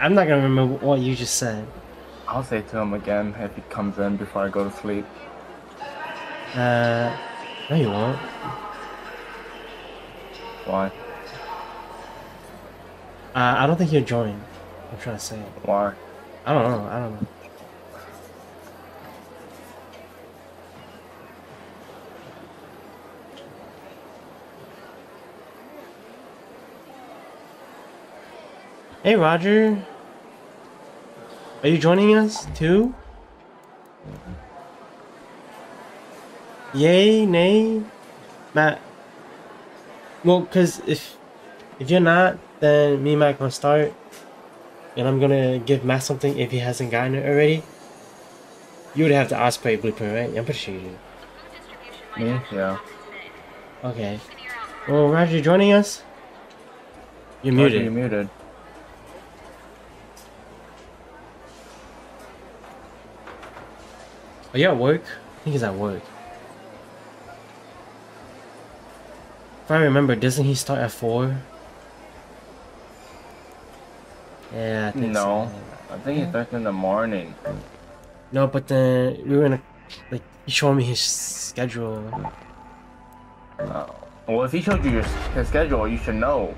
I'm not gonna remember what you just said. I'll say to him again if he comes in before I go to sleep. No, you won't. Why? I don't think he'll join. I'm trying to say. Why? I don't know. I don't know. Hey, Roger. Are you joining us too? Yay, nay, Matt. Well, cause if you're not, then me and Matt gonna start, and I'm gonna give Matt something if he hasn't gotten it already. You would have the Osprey blueprint, right? I'm pretty sure you do. Me? Yeah. Okay. Well, Roger, you joining us? You're muted. You're muted. Are you at work? I think he's at work. If I remember, doesn't he start at 4? Yeah, I think so. No. I think he starts in the morning. No, but then we were in a, like, he showed me his schedule. Well, if he showed you his schedule, you should know.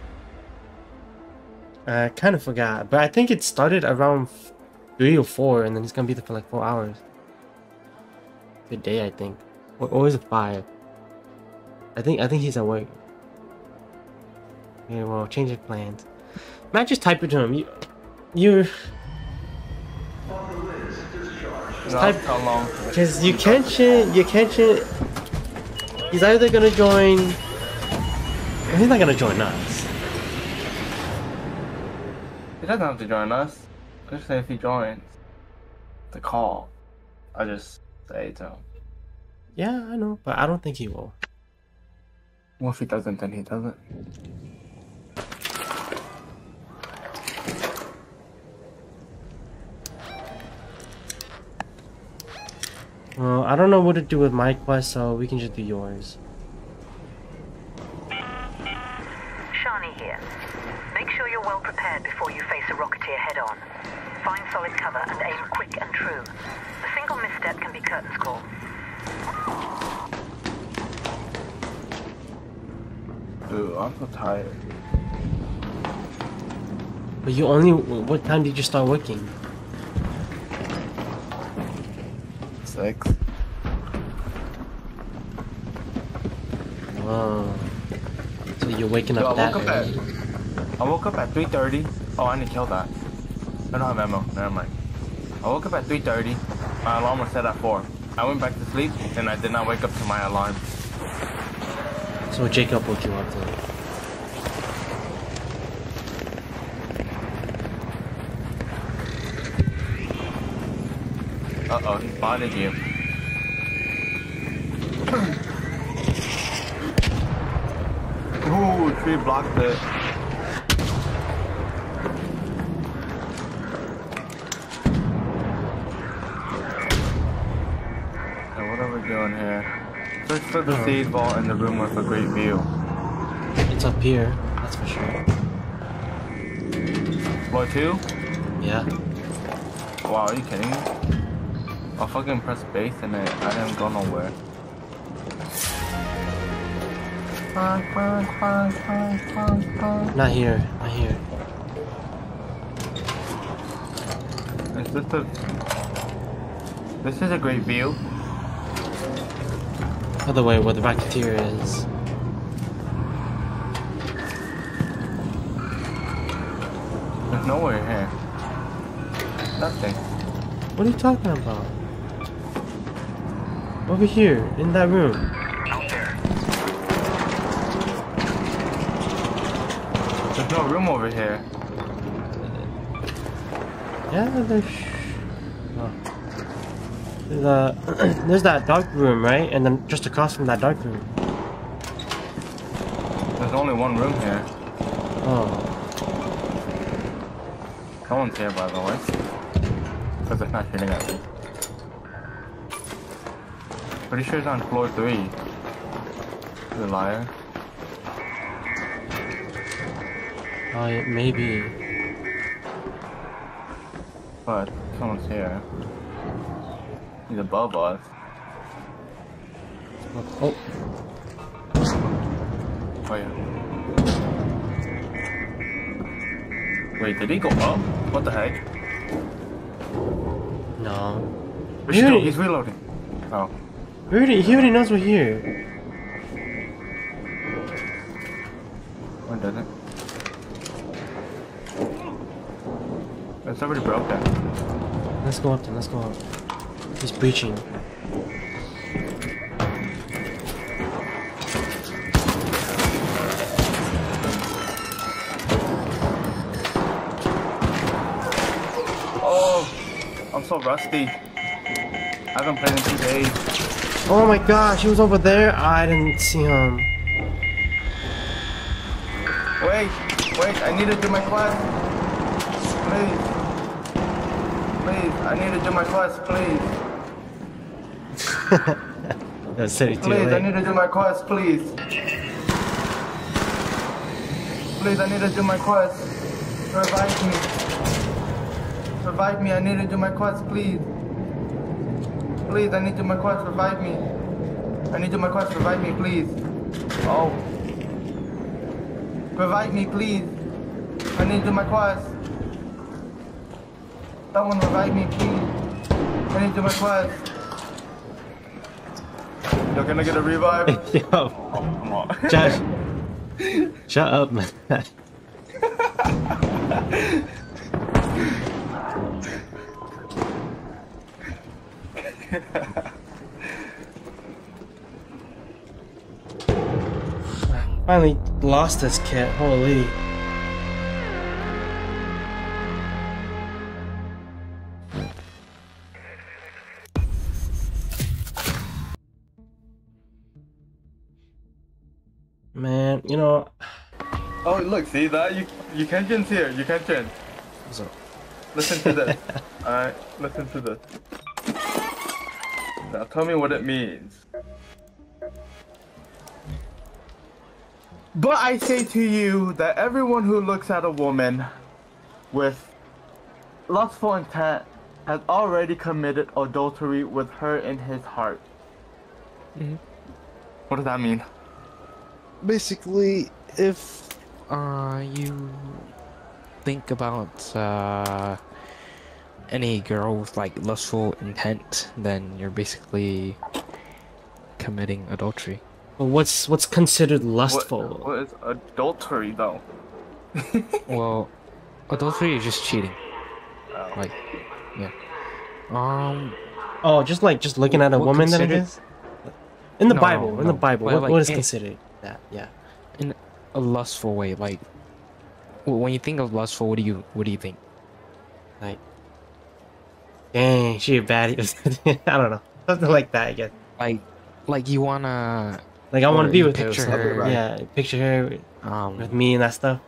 I kind of forgot, but I think it started around 3 or 4, and then he's gonna be there for like 4 hours. Good day, I think. Or is it 5? I think he's at work. Yeah, well, change of plans. Matt, just type it to him. You type how long? because you can't. He's either gonna join. Well, he's not gonna join us. He doesn't have to join us. Just say if he joins the call. I just say to him. Yeah, I know, but I don't think he will. Well, if he doesn't, then he doesn't. Well, I don't know what to do with my quest, so we can just do yours. Shani here. Make sure you're well prepared before you face a Rocketeer head-on. Find solid cover and aim quick and true. A single misstep can be curtains call. Dude, I'm so tired. But you only... What time did you start working? 6. Oh. So you're waking up that early? I woke up at 3:30. Oh, I didn't kill that. I don't have ammo. Never mind. I woke up at 3:30. My alarm was set at 4. I went back to sleep and I did not wake up to my alarm. So Jacob woke you up then? Uh-oh, he spotted you. Ooh, tree blocked it. So what are we doing here? Search for the seed vault in the room with a great view. It's up here, that's for sure. Floor 2? Yeah. Wow, are you kidding me? I'll fucking press space and I didn't go nowhere. Not here, not here. This is a great view. Other way, where the Rocketeer is. There's nowhere here. Nothing. What are you talking about? Over here, in that room. Out there. There's no room over here. Yeah, there's... Oh. There's that dark room, right? And then just across from that dark room. There's only one room here. Oh. No one's here, by the way. Because it's not shooting at me. Pretty sure it's on floor 3. You liar. Oh, yeah, maybe. But someone's here. He's above us. Oh, Oh yeah. Wait, did he go up? What the heck? no. He's reloading. Oh. He already knows we're here. When did it? Somebody broke that. Let's go up then, let's go up. He's breaching. Oh, I'm so rusty. I haven't played in 2 days. Oh my gosh, he was over there. I didn't see him. Wait, I need to do my quest. Please. Please, I need to do my quest, please. That's too Please, I late. need to do my quest, please. Please, I need to do my quest. Revive me. Revive me, I need to do my quest, please. Please, I need to do my quest, revive me. I need to do my quest, revive me, please. Oh. Revive me, please. I need to do my quest. Someone revive me, please. I need to do my quest. You're gonna get a revive? Yo, Oh, come on. Josh. Shut up, man. Finally lost this kit, holy. Man, you know. Oh, look, see that? You can't here. You can't change. So, Listen to this. Alright, listen to this. Now tell me what it means. But I say to you that everyone who looks at a woman with lustful intent has already committed adultery with her in his heart. Mhm. What does that mean? Basically, if you think about any girl with like lustful intent, then you're basically committing adultery. well, what's considered lustful? What is adultery though? Well, adultery is just cheating. Oh. Like, yeah. Oh, just looking at a what woman that it considered- is? In the No, Bible, in the no. Bible, But, what is like, considered that? Yeah. in a lustful way, like when you think of lustful, what do you think? Like, dang, she a baddie. I don't know. Something like that, I guess. Like you wanna Like, I want or to be you with her. or picture something. her, Yeah, picture her with me and that stuff.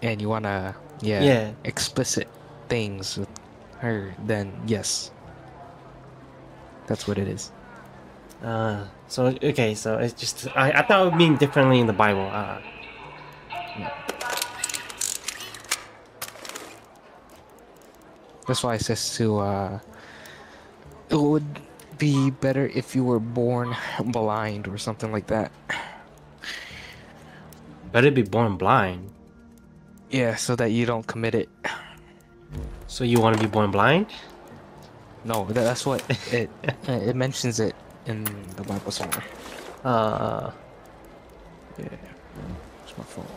and you wanna Yeah. explicit things with her, then yes, that's what it is. So, okay, so it's just, I thought it would mean differently in the Bible. That's why it says to it would be better if you were born blind or something like that. Better be born blind. Yeah, so that you don't commit it. So you want to be born blind? No, that's what it mentions it in the Bible somewhere. Yeah, it's my fault.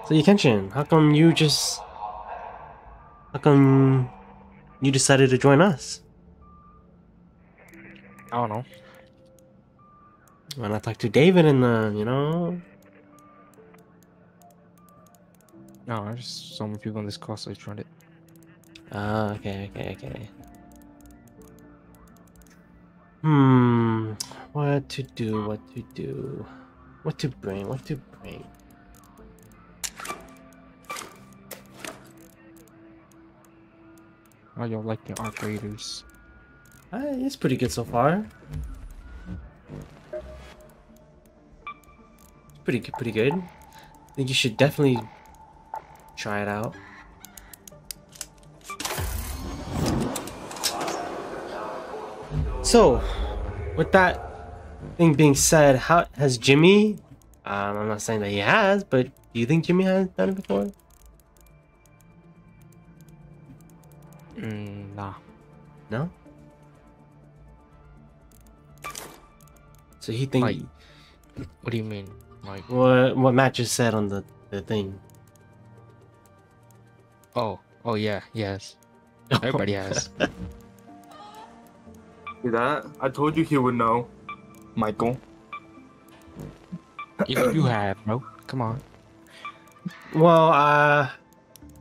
So Kenshin, how come you decided to join us? I don't know. Why not talk to David and you know? No, there's so many people on this call, so I joined it. Okay. What to do? What to bring? How y'all like the arc raiders? It's pretty good so far. It's pretty good, pretty good. I think you should definitely try it out. So, with that thing being said, how has Jimmy? I'm not saying that he has, but do you think Jimmy has done it before? Nah. No. So he think Like, what do you mean? Like, what Matt just said on the thing. oh, yeah, yes. Everybody has. See that? I told you he would know, Michael. You have, bro. Come on. Well,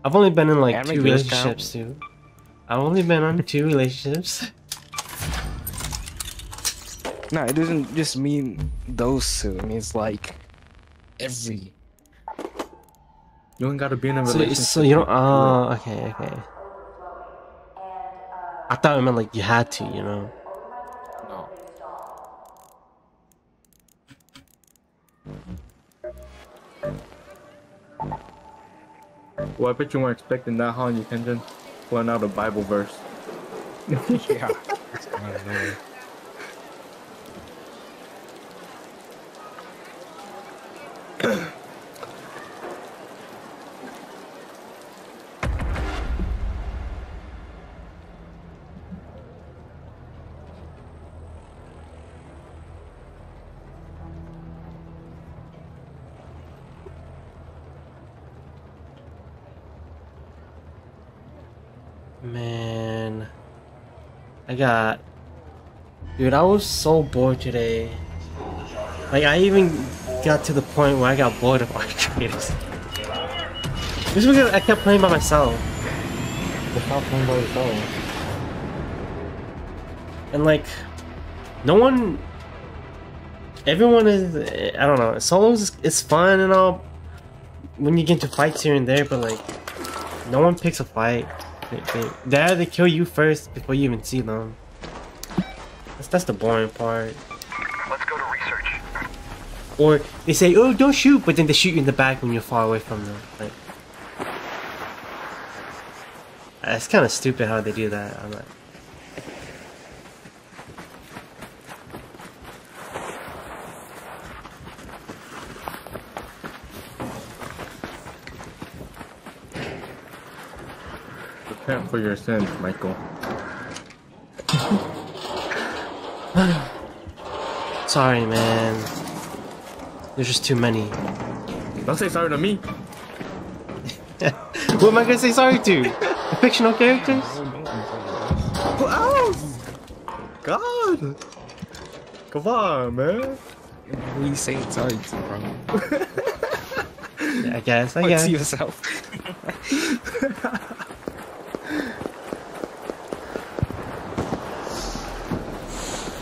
I've only been in like Anime 2 girls relationships too. I've only been on 2 relationships. No, it doesn't just mean those two. It means like every. You ain't gotta be in a So, relationship. so you don't. Oh, okay, okay. I thought it meant like you had to, you know. No. Well, I bet you weren't expecting that, huh? You can just pulling out a Bible verse. Yeah. That's kind of annoying. Man, dude, I was so bored today. Like, I even got to the point where I got bored of arcades. Just because I kept playing by myself. Without playing by yourself. And like, everyone is, I don't know, solos is fun and all when you get into fights here and there, but like, no one picks a fight. They kill you first before you even see them. That's the boring part. Let's go to research. Or they say, "Oh, don't shoot," but then they shoot you in the back when you're far away from them. Like, it's kind of stupid how they do that. I'm like, Repent for your sins, Michael. sorry, man. There's just too many. Don't say sorry to me. What am I gonna say sorry to? The fictional characters? Who else? God. Come on, man. Who are you saying sorry to, bro? Yeah, I guess. To yourself.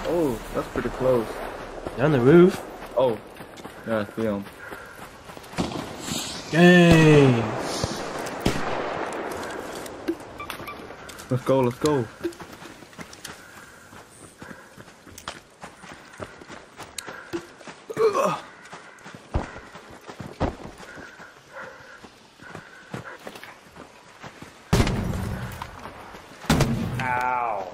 Oh, that's pretty close. They're on the roof. Oh, yeah, I see him. Dang. Let's go, let's go. Ow.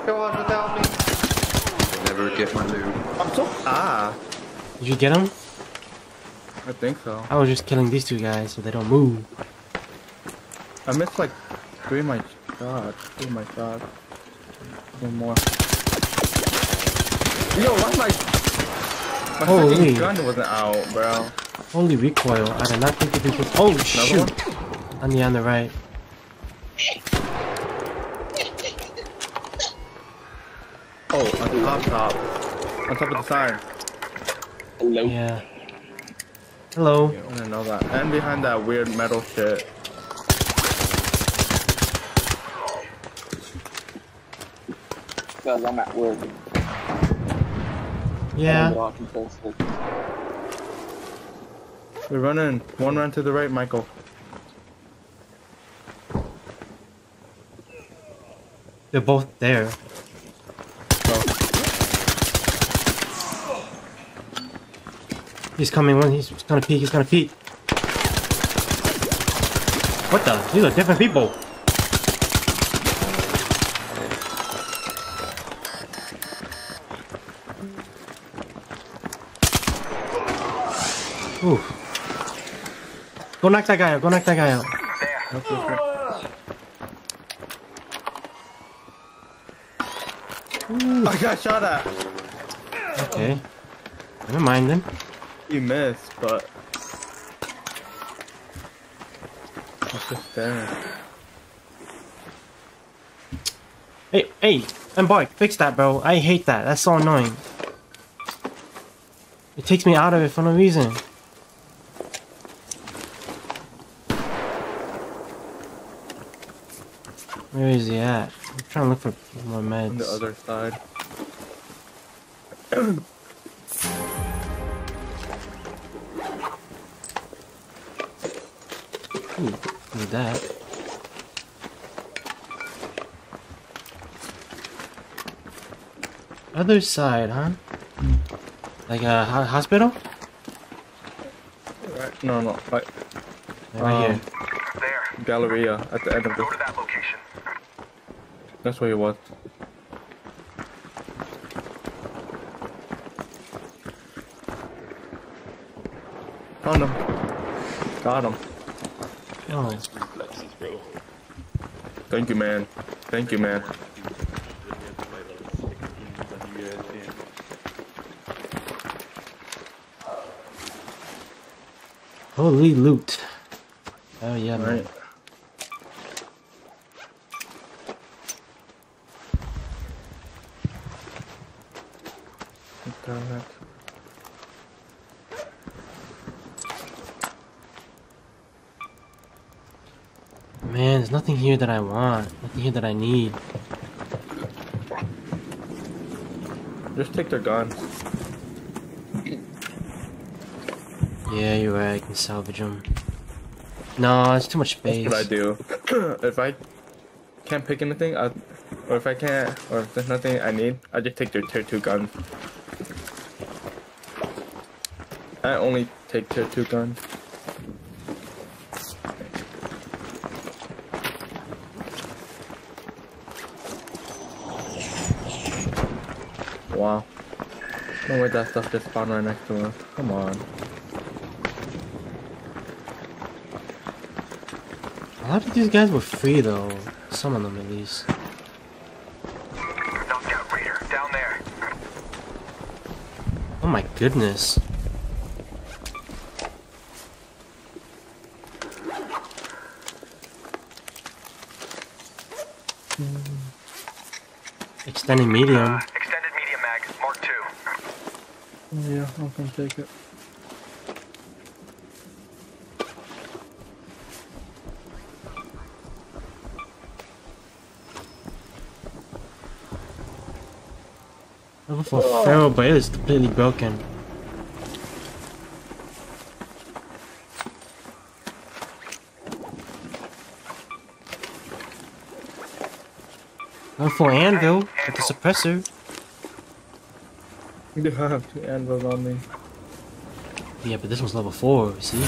Go on without me. Never get my loot. I'm so Did you get them? I think so. I was just killing these 2 guys so they don't move. I missed like 3 of my shots. 2 of my shots. 1 more. Yo, why my Holy. freaking gun wasn't out, bro? Holy recoil. I did not think it was. Oh, shoot. On the right. Oh, on the top. On top of the sign. Yeah. Hello. I didn't know that. And behind that weird metal shit. Because I'm at work. Yeah. I'm walking closely. We're running. One ran to the right, Michael. They're both there. He's coming. One. He's gonna peek. He's gonna peek. What the? These are different people. Ooh. Go knock that guy out. Go knock that guy out. I got shot at. Okay. Never mind then. You missed, but it's just there. Hey, Embark, fix that, bro. I hate that. That's so annoying. It takes me out of it for no reason. Where is he at? I'm trying to look for more meds. On the other side. Ooh, need that. Other side, huh? Like a hospital? Right. No, right. Right here. There. Galleria at the end of Go the. to that location. That's where he was. Found him. Got him. Oh, Reflexes, bro. Thank you, man. Thank you, man. holy loot. Oh yeah, man. Right. Man, there's nothing here that I want. Nothing here that I need. Just take their guns. Yeah, you're right. I can salvage them. No, it's too much space. That's what I do. If I can't pick anything, or if I can't, or if there's nothing I need, I just take their tier 2 guns. I only take tier 2 guns. Wow. No way that stuff just spawned right next to us. Come on. A lot of these guys were free though. Some of them at least. Knocked out Raider. Down there. Oh my goodness. Extending medium. Extended medium mag. Mark 2. Yeah, I'm gonna take it. Level 4 feral, but it is completely broken. Level 4 anvil with the suppressor. You have 2 anvils on me. Yeah, but this one's level 4, see?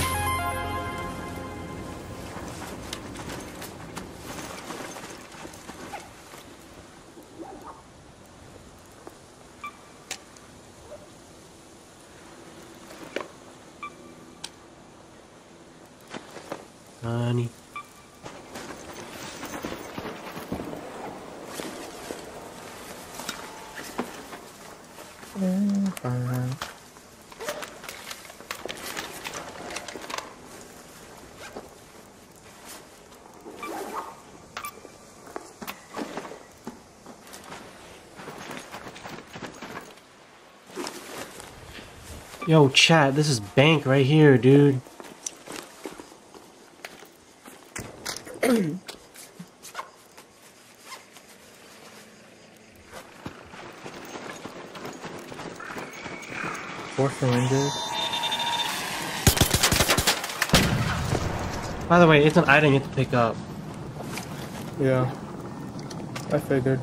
Honey. Yo, chat, this is bank right here, dude. Four syringes. By the way, it's an item you have to pick up. Yeah. I figured.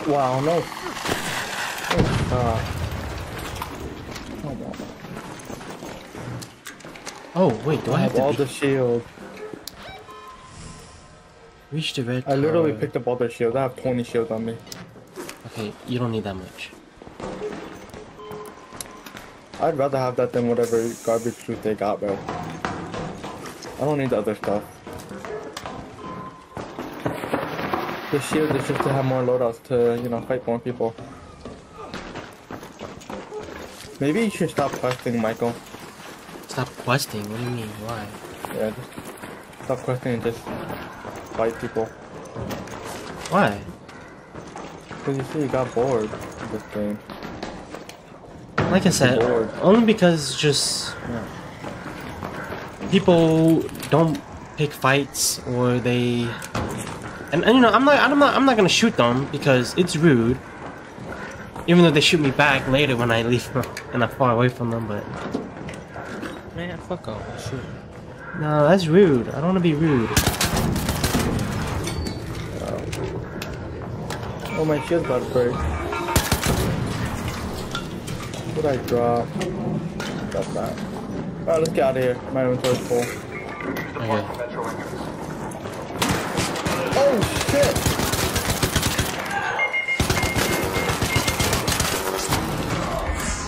Wow, no. Oh, wait, do I have to all be... the shield? Reach the red I literally tower. picked up all the shield. I have 20 shield on me. Okay, you don't need that much. I'd rather have that than whatever garbage loot they got, bro. I don't need the other stuff. The shield is just to have more loadouts to, you know, fight more people. Maybe you should stop questing, Michael. Stop questing? What do you mean? Why? Yeah, just stop questing and just fight people. Why? Because you see you got bored of this game. Like I said, Bored. only because just people don't pick fights or they, and you know, I'm not gonna shoot them because it's rude. Even though they shoot me back later when I leave and I'm far away from them, but Man, fuck off. Shit. no, that's rude. I don't want to be rude. Oh, my shield's about to break. What did I drop? That's that. Alright, let's get out of here. My inventory's full. Okay. Oh, shit!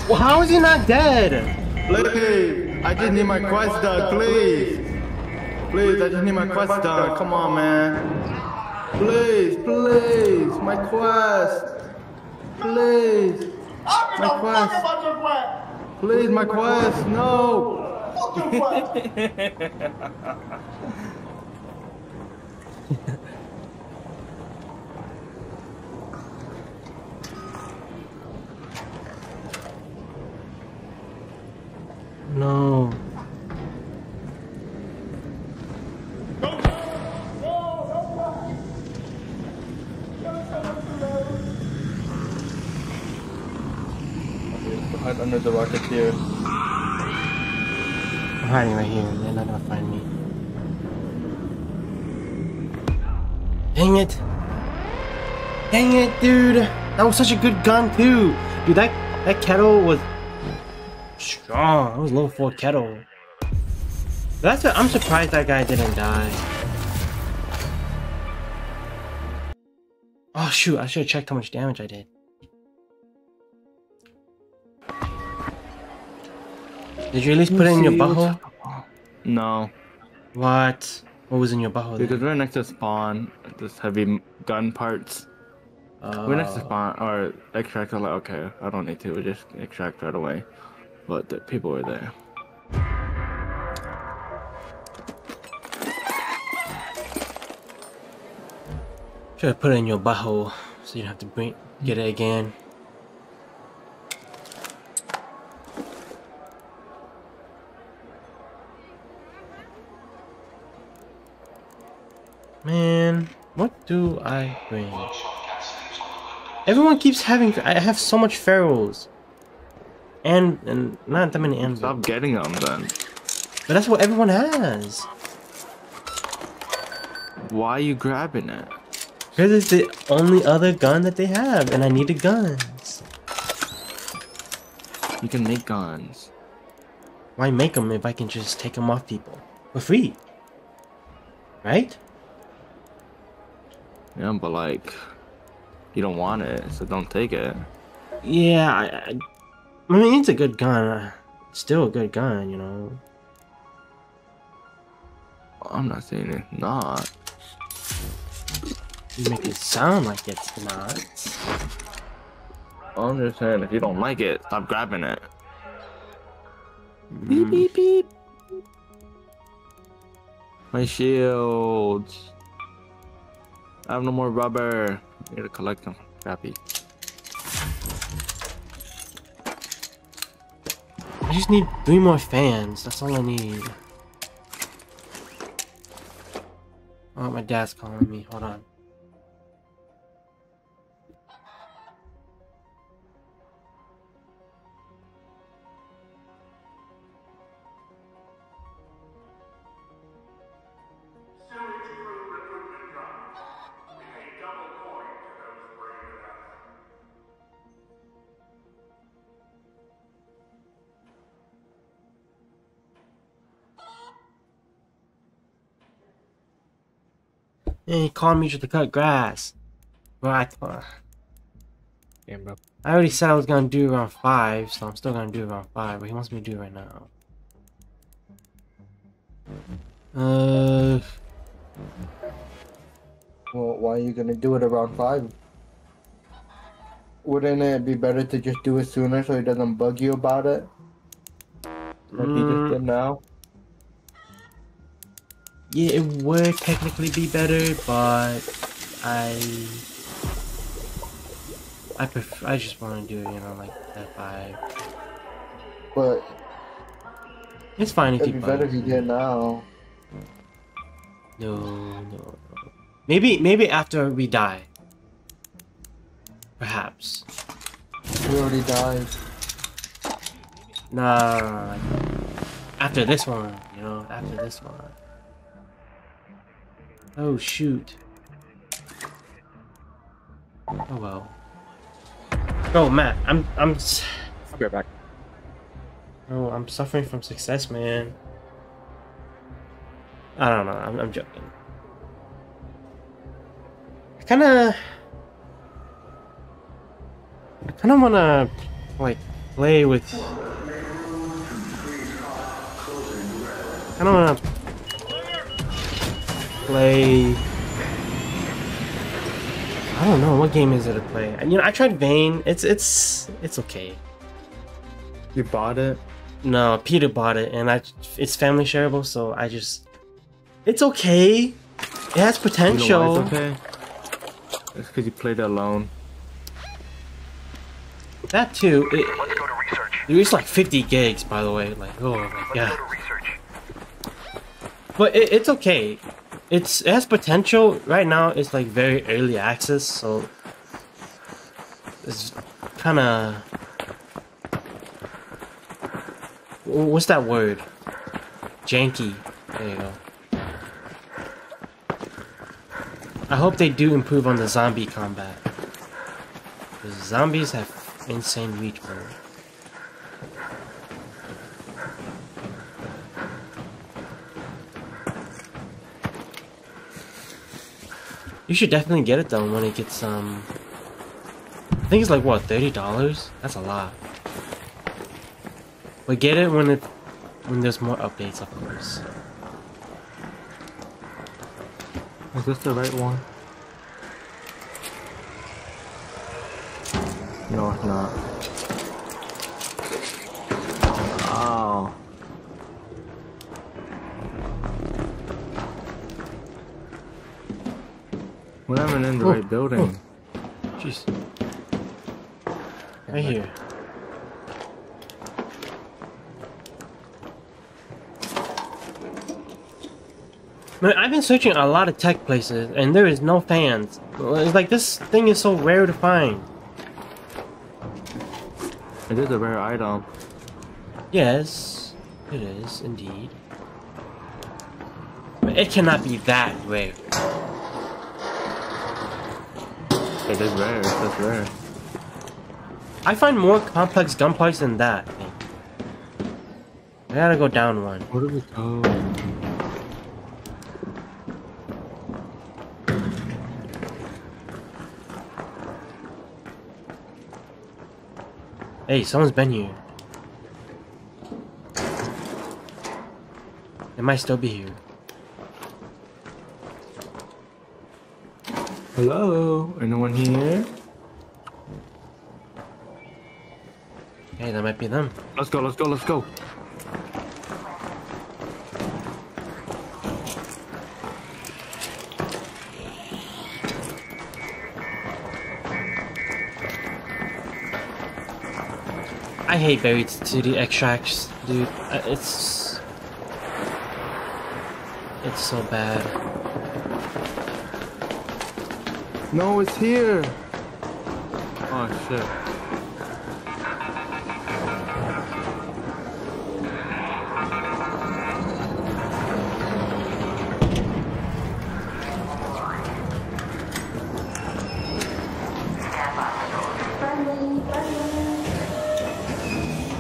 Well, how is he not dead? Please! I just need my quest done, please! Please, I just need my quest done. Come on, man. Please, please! My quest! Please! My quest! Please, my quest! No! No. Hide under the rocket here. I'm hiding right here. They're not gonna find me. Dang it! Dang it, dude! That was such a good gun too, dude. That kettle was strong. That was level 4 kettle. I'm surprised that guy didn't die. Oh shoot! I should have checked how much damage I did. Did you at least put it in your butthole? No. What? What was in your butthole? Because we're next to spawn, this heavy gun parts. We're next to spawn, or extract, I'm like, okay, I don't need to, we just extract right away. But the people were there. Should have put it in your butthole so you don't have to get it again. Man, what do I bring? Everyone keeps having. I have so much ferals, and not that many animals. Stop getting them then. But that's what everyone has. Why are you grabbing it? Because it's the only other gun that they have, and I needed guns. You can make guns. Why make them if I can just take them off people for free? Right? Yeah, but like, you don't want it, so don't take it. Yeah, I mean, it's a good gun. It's still a good gun, you know. I'm not saying it's not. You make it sound like it's not. I'm just saying, if you don't like it, stop grabbing it. Beep, beep, beep. My shields. I have no more rubber. I need to collect them. Crappy. just need 3 more fans. That's all I need. Oh, my dad's calling me. Hold on. Yeah, he called me just to cut grass. Bro, Damn, bro. I already said I was gonna do around 5, so I'm still gonna do around 5, but he wants me to do it right now. Well, why are you gonna do it around 5? Wouldn't it be better to just do it sooner so he doesn't bug you about it? Like he just did now? Yeah, it would technically be better, but I just want to do it, you know, like at 5. But It's fine if it'd he be better if bugs you me. did now. No. Maybe after we die. Perhaps. We already died. Nah, like, after this one, you know, after this one. Oh shoot. Oh well. Bro, Matt, I'll be right back. Bro, I'm suffering from success, man. I don't know. I'm joking. I kind of want to like play with. I don't want to play. I don't know what game is it to play. You know, I tried Vayne. It's okay. You bought it? No, Peter bought it, and it's family shareable, so it's okay. It has potential. You know why it's okay? It's because you played it alone. That too. Let's go to research. It's like 50 gigs, by the way. Like, oh my Let's god. go to research. But it's okay. It has potential. Right now, it's like very early access, so it's kind of. What's that word? Janky. There you go. I hope they do improve on the zombie combat. Because zombies have insane reach, bro. You should definitely get it though when it gets I think it's like what, $30? That's a lot. But get it when there's more updates, of course. Is this the right one? No, it's not. Oh. We're not even in the right building. Jeez. Right here. Man, I've been searching a lot of tech places, and there is no fans. It's like this thing is so rare to find. It is a rare item. Yes, it is indeed. But it cannot be that rare. It is rare, it's just rare. I find more complex gun parts than that. I think. I gotta go down one. Where do we go? Hey, someone's been here. They might still be here. Hello? Anyone here? Hey, that might be them. Let's go, let's go, let's go. I hate buried city extracts, dude. It's so bad. No, it's here. Oh shit.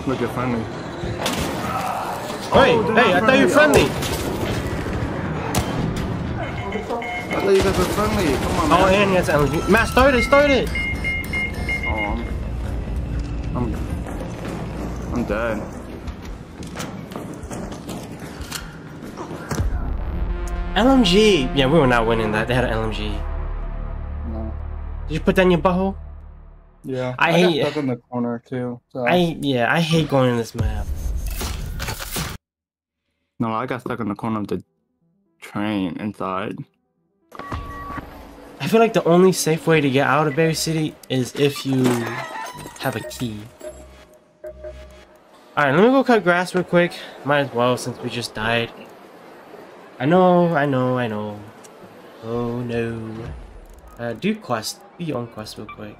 Look, you're friendly. Hey, they're hey! not I thought you were friendly. friendly. I thought you guys were friendly. Come on, man. Oh, and he has LNG. Matt, start it. Oh, I'm dead. LMG. Yeah, we were not winning that. They had an LMG. No. Did you put that in your butthole? Yeah. I got hate- stuck in the corner too. So. I hate going in this map. No, I got stuck in the corner of the train inside. I feel like the only safe way to get out of Berry City is if you have a key. Alright, let me go cut grass real quick. Might as well since we just died. I know. Oh no. Do quest. Do your own quest real quick.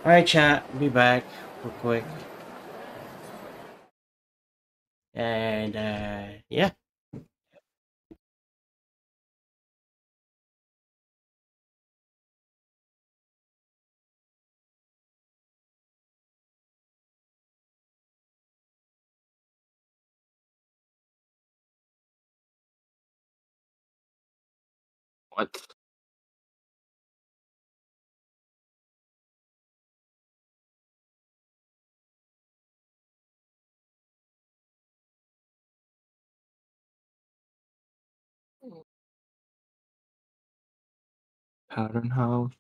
Alright chat, be back real quick. And yeah. What? Pattern house.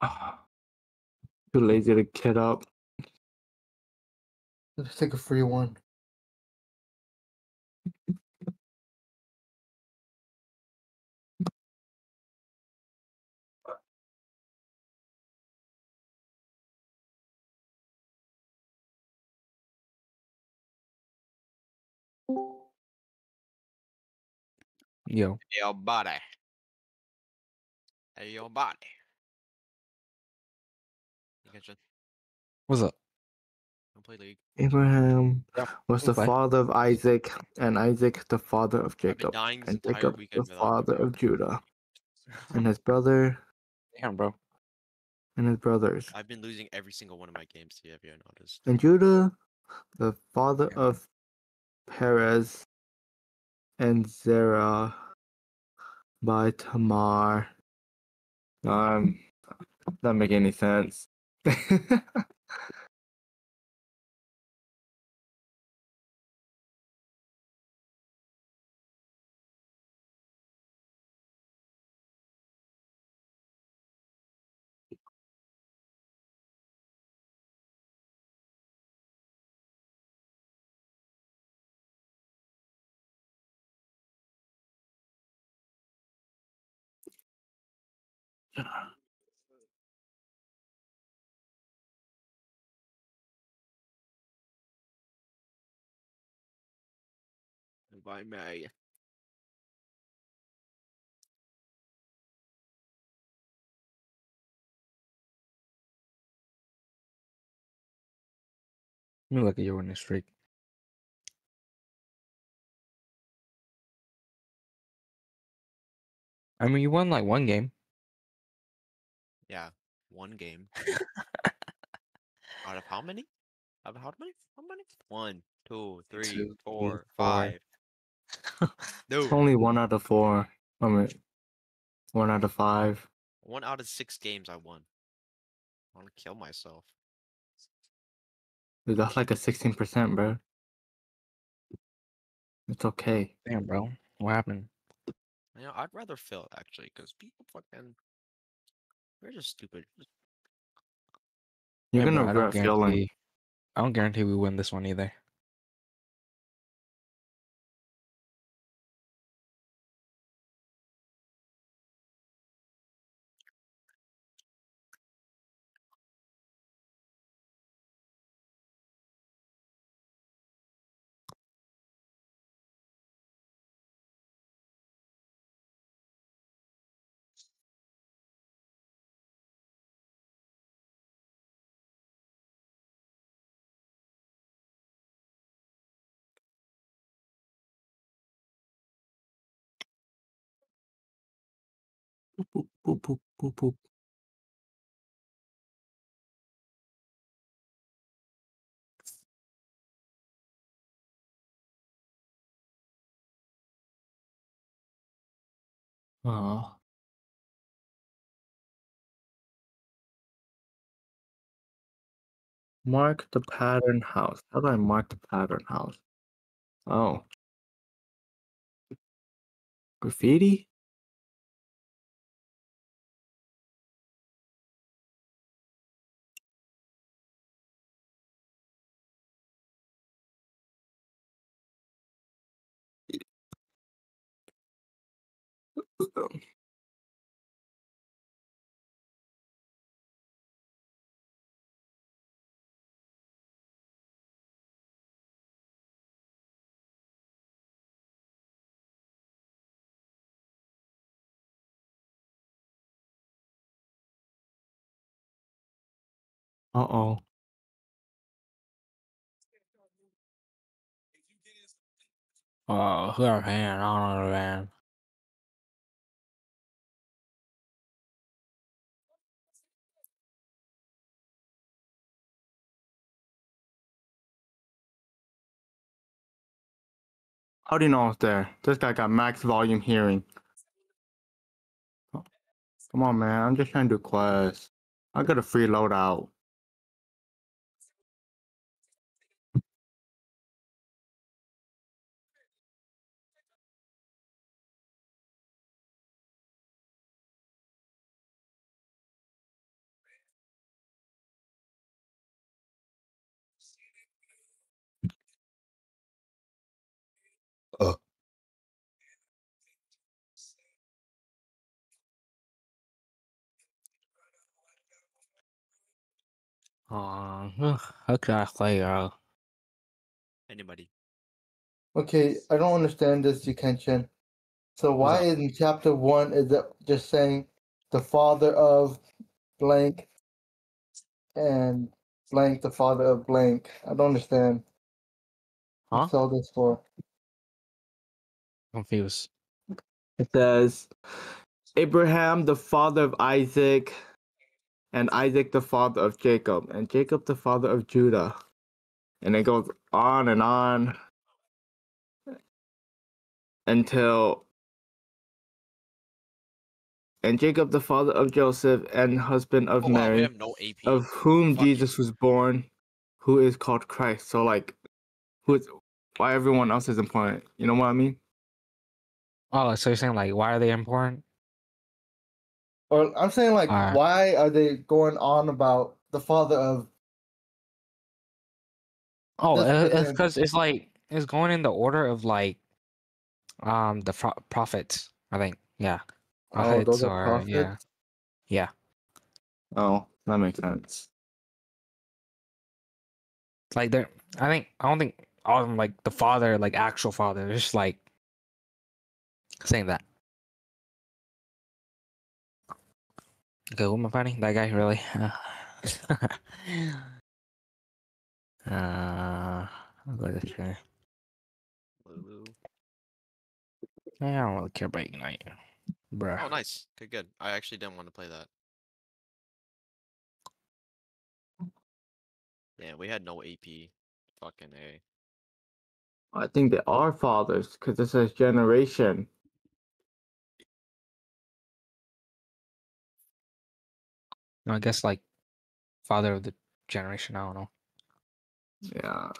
Ah, too lazy to get up. Let's take a free one. Yo, Hey, your body. Hey, your body. You can what's up? play League. Abraham Yep. was the Okay. father of Isaac, and Isaac the father of I've been Jacob, dying this and entire Jacob the weekend without father without. of Judah, and his brother Damn, bro. and his brothers, I've been losing every single one of my games. Have you noticed? and Judah the father Yeah. of Perez and Zerah by Tamar. Doesn't make any sense. By May. Let me look at your winning streak. I mean, you won like one game. Yeah, one game. Out of how many? Out of how many? How many? 1, 2, 3, 2, 3, 4, 4. 5. No, Only 1 out of 4. I mean, 1 out of 5. 1 out of 6 games I won. I want to kill myself. Dude, that's like a 16%, bro. It's okay. Damn, bro. What happened? You know, I'd rather fail actually, because people fucking. They're just stupid. You're Yeah, gonna bro, regret failing. I don't guarantee we win this one either. Boop, boop, boop, boop, boop. Oh. Mark the pattern house. How do I mark the pattern house? Oh. Graffiti? Uh-oh. Oh, who are hand? I don't know, man. How do you know I was there? This guy got max volume hearing. Oh, come on, man. I'm just trying to do quests. I got a free loadout. Okay, Anybody? Okay, I don't understand this, Yuken. So What's why up? in chapter 1 is it just saying the father of blank and blank the father of blank? I don't understand. Huh? What's all this for? Confused. It says Abraham the father of Isaac, and Isaac the father of Jacob, and Jacob the father of Judah. And it goes on until and Jacob the father of Joseph and husband of Oh wow, we Mary, have no AP. of whom Fuck Jesus you. was born, who is called Christ. So like who is why everyone else is important. You know what I mean? Oh, so you're saying like why are they important? Or I'm saying like Uh why are they going on about the father of oh, this it's person? because it's like it's going in the order of like the prophets. I think yeah, Oh, those prophets are or yeah, prophets? yeah. Oh, that makes sense. Like they're I don't think all of them like the father like actual father. They're just like saying that. Okay, who am I fighting? That guy really? I'll go this guy. Lulu. I don't really care about Ignite, bruh. Oh nice. Okay, good. I actually didn't want to play that. Yeah, we had no AP. Fucking A. I think they are fathers because it says generation. No, I guess like father of the generation. I don't know. Yeah.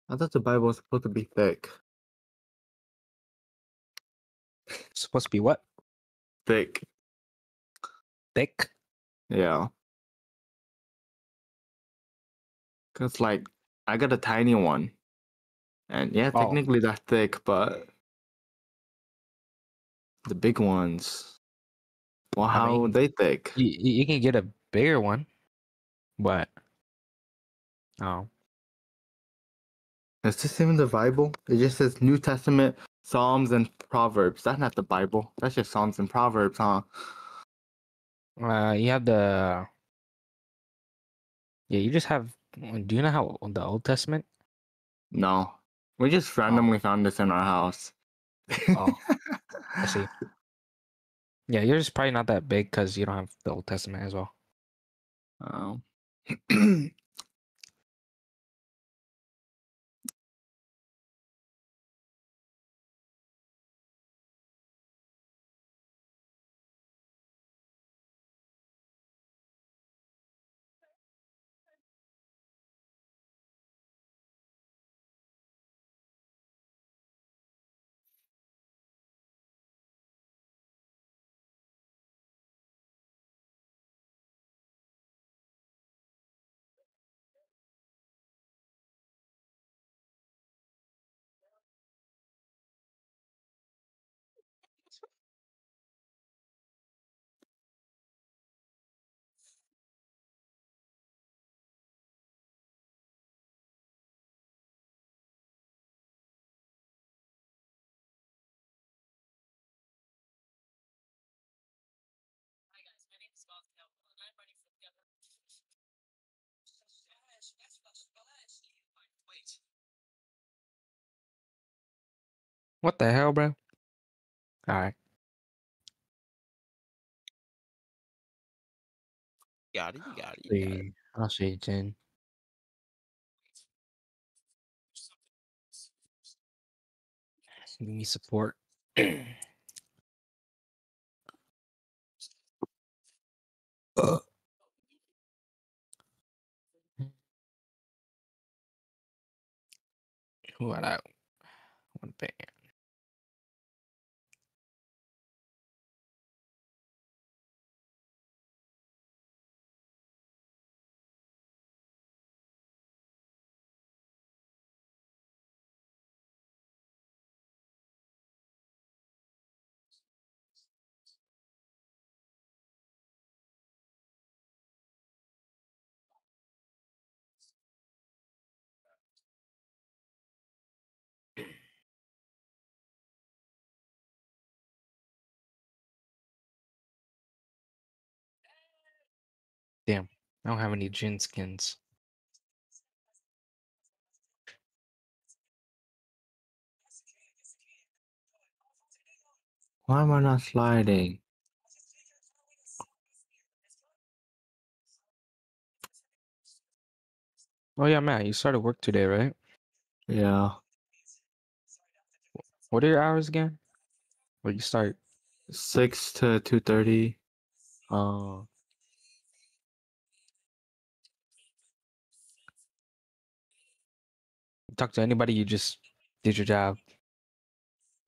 I thought the Bible was supposed to be thick. It's supposed to be what? Thick. Thick? Yeah. Cause like I got a tiny one. And yeah, Oh, technically that's thick, but the big ones, well, I how are mean, they thick? you can get a bigger one, but oh, Is this even the Bible? It just says New Testament, Psalms, and Proverbs. That's not the Bible. That's just Psalms and Proverbs, huh? you have the yeah. You just have. Do you know how the Old Testament? No. We just randomly found this in our house. Oh, I see. Yeah, yours is probably not that big because you don't have the Old Testament as well. Oh. What the hell, bro? All right. Got it. You got it. You got it. I'll see, Jen. Give me support. Who had that one band? Damn, I don't have any Jin skins. Why am I not sliding? Oh yeah, Matt, you started work today, right? Yeah. What are your hours again? Where you start? 6 to 2:30. Uh, talk to anybody? You just did your job.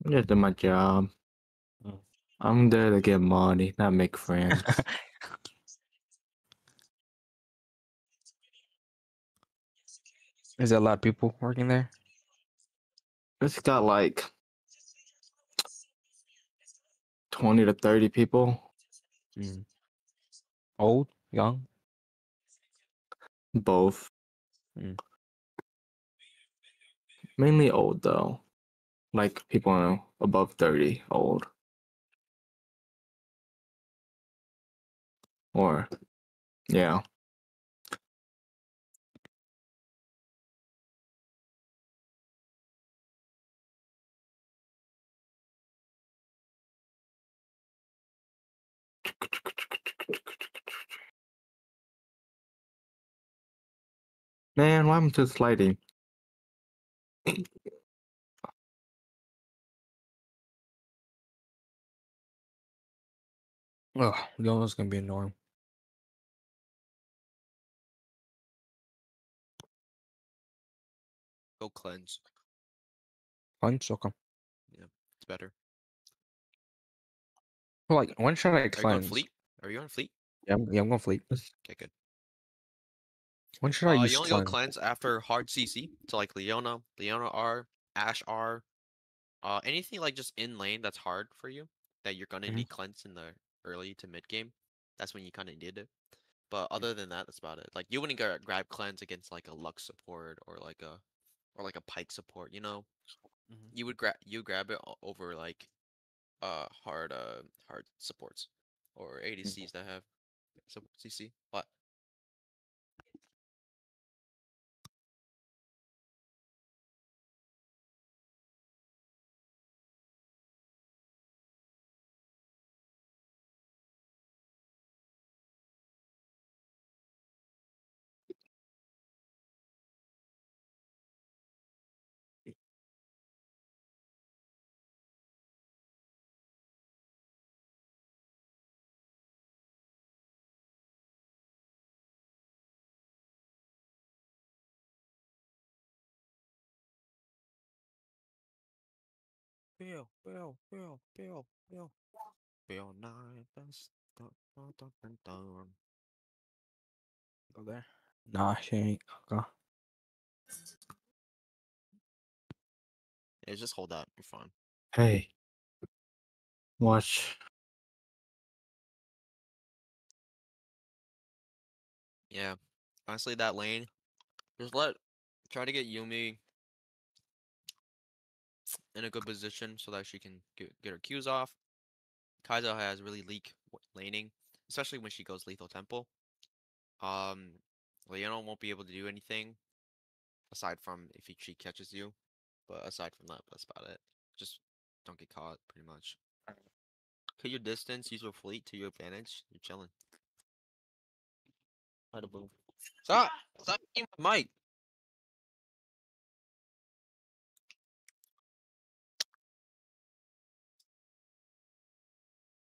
I just did my job. Mm. I'm there to get money, not make friends. Is there a lot of people working there? It's got like 20 to 30 people. Mm. Old, young? Both. Mm. Mainly old though. Like people above 30 old. Or yeah. Man, why am I just sliding? Oh, young is gonna be annoying. Go cleanse. Cleanse, okay. Yeah, it's better. Well, like, when should I Are you going cleanse? fleet? Are you on fleet? Yeah, I'm going fleet. Okay, good. When should I use You only go cleanse? cleanse after hard CC. So like Leona R, Ash R, anything like just in lane that's hard for you that you're gonna Mhm. need cleanse in the early to mid game. That's when you kind of need it. But other than that, that's about it. Like you wouldn't grab cleanse against like a Lux support or like a Pike support. You know, Mhm. you grab it over like hard supports or ADCs that have support CC. What? Bill 9. Dun, dun, dun, dun, dun. Go there. Nah, she ain't. Okay. Yeah, just hold that. You're fine. Hey. Watch. Yeah. Honestly, that lane, just try to get Yumi in a good position so that she can get her Qs off. Kaizo has really laning, especially when she goes lethal temple. Leona won't be able to do anything aside from if she catches you. But aside from that, that's about it. Just don't get caught, pretty much. Cut your distance, use your fleet to your advantage. You're chilling. Try to move. Stop! Stop eating my mic!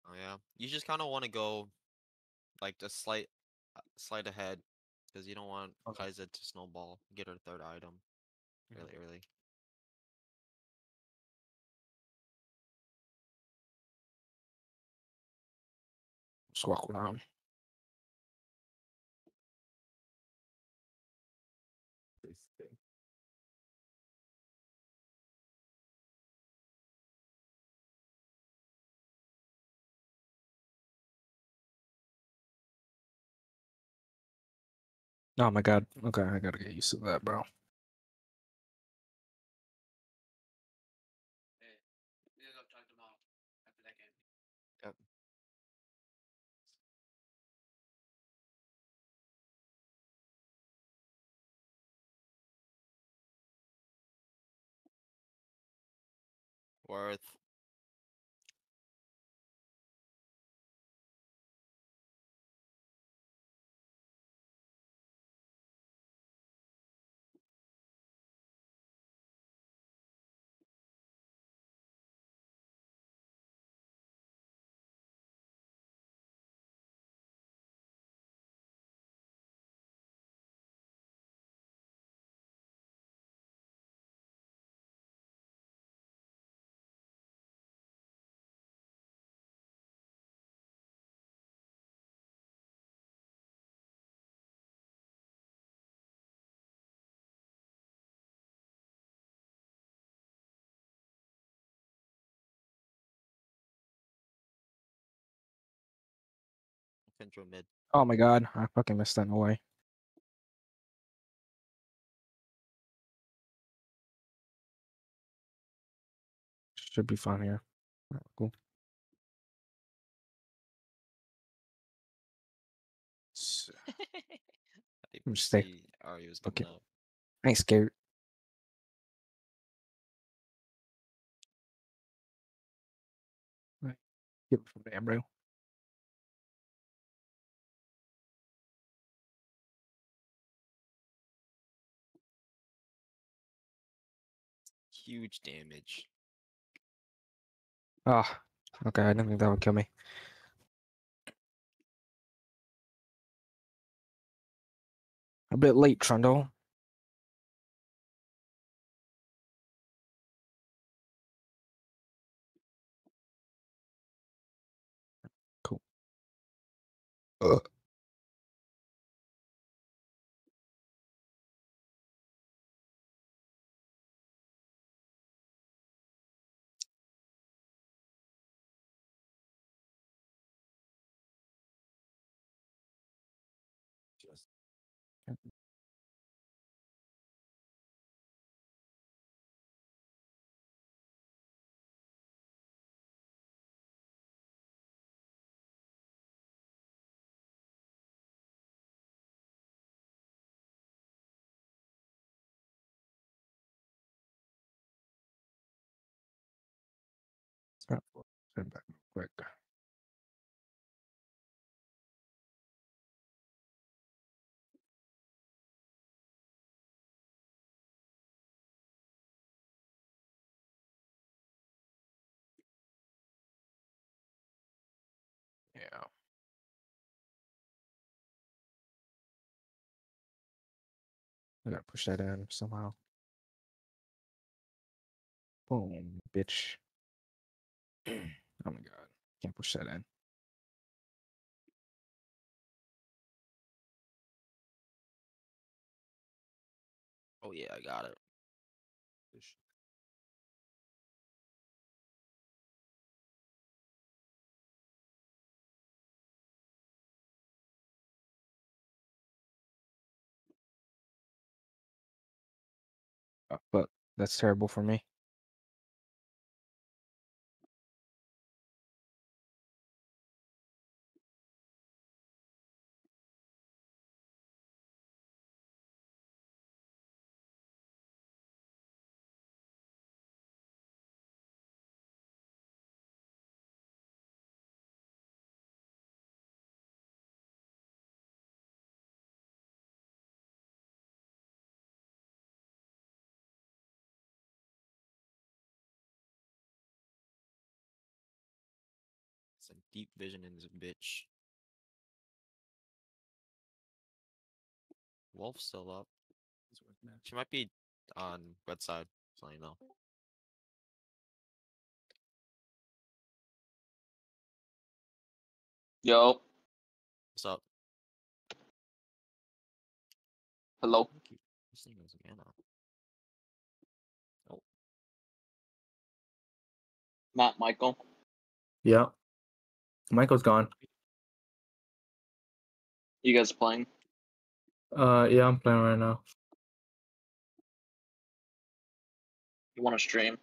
Oh yeah. You just kind of want to go like the slight ahead because you don't want Okay. Kaiser to snowball, get her third item really early. Just walk around. Oh my god. Okay, I gotta get used to that, bro. Yep. Worth. Control mid. Oh my god, I fucking missed that away. Should be fine here. Alright, cool. S- I I'm just stay. see Ari was Okay. coming up. I ain't scared. Right. Get it from there, bro. Huge damage. Ah, okay, I didn't think that would kill me. A bit late, Trundle. Cool. Step back real quick. Yeah. I gotta push that in somehow. Boom, bitch. Oh my god. Can't push that in. Oh yeah, I got it. But that's terrible for me. Some deep vision in this bitch. Wolf's still up. She might be on red side, so you know. Yo, What's up? hello. This thing goes again now. Oh, Matt, Michael. Yeah. Michael's gone. You guys playing? Yeah, I'm playing right now. You want to stream?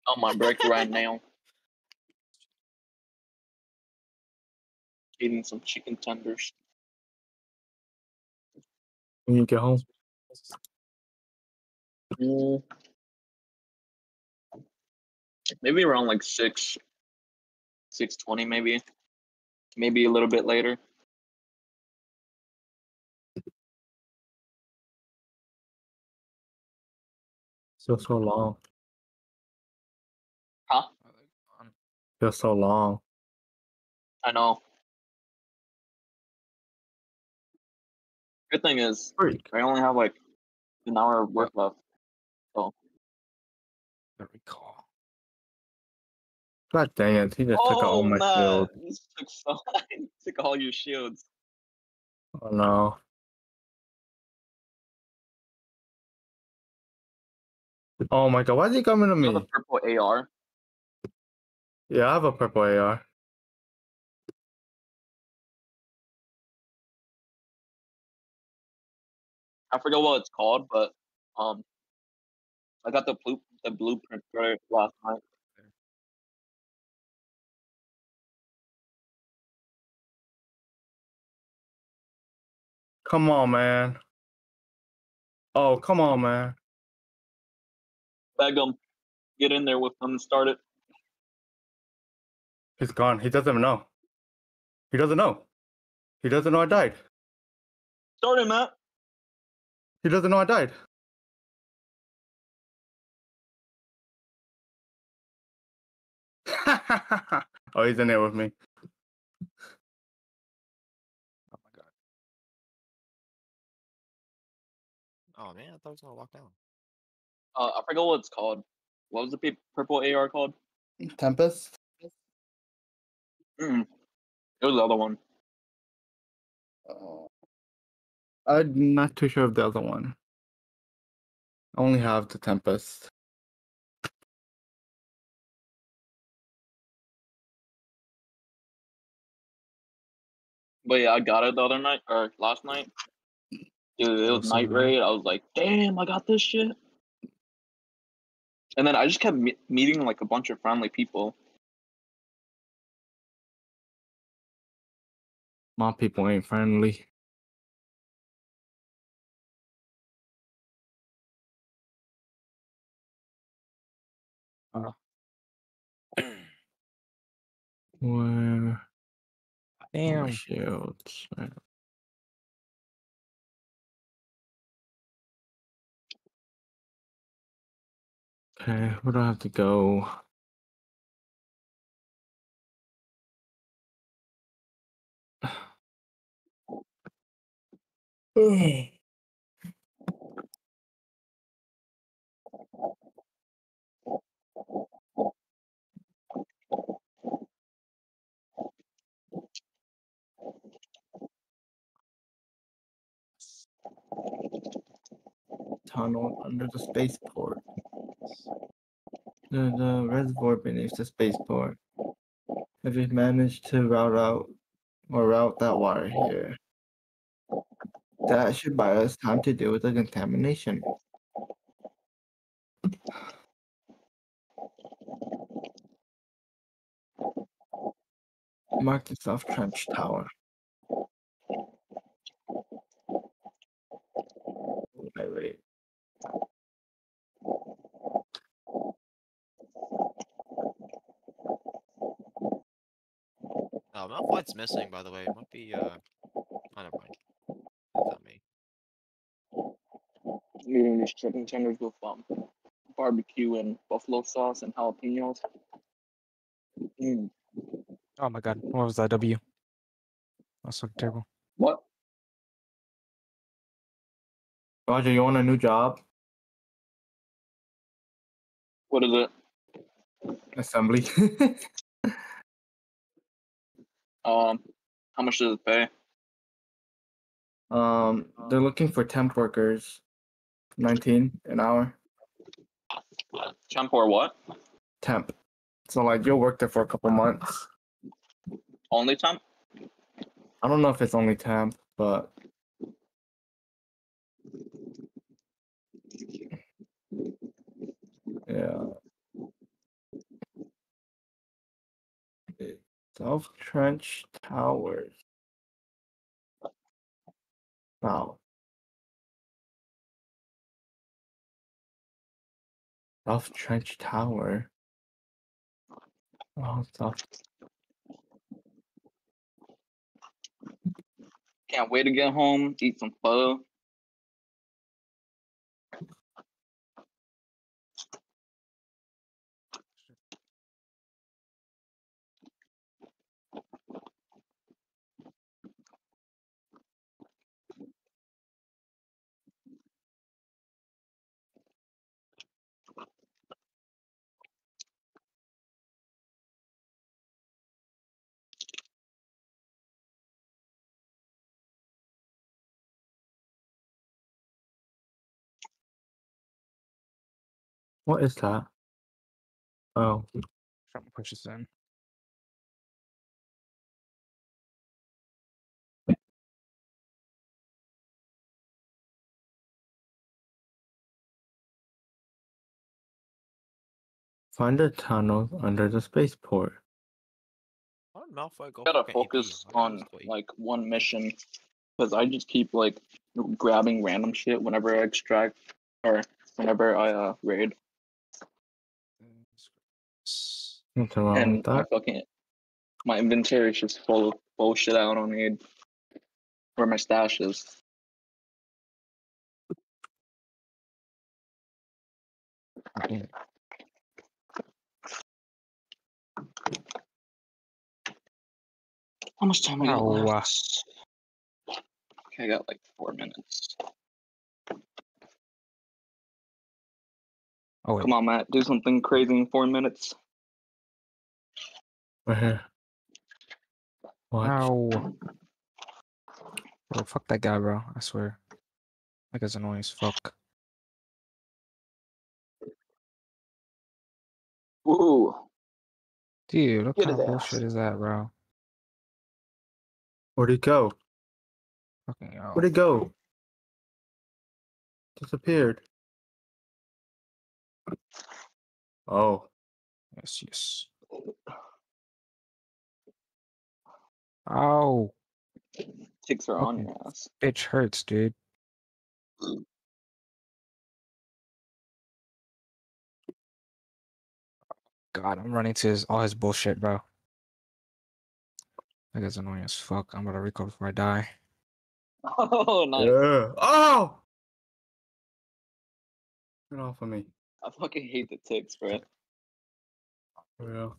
On my break right now. Eating some chicken tenders. When you get home. Mm, maybe around like 6:20 maybe. Maybe a little bit later. Feels so long. Huh? Feels so long. I know. Good thing is, Freak. I only have like an hour of work left. So. I recall. God dang it. He just took out all Oh, my Matt, shield. you took so. You took all your shields. Oh no. Oh my god, why is he coming to You have a me? purple AR. Yeah, I have a purple AR. I forget what it's called, but um, I got the blueprint for it last night. Come on, man. Oh, come on, man. Beg them, get in there with them and start it. He's gone. He doesn't even know. He doesn't know. He doesn't know I died. Start it, Matt. He doesn't know I died. Oh, he's in there with me. Oh my god. oh man, I thought I was gonna walk down. I forget what it's called. What was the purple AR called? Tempest? Mm, it was the other one. Oh. I'm not too sure of the other one. I only have the Tempest. But yeah, I got it the other night or last night. Dude, it was night raid. I was like, damn, I got this shit. And then I just kept meeting like a bunch of friendly people. My people ain't friendly. Where? Damn. My shields. Okay, where do I have to go? Tunnel under the spaceport. The reservoir beneath the spaceport. If you manage to route that water here, that should buy us time to deal with the contamination. Mark the South Trench Tower. Wait. Oh, Malphite's missing, by the way. It might be, oh, never mind. It's not me. Eating these chicken tenders with barbecue and buffalo sauce and jalapenos. Mm. Oh my god, what was that W? That's so terrible. What? Roger, you want a new job? What is it? Assembly. How much does it pay? They're looking for temp workers. 19 an hour. Temp or what? Temp. So like you'll work there for a couple months. Only temp? I don't know if it's only temp, but yeah. South Trench Towers. Wow. South Trench Tower. Oh, South. Can't wait to get home, eat some pho. What is that? Oh. Something pushes in. Find a tunnel under the spaceport. Why did Malphite go Gotta fucking AP? focus Why did he on just go AP? like one mission because I just keep like grabbing random shit whenever I extract or whenever I raid, Nothing wrong and with that. my inventory is just full of bullshit I don't need. Where my stash is. Okay. How much time I got Ow. left? Okay, I got like 4 minutes. Oh wait. Come on, Matt, do something crazy in 4 minutes. Right here. Watch. Ow. Bro, fuck that guy, bro. I swear. That guy's annoying as fuck. Woohoo! Dude, what Get kind his of ass. bullshit is that, bro? Where'd he go? Fucking hell. Where'd he go? Disappeared. Oh. Yes, yes. Ow. Ticks are on Fucking your ass. bitch hurts, dude. God, I'm running to all his bullshit, bro. That guy's annoying as fuck. I'm about to recall before I die. Oh, nice. Yeah. Oh! Get off of me. I fucking hate the ticks, bro. For real.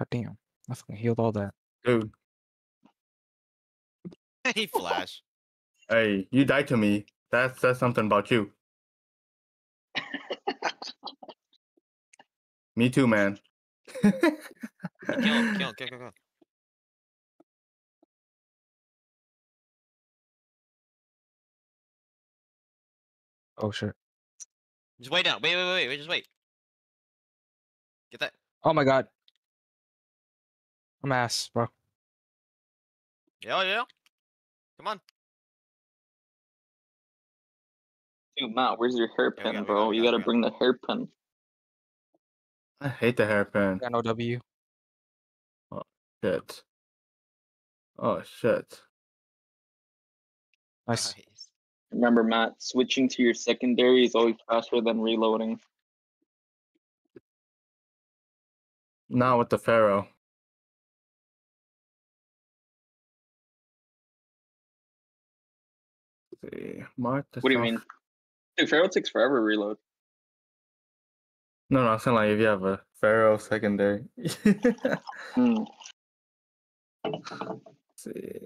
God damn. I fucking healed all that. Dude, He flash. hey, you died to me. That says something about you. Me too, man. Kill him, kill him, kill. Oh shit. Just wait down. Wait, just wait. Get that. Oh my god. I'm ass, bro. Yeah. Come on. Dude, Matt, where's your Yeah, we hairpin, bro? You gotta got it. bring the hairpin. I hate the hairpin. Got no W. Oh, shit. Oh, shit. Nice. Nice. Remember, Matt, switching to your secondary is always faster than reloading. Not with the Pharaoh. Let's see. Mark the What do you mean? Dude, Pharaoh takes forever to reload. No, I'm saying like if you have a Pharaoh secondary. Hmm. Let's see.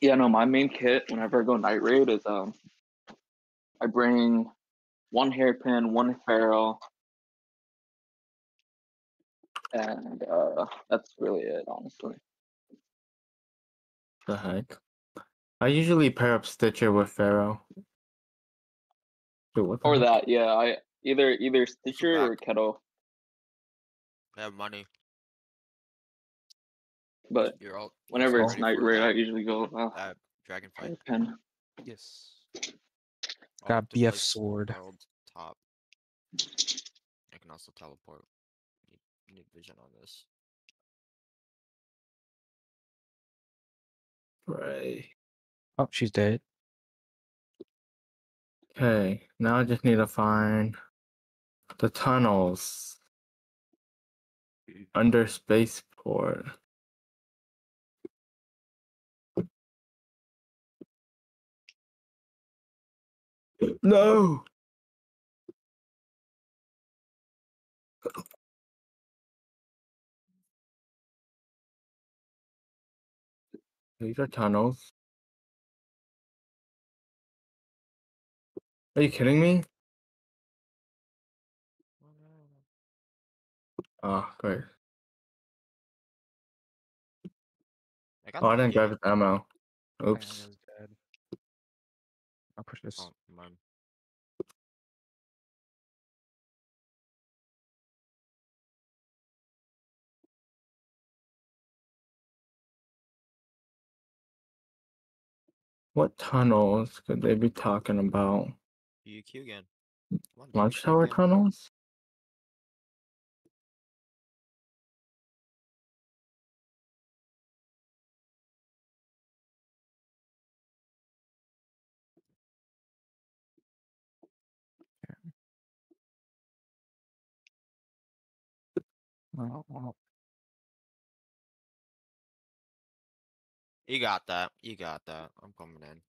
Yeah, no, my main kit whenever I go night raid is I bring one hairpin, one Pharaoh, and that's really it, honestly. The heck? I usually pair up Stitcher with Pharaoh. Dude, what the Or heck? that, yeah. I either Stitcher or back. Kettle. I have money. But You're all. whenever also it's ready night for raid, I that, usually go that dragon fight. hairpin. Yes. I'll Got just BF place sword. world top. I can also teleport. Need vision on this. Right. Oh, she's dead. Okay, now I just need to find the tunnels under spaceport. No! These are tunnels. Are you kidding me? Ah, great. I got Oh, I the didn't grab gate. his ammo. Man, Oops. is dead. I'll push this. Oh, mine. What tunnels could they be talking about? DQ again. Come on, Launch DQ tower again. tunnels? Oh. You got that. You got that. I'm coming in.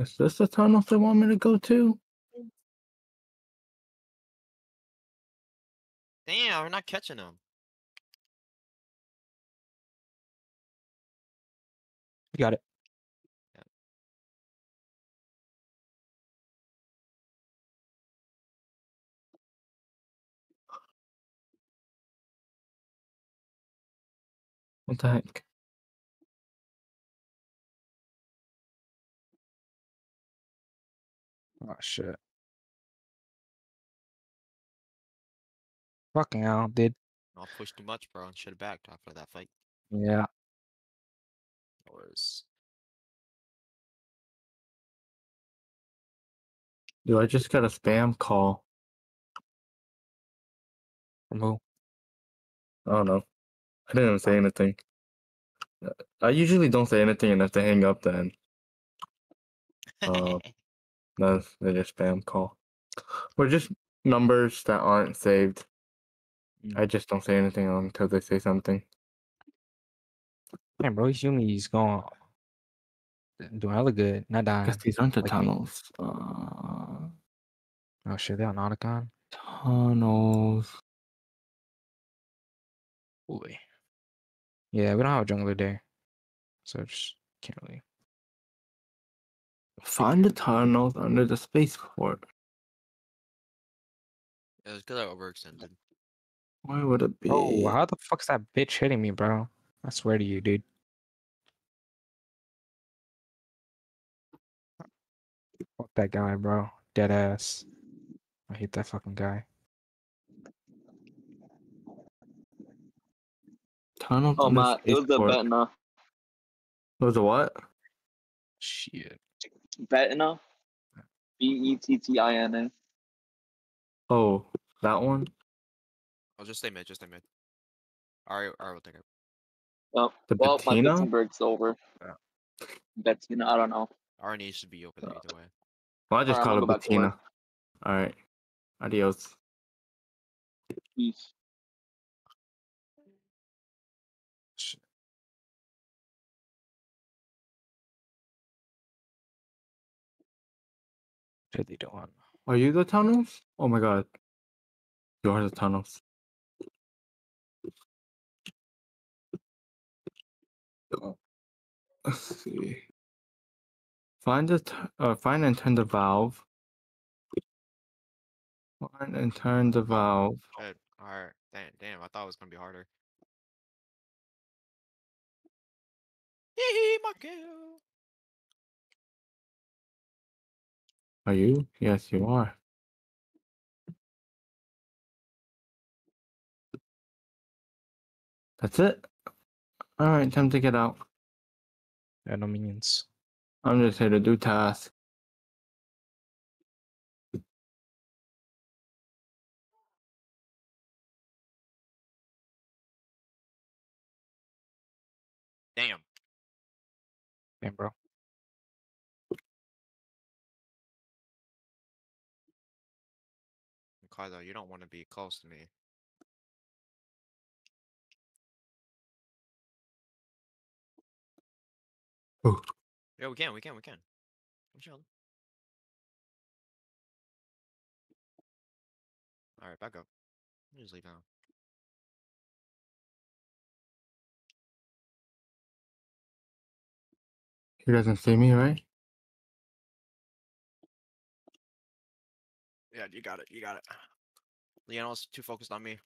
Is this the tunnels they want me to go to? Damn, we're not catching them. You got it. What the heck? Oh shit. Fucking hell, dude. Not push too much, bro. Should have backed after that fight. Yeah. Or Dude, I just got a spam call. From who? I don't know. I didn't even say anything. I usually don't say anything, and if they hang up, then that's they just spam call. Or just numbers that aren't saved. I just don't say anything until they say something. Man, bro, Yumi's going doing hella good, not dying. Because these aren't the Like me. tunnels. Oh shit, they on Otacon? Tunnels. Boy. Yeah, we don't have a jungler there. So just can't really. Find the tunnels under the spaceport. It was because I overextended. Where would it be? Oh, how the fuck's that bitch hitting me, bro? I swear to you, dude. Fuck that guy, bro. Dead ass. I hate that fucking guy. Tunnels Oh, under Matt, it was the spaceport. Betna. It was a what? Shit. Betna? Bettina. Oh, that one? I'll just stay mid, just stay mid. Alright, will take it. Oh, The well, my Bettina? Bitson break's over. Yeah. Bettina, I don't know. Our needs should be over there either way. Well, I just Alright, I'm call gonna it go back to work. Bettina. Alright. Adios. Peace. Shit. What are they doing? Are you the tunnels? Oh my god. You are the tunnels. Let's see. Find find and turn the valve. Find and turn the valve. Shit. Alright. Damn, I thought it was gonna be harder. Hee my kill. Are you? Yes, you are. That's it? Alright, time to get out. Yeah, no minions. I'm just here to do tasks. Damn. Damn, bro. Kaido, you don't want to be close to me. Oh. Yeah, we can. I'm chilling. Alright, back up. Just leave now. He doesn't see me, right? Yeah, you got it. Leono's too focused on me.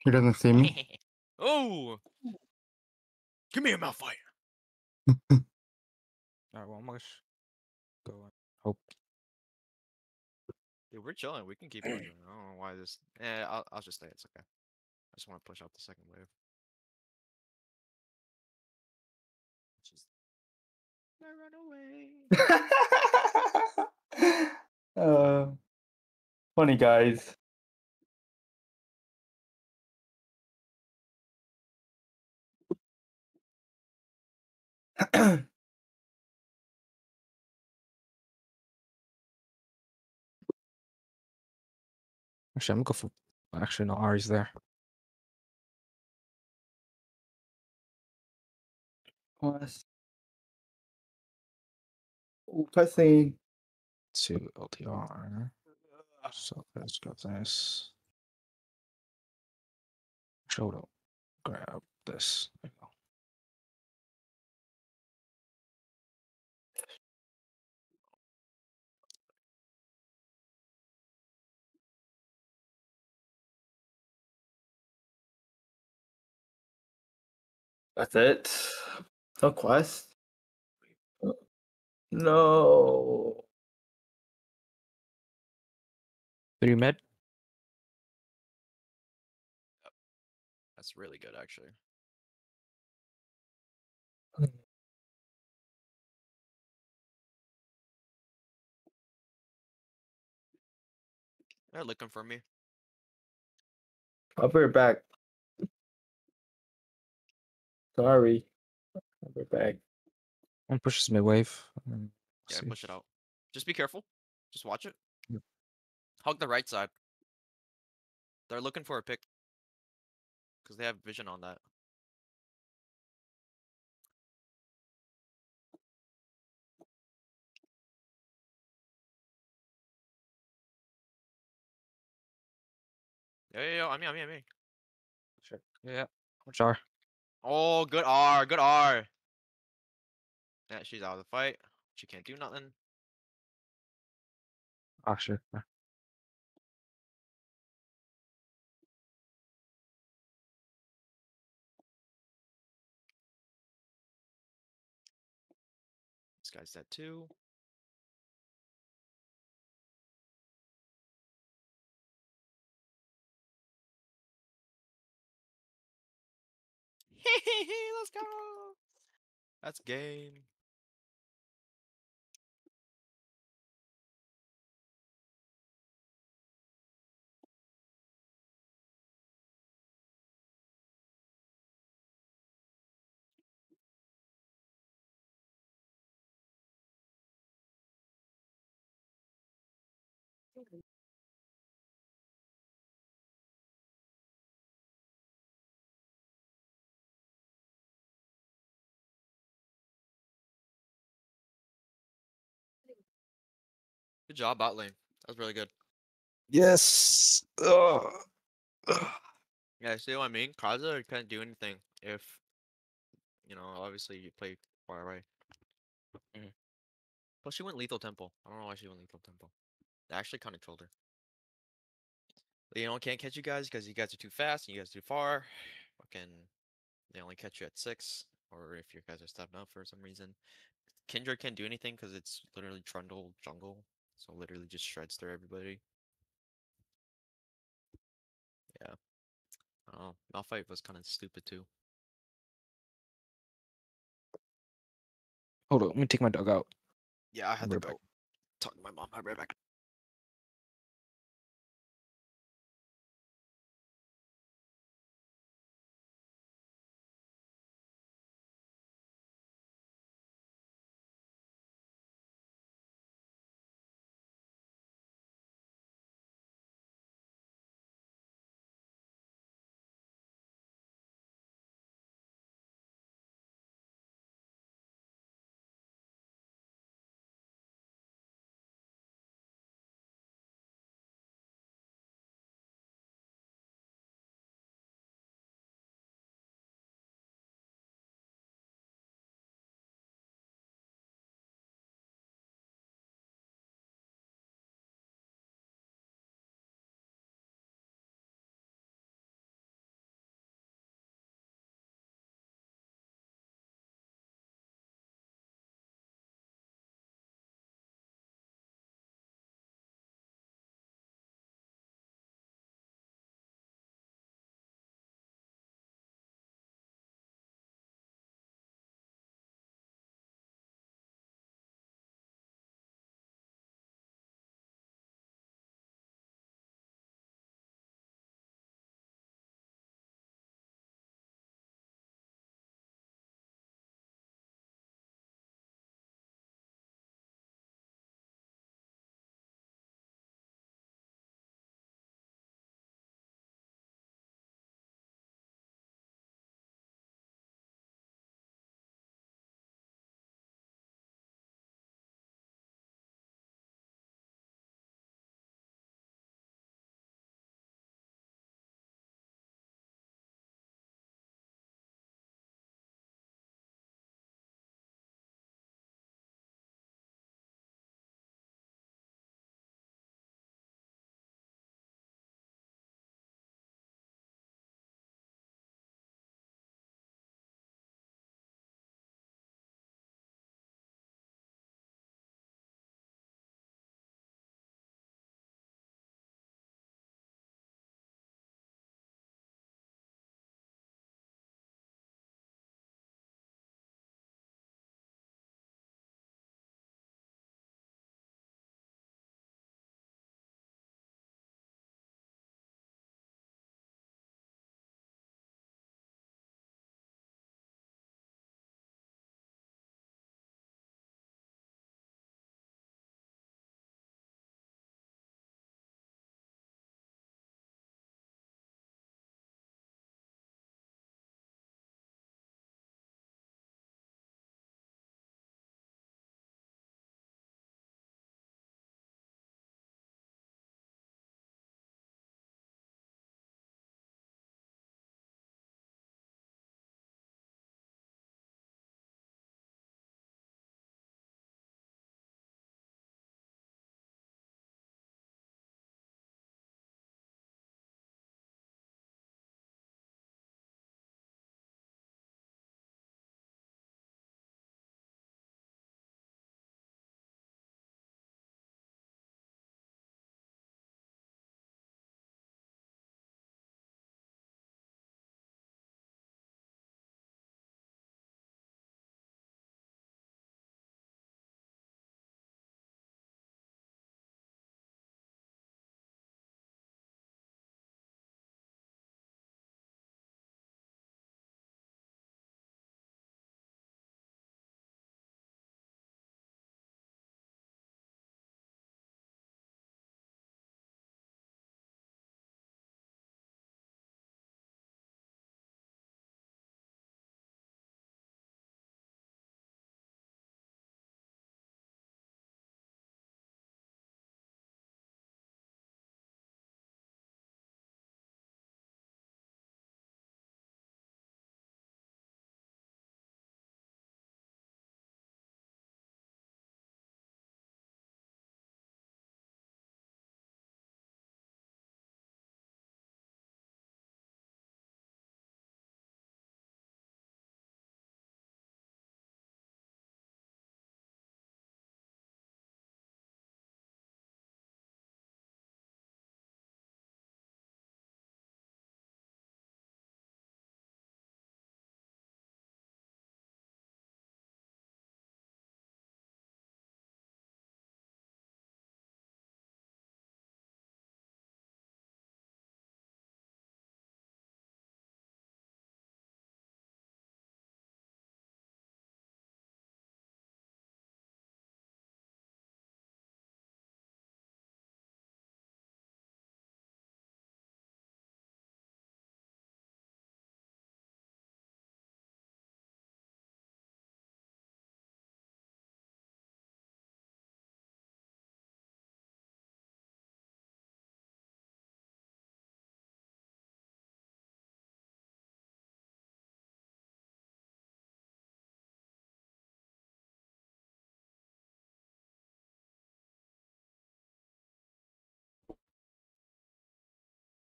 He doesn't see me. Oh! Give me a Malphite! Alright, well, I'm gonna go and hope. Dude, we're chilling. We can keep pushing. I don't know why this. I'll just stay. It's okay. I just want to push out the second wave. Just I run away. Funny guys. Actually, I'm gonna go for. Actually, no, Ari's there. Plus. Cussing. To LTR. So let's go this. Showed up. Grab this. There you go. That's it. No quest. No. 3 mid. That's really good, actually. They're looking for me. I'll be right back. Sorry. I'll be right back. One pushes mid wave. Yeah, See. push it out. Just be careful. Just watch it. Yep. Hug the right side. They're looking for a pick. Because they have vision on that. Yeah. I'm me. Sure. Yeah. Which are? Oh, good R. Good R. Yeah, she's out of the fight. She can't do nothing. Ah, sure. This guy's dead too. Let's go. That's game. Good job, bot lane. That was really good. Yes. Ugh. Yeah, see what I mean? Kaza couldn't do anything if, obviously you play far away. Mhm. Plus, she went Lethal Temple. I don't know why she went Lethal Temple. They actually kind of trolled her. But, can't catch you guys because you guys are too fast and you guys are too far. Fucking, they only catch you at 6. Or if your guys are stepping up for some reason. Kindred can't do anything because it's literally Trundle jungle. So literally just shreds through everybody. Yeah. I don't know. Malphite was kind of stupid too. Hold on. Let me take my dog out. Yeah, I had I'll be to right go back. talk to my mom. I'll be right back.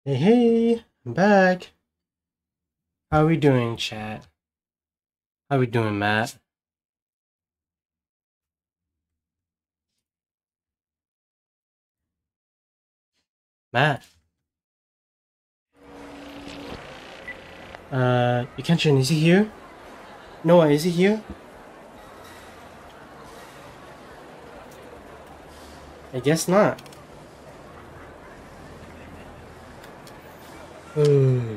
Hey, hey, I'm back. How we doing, chat? How we doing, Matt? Matt? Yukenchen, is he here? Noah, is he here? I guess not. Hmm.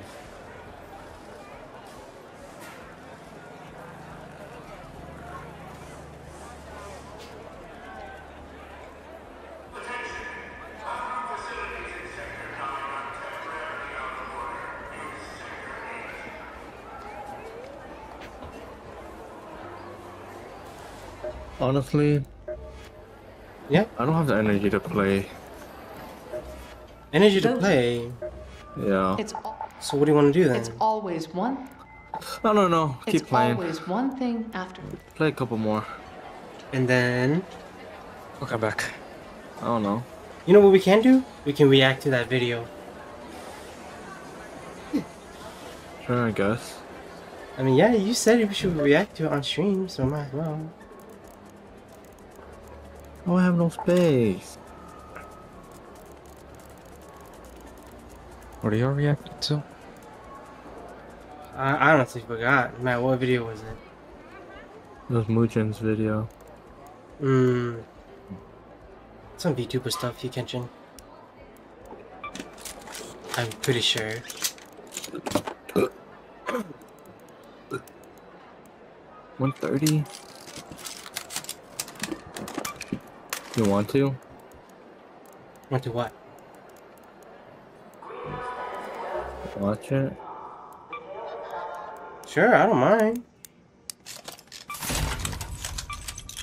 Honestly, Yeah, I don't have the energy to play. energy to play. Yeah. It's So what do you want to do it's then? always one. No. It's Keep playing. always one thing after. Play a couple more. And then, I'll come back. I don't know. you know what we can do? We can react to that video. Sure, I guess. I mean, yeah, you said we should react to it on stream, so might as well. Oh, I have no space. What are you reacting to? I honestly forgot. Matt, what video was it? It was Muchin's video. Some VTuber stuff, Yukenchen. I'm pretty sure. 130. You want to? Want to what? Watch it? Sure, I don't mind.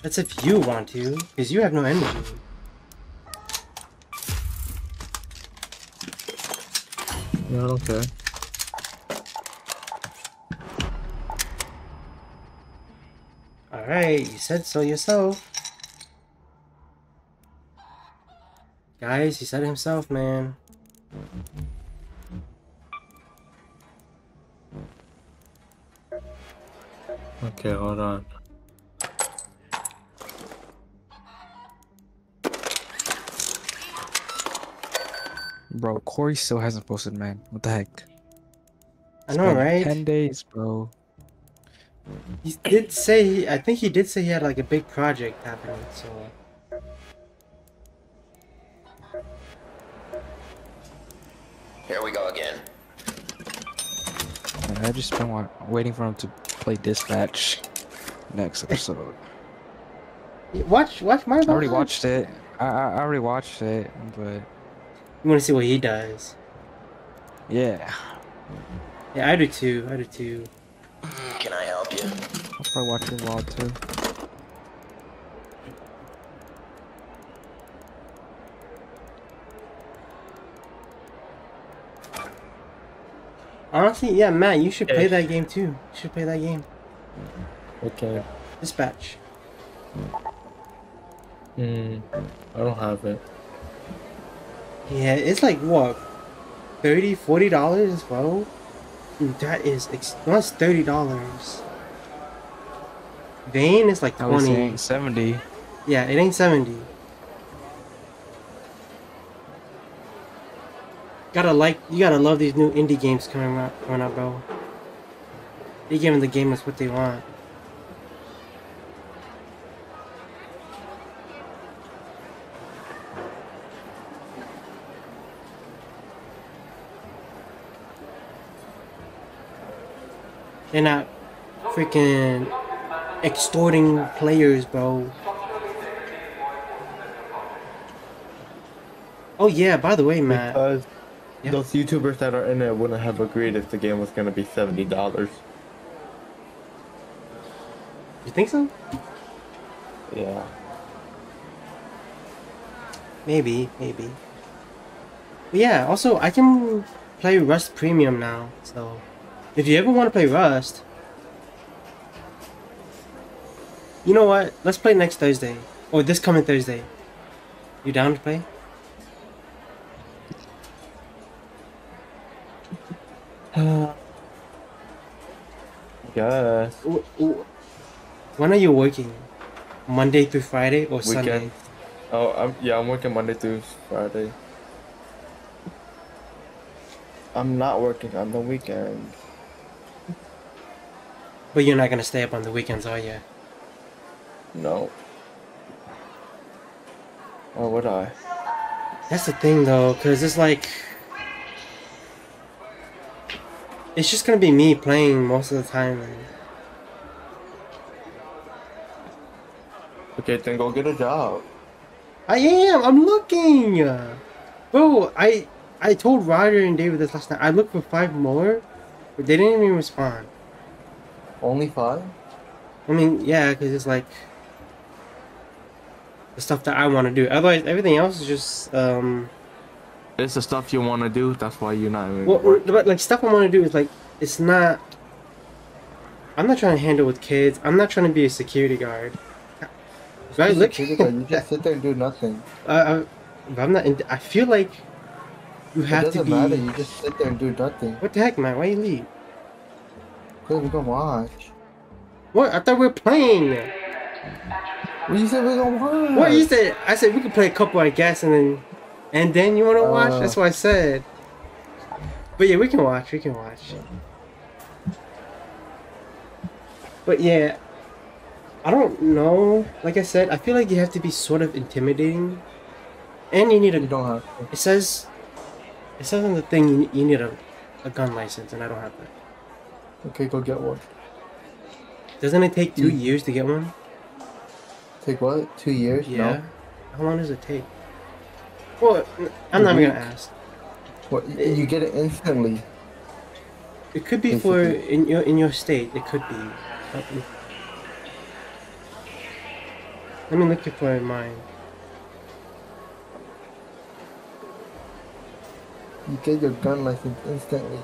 That's if you want to, because you have no energy. Yeah, I don't care. Alright, you said so yourself. Guys, he said it himself, man. Okay, hold on. Bro, Corey still hasn't posted, man. What the heck? I know, Been right? 10 days, bro. He did say, I think he did say he had like a big project happening, so. Here we go again. And I just been waiting for him to play Dispatch next episode. Watch my I already watched it. I already watched it, but You want to see what he does? yeah. Yeah, I do too. I do too. Can I help you? I'll probably watch your vlog too. Honestly, yeah, Matt, you should play that game too. You should play that game. Okay. Dispatch. I don't have it. Yeah, it's like what, $30-$40, bro. Dude, that is that's $30. Vane is like I was 20. saying 70. Yeah, it ain't 70. You gotta love these new indie games coming out, bro. They giving the gamers what they want. They're not freaking extorting players, bro. Oh yeah, by the way, Matt. Because Yeah. those YouTubers that are in it wouldn't have agreed if the game was gonna be $70. You think so? Yeah. Maybe. But yeah, also I can play Rust Premium now, so if you ever want to play Rust, you know what? Let's play next Thursday. Or this coming Thursday. You down to play? Guess. When are you working? Monday through Friday or Sunday? Weekend. Oh, I'm working Monday through Friday. I'm not working on the weekend. But you're not gonna stay up on the weekends, are you? No. Or would I? That's the thing though, cause it's like it's just gonna be me playing most of the time. Okay, then go get a job. I am. I'm looking, bro. I told Ryder and David this last night. I looked for 5 more, but they didn't even respond. Only 5? I mean, yeah, cause it's like the stuff that I want to do. Otherwise, everything else is just It's the stuff you want to do. That's why you're not even well, working. but like stuff I want to do is like it's not. I'm not trying to handle with kids. I'm not trying to be a security guard. Right? Look. You just sit there and do nothing. But I'm not. I feel like you have to be. It doesn't matter. You just sit there and do nothing. What the heck, man? Why you leave? Cause we gonna watch. What? I thought we were playing. Well, you said we gonna watch. What you said? I said we could play a couple, I guess, and then you want to watch. That's what I said. But yeah, we can watch. We can watch. But yeah, I don't know. Like I said, I feel like you have to be sort of intimidating, and you need a. You don't have to. It says on the thing you need a gun license, and I don't have that. Okay, go get one. Doesn't it take 2 years to get one? Take what? 2 years? Yeah. No. How long does it take? Well, I'm not even gonna ask. What? You get it instantly. It could be for in your state. It could be. Let me look it for mine. You get your gun license instantly.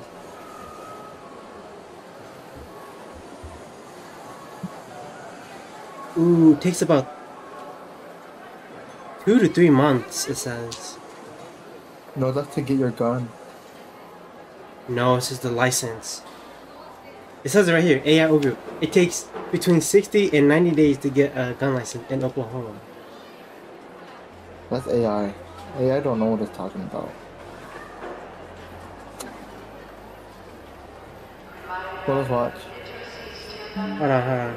Ooh, it takes about 2 to 3 months, it says. No, that's to get your gun. No, it says the license. It says it right here, AI overview. It takes between 60 and 90 days to get a gun license in Oklahoma. That's AI. AI don't know what it's talking about. Well, let's watch. Hold on.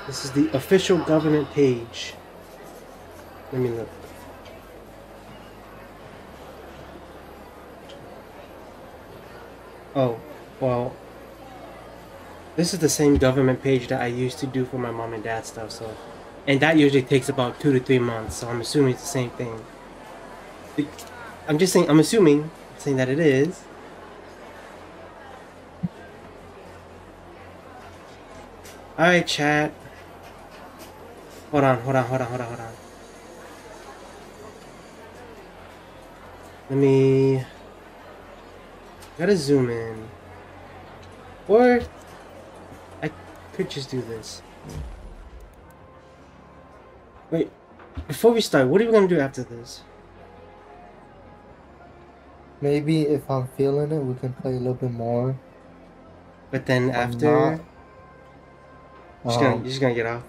This is the official government page. Let me look. Oh, well, this is the same government page that I used to do for my mom and dad stuff, so, and that usually takes about 2 to 3 months, so I'm assuming it's the same thing. I'm just saying, I'm saying that it is. Alright, chat. Hold on. Let me... Gotta zoom in. Or... I could just do this. Wait. Before we start, what are we gonna do after this? Maybe if I'm feeling it, we can play a little bit more. But then after... You're just gonna get off?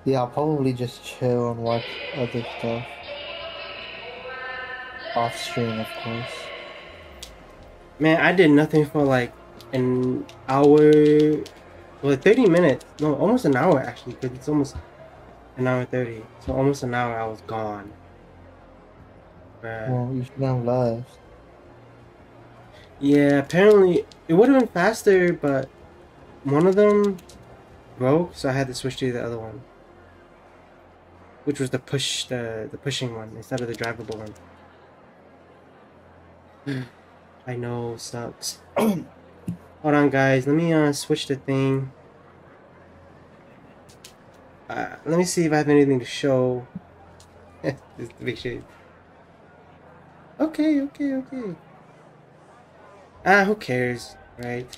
Yeah, I'll probably just chill and watch other stuff. Off stream, of course. Man, I did nothing for like an hour... Well, 30 minutes. No, almost an hour actually, because it's almost an hour 30. So almost an hour I was gone. Well, you should have left. Yeah, apparently it would have been faster, but one of them broke, so I had to switch to the other one, which was the pushing one instead of the drivable one. I know, sucks. Hold on, guys. Let me switch the thing. Let me see if I have anything to show. Just to make sure. Okay. Who cares, right?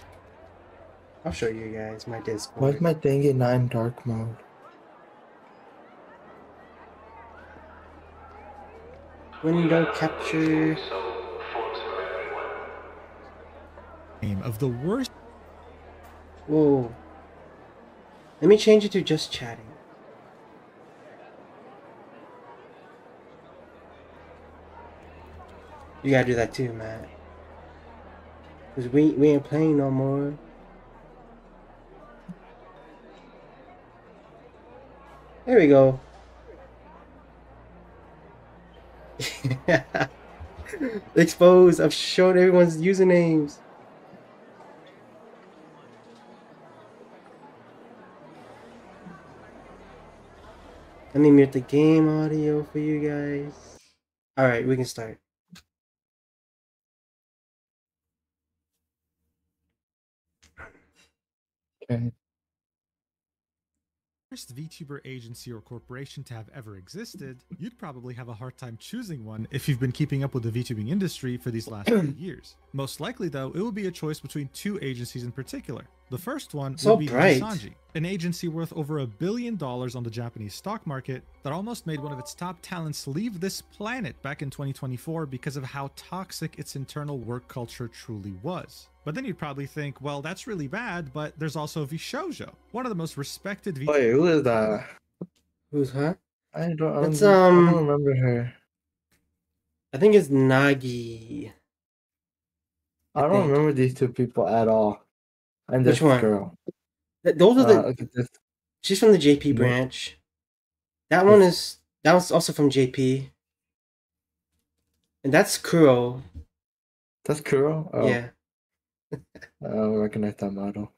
I'll show you guys my Discord. Why is my thing in 9 dark mode? Window capture. became of the worst. Whoa. Let me change it to just chatting. You gotta do that too, Matt. Cause we ain't playing no more. There we go. Exposed. I've shown everyone's usernames. Let me mute the game audio for you guys. Alright, we can start. Okay. First VTuber agency or corporation to have ever existed, you'd probably have a hard time choosing one if you've been keeping up with the VTubing industry for these last few years. Most likely though, it will be a choice between two agencies in particular. The first one So would be bright. Nisanji, an agency worth over $1 billion on the Japanese stock market that almost made one of its top talents leave this planet back in 2024 because of how toxic its internal work culture truly was. But then you'd probably think, well, that's really bad, but there's also Vishoujo, one of the most respected Wait, who is that? Who's huh? I don't It's I don't remember her. I think it's Nagi. I don't think. remember these two people at all. And Which this one? girl. Those are the Look at this. she's from the JP branch. That one is that was also from JP. And that's Kuro. That's Kuro? Oh. Yeah. I don't recognize that model.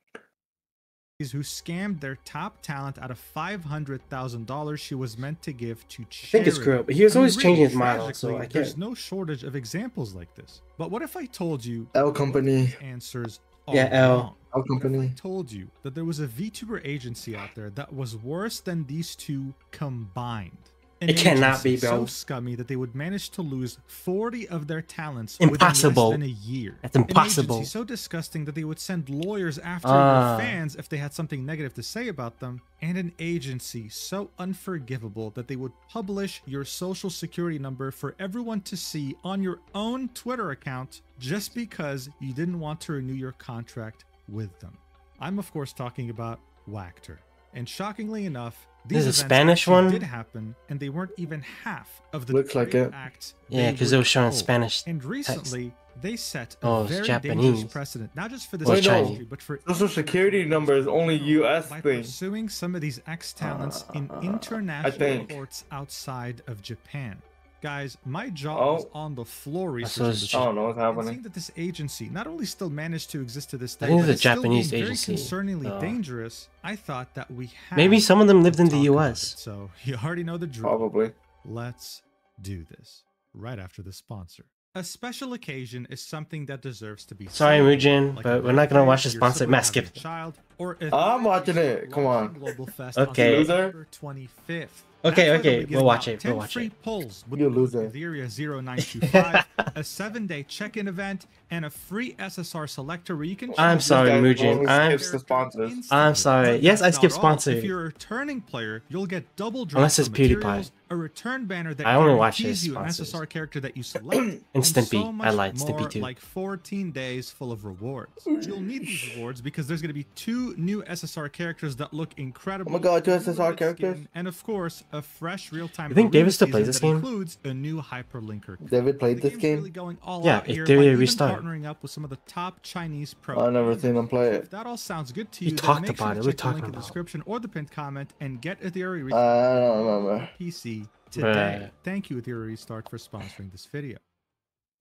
who scammed their top talent out of $500,000 she was meant to give to charity. I think it's Kuro, but he was always changing his model, so I There's can't. no shortage of examples like this. But what if I told you L Company. answers Yeah, L. wrong? L Company. What if I told you that there was a VTuber agency out there that was worse than these two combined? An It cannot be, agency bro. So scummy that they would manage to lose 40 of their talents Impossible. within less than a year. That's impossible. An agency so disgusting that they would send lawyers after Ah. your fans if they had something negative to say about them. And an agency so unforgivable that they would publish your social security number for everyone to see on your own Twitter account just because you didn't want to renew your contract with them. I'm of course talking about Wactor. And shockingly enough, these This is a events Spanish actually one? did happen, and they weren't even half of the Looks like great it. acts Yeah, they because would it was showing hold. Spanish. And text. recently, they set a Oh, it's very Japanese. dangerous precedent, not just for this Well, it's industry, Chinese. but for Social security number is only US by thing. pursuing some of these ex-talents in international think. courts outside of Japan. Guys, my jaw was on the floor researching it's this. just- I don't know what's And happening. seeing that this agency not only still managed to exist to this day, I think but it's a is still Japanese being agency, very concerningly so- dangerous, I thought that we had Maybe some of them lived to in the talk about US. it. So you already know the drill. Probably. Let's do this right after the sponsor. A special occasion is something that deserves to be Sorry, celebrated, Mujin, like but a we're not gonna birthday, watch the your sponsor. sibling Matt, having skip a it. child, or I'm watching it. Come on. Global Fest Okay. on Loser. September 25th. Okay, That's where okay, they'll be giving we'll watch out it, we'll 10 watch free it. polls with You the loser. Etheria 0925, a 7-day check-in event, and a free SSR selector where you can I'm choose sorry, This guy Mujin. always I'm skips the sponsors. I'm sorry. But Yes, I that's skip not all. sponsor. If you're a returning player, you'll get double Unless drops it's of PewDiePie. materials, a return banner that I only watch guarantees his you an sponsors. SSR character that you select, And Stimpy. so I much lied, Stimpy more, too. like 14 days full of rewards. You'll need these rewards because there's going to be 2 new SSR characters that look incredible. Oh my God, 2 new SSR rabbit characters? skin, and of course, a fresh real-time. You think arena David still plays season this that game? Includes a new hyperlinker. David played The this game's game? Really going all Yeah, out here Etheria by even Restart. partnering up with some of the top Chinese pro. I never seen him play If it. that all sounds good to We you, then talked make sure about to it. We're check the link talking in the about it. description or the pinned comment and get Ethereum I don't remember. PC today. Bruh. Thank you, Ethereum Restart, for sponsoring this video.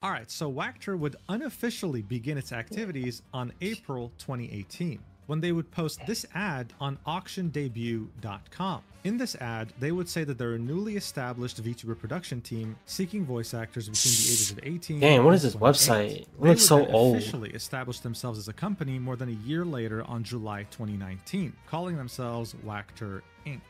All right, so Wactor would unofficially begin its activities on April 2018 when they would post this ad on auctiondebut.com. In this ad, they would say that they're a newly established VTuber production team seeking voice actors between the ages of 18 Damn, what and is this 28. website? It They looks would so then old. officially established themselves as a company more than a year later on July 2019, calling themselves Wactor Inc.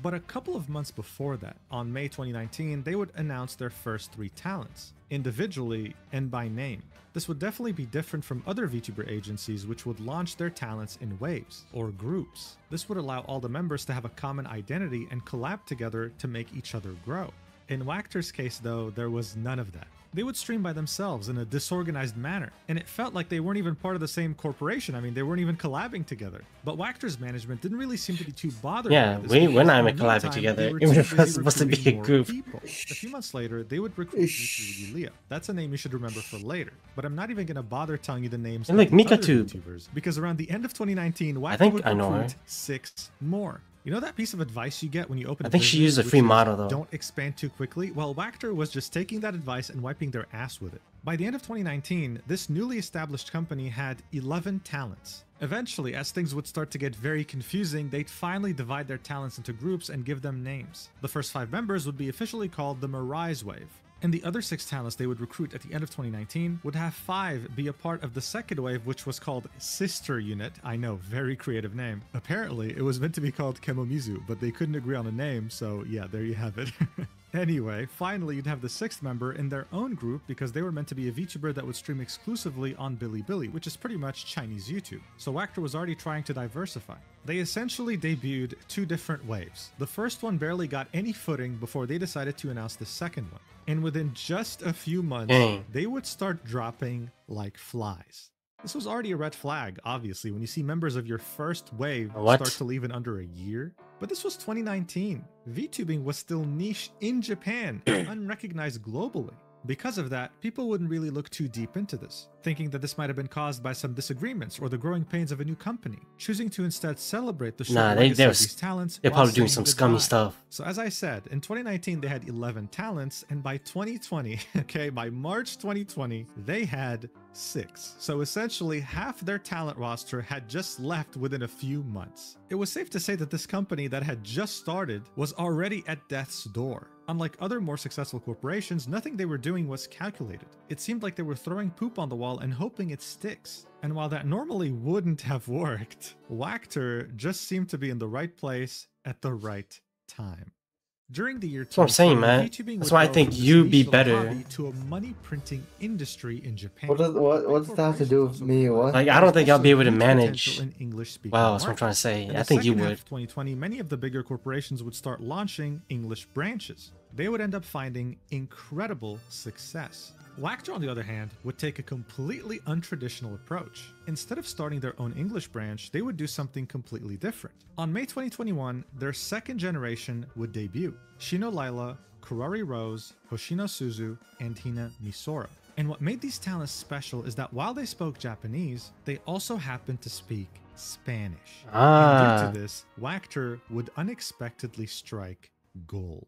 But a couple of months before that, on May 2019, they would announce their first 3 talents, individually and by name. This would definitely be different from other VTuber agencies which would launch their talents in waves or groups. This would allow all the members to have a common identity and collab together to make each other grow. In Wachter's case, though, there was none of that. They would stream by themselves in a disorganized manner, and it felt like they weren't even part of the same corporation. I mean, they weren't even collabing together. But Wachter's management didn't really seem to be too bothered Yeah, by this. we're not In even the collabing meantime, together, they were even too if busy it's supposed to be recruiting a more group. people. A few months later, they would recruit Yulia. That's a name you should remember for later. But I'm not even going to bother telling you the names And look, of the Mika other too. YouTubers, because around the end of 2019, Wachter think would I know her. recruit 6 more. You know that piece of advice you get when you open I think she business, used a which free is, model, though. Don't expand too quickly? Well, Wachter was just taking that advice and wiping their ass with it. By the end of 2019, this newly established company had 11 talents. Eventually, as things would start to get very confusing, they'd finally divide their talents into groups and give them names. The first 5 members would be officially called the Mirage Wave. And the other 6 talents they would recruit at the end of 2019 would have 5 be a part of the second wave, which was called Sister Unit. I know, very creative name. Apparently, it was meant to be called Kemomizu, but they couldn't agree on a name, so yeah, there you have it. Anyway, finally, you'd have the 6th member in their own group because they were meant to be a VTuber that would stream exclusively on Bilibili, which is pretty much Chinese YouTube. So Wachter was already trying to diversify. They essentially debuted 2 different waves. The first one barely got any footing before they decided to announce the second one. And within just a few months, they would start dropping like flies. This was already a red flag, obviously, when you see members of your first wave start to leave in under a year. But this was 2019. VTubing was still niche in Japan and unrecognized globally. Because of that, people wouldn't really look too deep into this, thinking that this might have been caused by some disagreements or the growing pains of a new company, choosing to instead celebrate the short legacy of these talents. They're probably doing saying some scummy goodbye. stuff. So as I said, in 2019 they had 11 talents, and by 2020, okay, by March 2020, they had 6. So essentially half their talent roster had just left within a few months. It was safe to say that this company that had just started was already at death's door. Unlike other more successful corporations, nothing they were doing was calculated. It seemed like they were throwing poop on the wall and hoping it sticks. And while that normally wouldn't have worked, Wachter just seemed to be in the right place at the right time. During the year 2020, That's what I'm saying, man. VTubing That's would why I go think from this you'd be niche little better. hobby to a money printing industry in Japan. What does that have to do with me? What? Like, I don't think I'll be able to Huge manage. potential in English-speaking Wow, that's what I'm markets. trying to say. In I the think you second half would. of 2020, many of the bigger corporations would start launching English branches. They would end up finding incredible success. Wachter, on the other hand, would take a completely untraditional approach. Instead of starting their own English branch, they would do something completely different. On May 2021, their second generation would debut. Shino Lila, Kurari Rose, Hoshino Suzu, and Hina Misora. And what made these talents special is that while they spoke Japanese, they also happened to speak Spanish. And due to this, Wachter would unexpectedly strike gold.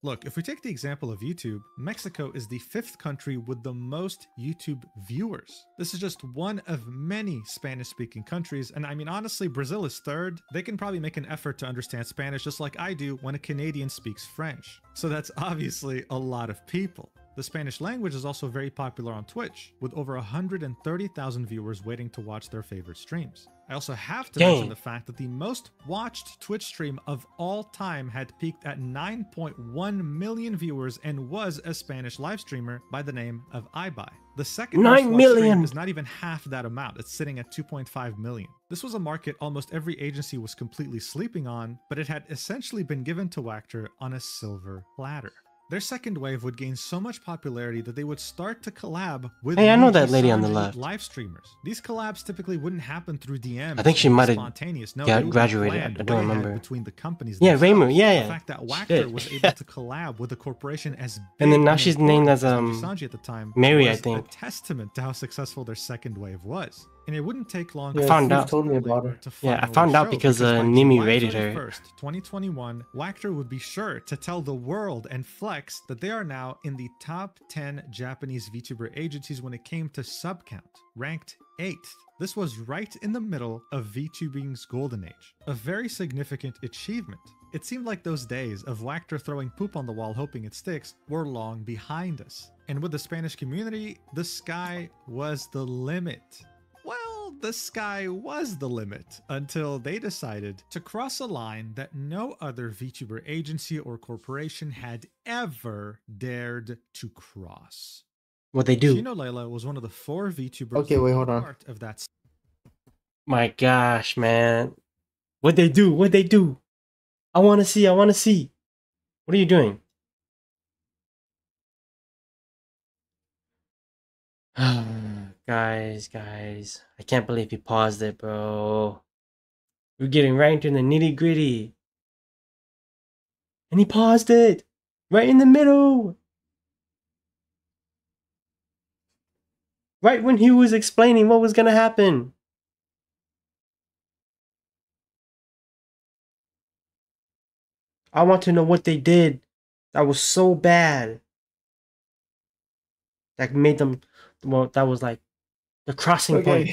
Look, if we take the example of YouTube, Mexico is the 5th country with the most YouTube viewers. This is just one of many Spanish-speaking countries, and I mean, honestly, Brazil is 3rd. They can probably make an effort to understand Spanish just like I do when a Canadian speaks French. So that's obviously a lot of people. The Spanish language is also very popular on Twitch, with over 130,000 viewers waiting to watch their favorite streams. I also have to mention the fact that the most watched Twitch stream of all time had peaked at 9.1 million viewers and was a Spanish live streamer by the name of iBuy. The second most watched stream is not even half that amount. It's sitting at 2.5 million. This was a market almost every agency was completely sleeping on, but it had essentially been given to Wachter on a silver platter. Their second wave would gain so much popularity that they would start to collab with I know that lady on the left. live streamers. These collabs typically wouldn't happen through DMs. I think she might have spontaneous. No, graduated. I don't remember. Between the companies. Yeah, Raymond. Yeah. The fact that Wachter was able to collab with a corporation as big and then now she's named as Sanji at the time Mary, I was think. a testament to how successful their second wave was. And it wouldn't take long. I found out. Told me about her. Yeah, I found out because Nimi rated her. 1st, 2021, Wachter would be sure to tell the world and flex that they are now in the top 10 Japanese VTuber agencies when it came to sub count, ranked 8th. This was right in the middle of VTubing's golden age, a very significant achievement. It seemed like those days of Wachter throwing poop on the wall hoping it sticks were long behind us. And with the Spanish community, the sky was the limit. Well, the sky was the limit until they decided to cross a line that no other VTuber agency or corporation had ever dared to cross. What they do? Shino Layla was one of the 4 VTubers. Okay, wait, hold on. Part of that. My gosh, man. What they do? What they do? I want to see. I want to see. What are you doing? Guys, I can't believe he paused it, bro. We're getting right into the nitty gritty. And he paused it! Right in the middle! Right when he was explaining what was gonna happen. I want to know what they did that was so bad. That made them, well, that was like the crossing point.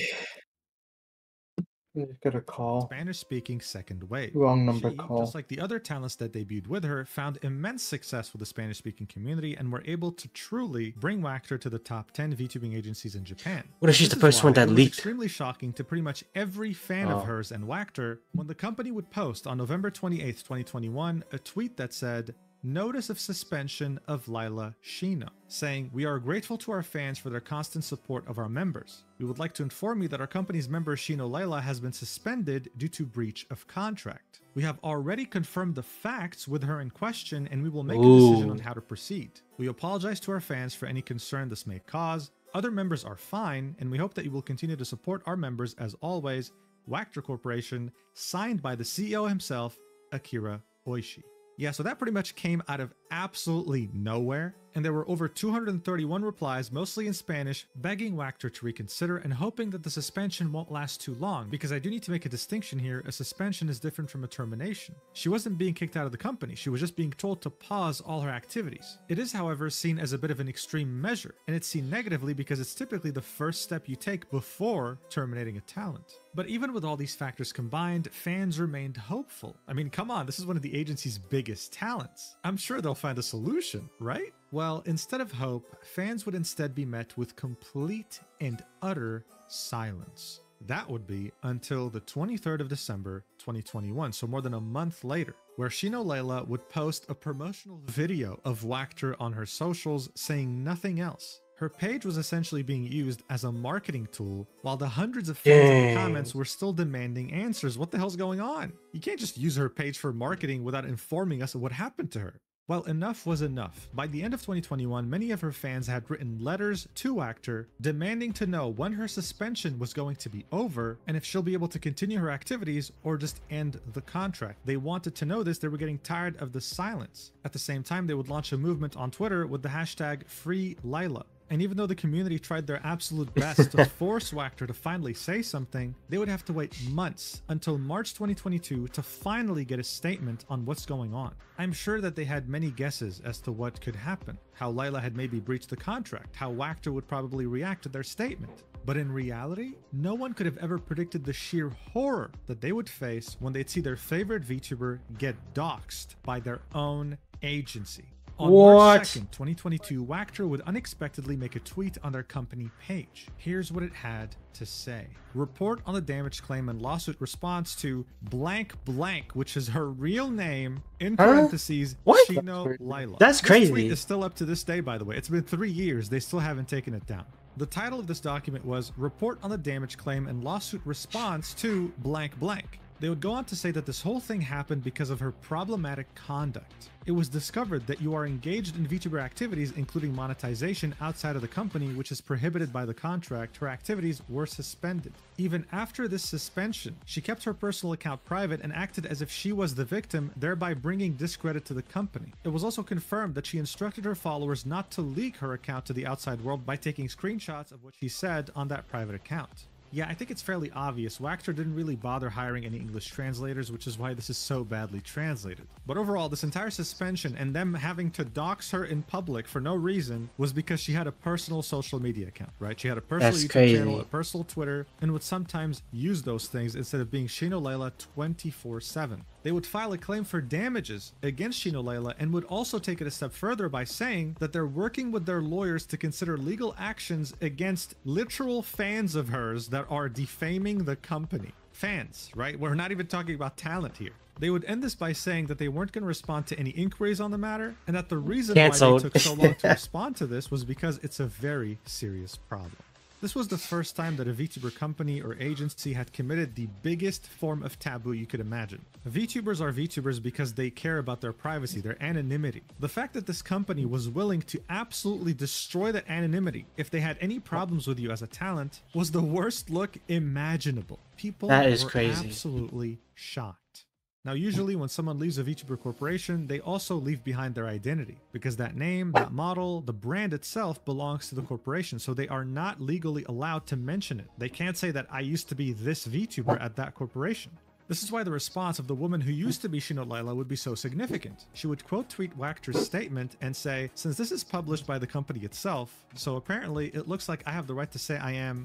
I got a call. Spanish-speaking second wave. Wrong number She, call. just like the other talents that debuted with her, found immense success with the Spanish-speaking community and were able to truly bring Wactor to the top 10 VTubing agencies in Japan. What if she's the first one that it was leaked? extremely shocking to pretty much every fan of hers and Wactor when the company would post on November 28th, 2021, a tweet that said, "Notice of suspension of Lila Shino," saying, "We are grateful to our fans for their constant support of our members. We would like to inform you that our company's member Shino Lila has been suspended due to breach of contract. We have already confirmed the facts with her in question and we will make a decision on how to proceed. We apologize to our fans for any concern this may cause. Other members are fine and we hope that you will continue to support our members as always. Wactor Corporation, signed by the CEO himself, Akira Oishi." Yeah, so that pretty much came out of absolutely nowhere, and there were over 231 replies, mostly in Spanish, begging Wactor to reconsider and hoping that the suspension won't last too long, because I do need to make a distinction here. A suspension is different from a termination. She wasn't being kicked out of the company, she was just being told to pause all her activities. It is, however, seen as a bit of an extreme measure, and it's seen negatively because it's typically the first step you take before terminating a talent. But even with all these factors combined, fans remained hopeful. I mean, come on, this is one of the agency's biggest talents. I'm sure they'll find a solution, right? Well, instead of hope, fans would instead be met with complete and utter silence. That would be until the 23rd of December, 2021, so more than a month later, where Shino Layla would post a promotional video of Wactor on her socials saying nothing else. Her page was essentially being used as a marketing tool, while the hundreds of fans in the comments were still demanding answers. What the hell's going on? You can't just use her page for marketing without informing us of what happened to her. Well, enough was enough. By the end of 2021, many of her fans had written letters to Wactor demanding to know when her suspension was going to be over and if she'll be able to continue her activities or just end the contract. They wanted to know this. They were getting tired of the silence. At the same time, they would launch a movement on Twitter with the hashtag #FreeLila. And even though the community tried their absolute best to force Wactor to finally say something, they would have to wait months until March 2022 to finally get a statement on what's going on. I'm sure that they had many guesses as to what could happen, how Lila had maybe breached the contract, how Wactor would probably react to their statement. But in reality, no one could have ever predicted the sheer horror that they would face when they'd see their favorite VTuber get doxxed by their own agency. On March 2nd, 2022, Wactor would unexpectedly make a tweet on their company page. Here's what it had to say. "Report on the damage claim and lawsuit response to blank blank," which is her real name, in parentheses, Shino Lila. That's crazy. This tweet is still up to this day, by the way. It's been 3 years. They still haven't taken it down. The title of this document was "Report on the damage claim and lawsuit response to blank blank." They would go on to say that this whole thing happened because of her problematic conduct. It was discovered that you are engaged in VTuber activities, including monetization outside of the company, which is prohibited by the contract. Her activities were suspended. Even after this suspension, she kept her personal account private and acted as if she was the victim, thereby bringing discredit to the company. It was also confirmed that she instructed her followers not to leak her account to the outside world by taking screenshots of what she said on that private account. Yeah, I think it's fairly obvious. Wactor didn't really bother hiring any English translators, which is why this is so badly translated. But overall, this entire suspension and them having to dox her in public for no reason was because she had a personal social media account, right? She had a personal YouTube channel, a personal Twitter, and would sometimes use those things instead of being Shino Layla 24/7. They would file a claim for damages against Shino Layla and would also take it a step further by saying that they're working with their lawyers to consider legal actions against literal fans of hers that are defaming the company. Fans, right? We're not even talking about talent here. They would end this by saying that they weren't going to respond to any inquiries on the matter, and that the reason why they took so long to respond to this was because it's a very serious problem. This was the first time that a VTuber company or agency had committed the biggest form of taboo you could imagine. VTubers are VTubers because they care about their privacy, their anonymity. The fact that this company was willing to absolutely destroy that anonymity if they had any problems with you as a talent was the worst look imaginable. People That is were crazy. absolutely shocked. Now, usually when someone leaves a VTuber corporation, they also leave behind their identity because that name, that model, the brand itself belongs to the corporation, so they are not legally allowed to mention it. They can't say that I used to be this VTuber at that corporation. This is why the response of the woman who used to be Shino Layla would be so significant. She would quote tweet Wachter's statement and say, since this is published by the company itself, so apparently it looks like I have the right to say I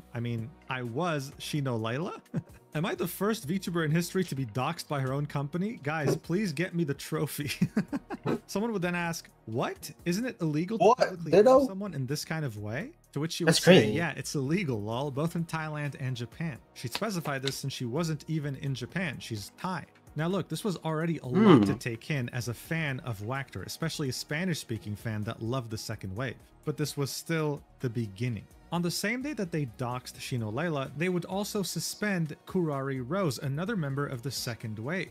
was Shino Layla? Am I the first VTuber in history to be doxxed by her own company? Guys, please get me the trophy. Someone would then ask, what? Isn't it illegal to publicly harm someone in this kind of way? To which she would say, yeah, it's illegal, lol, both in Thailand and Japan. She'd specified this since she wasn't even in Japan, she's Thai. Now look, this was already a lot to take in as a fan of Wachter, especially a Spanish-speaking fan that loved the second wave. But this was still the beginning. On the same day that they doxed Shino Layla, they would also suspend Kurari Rose, another member of the second wave.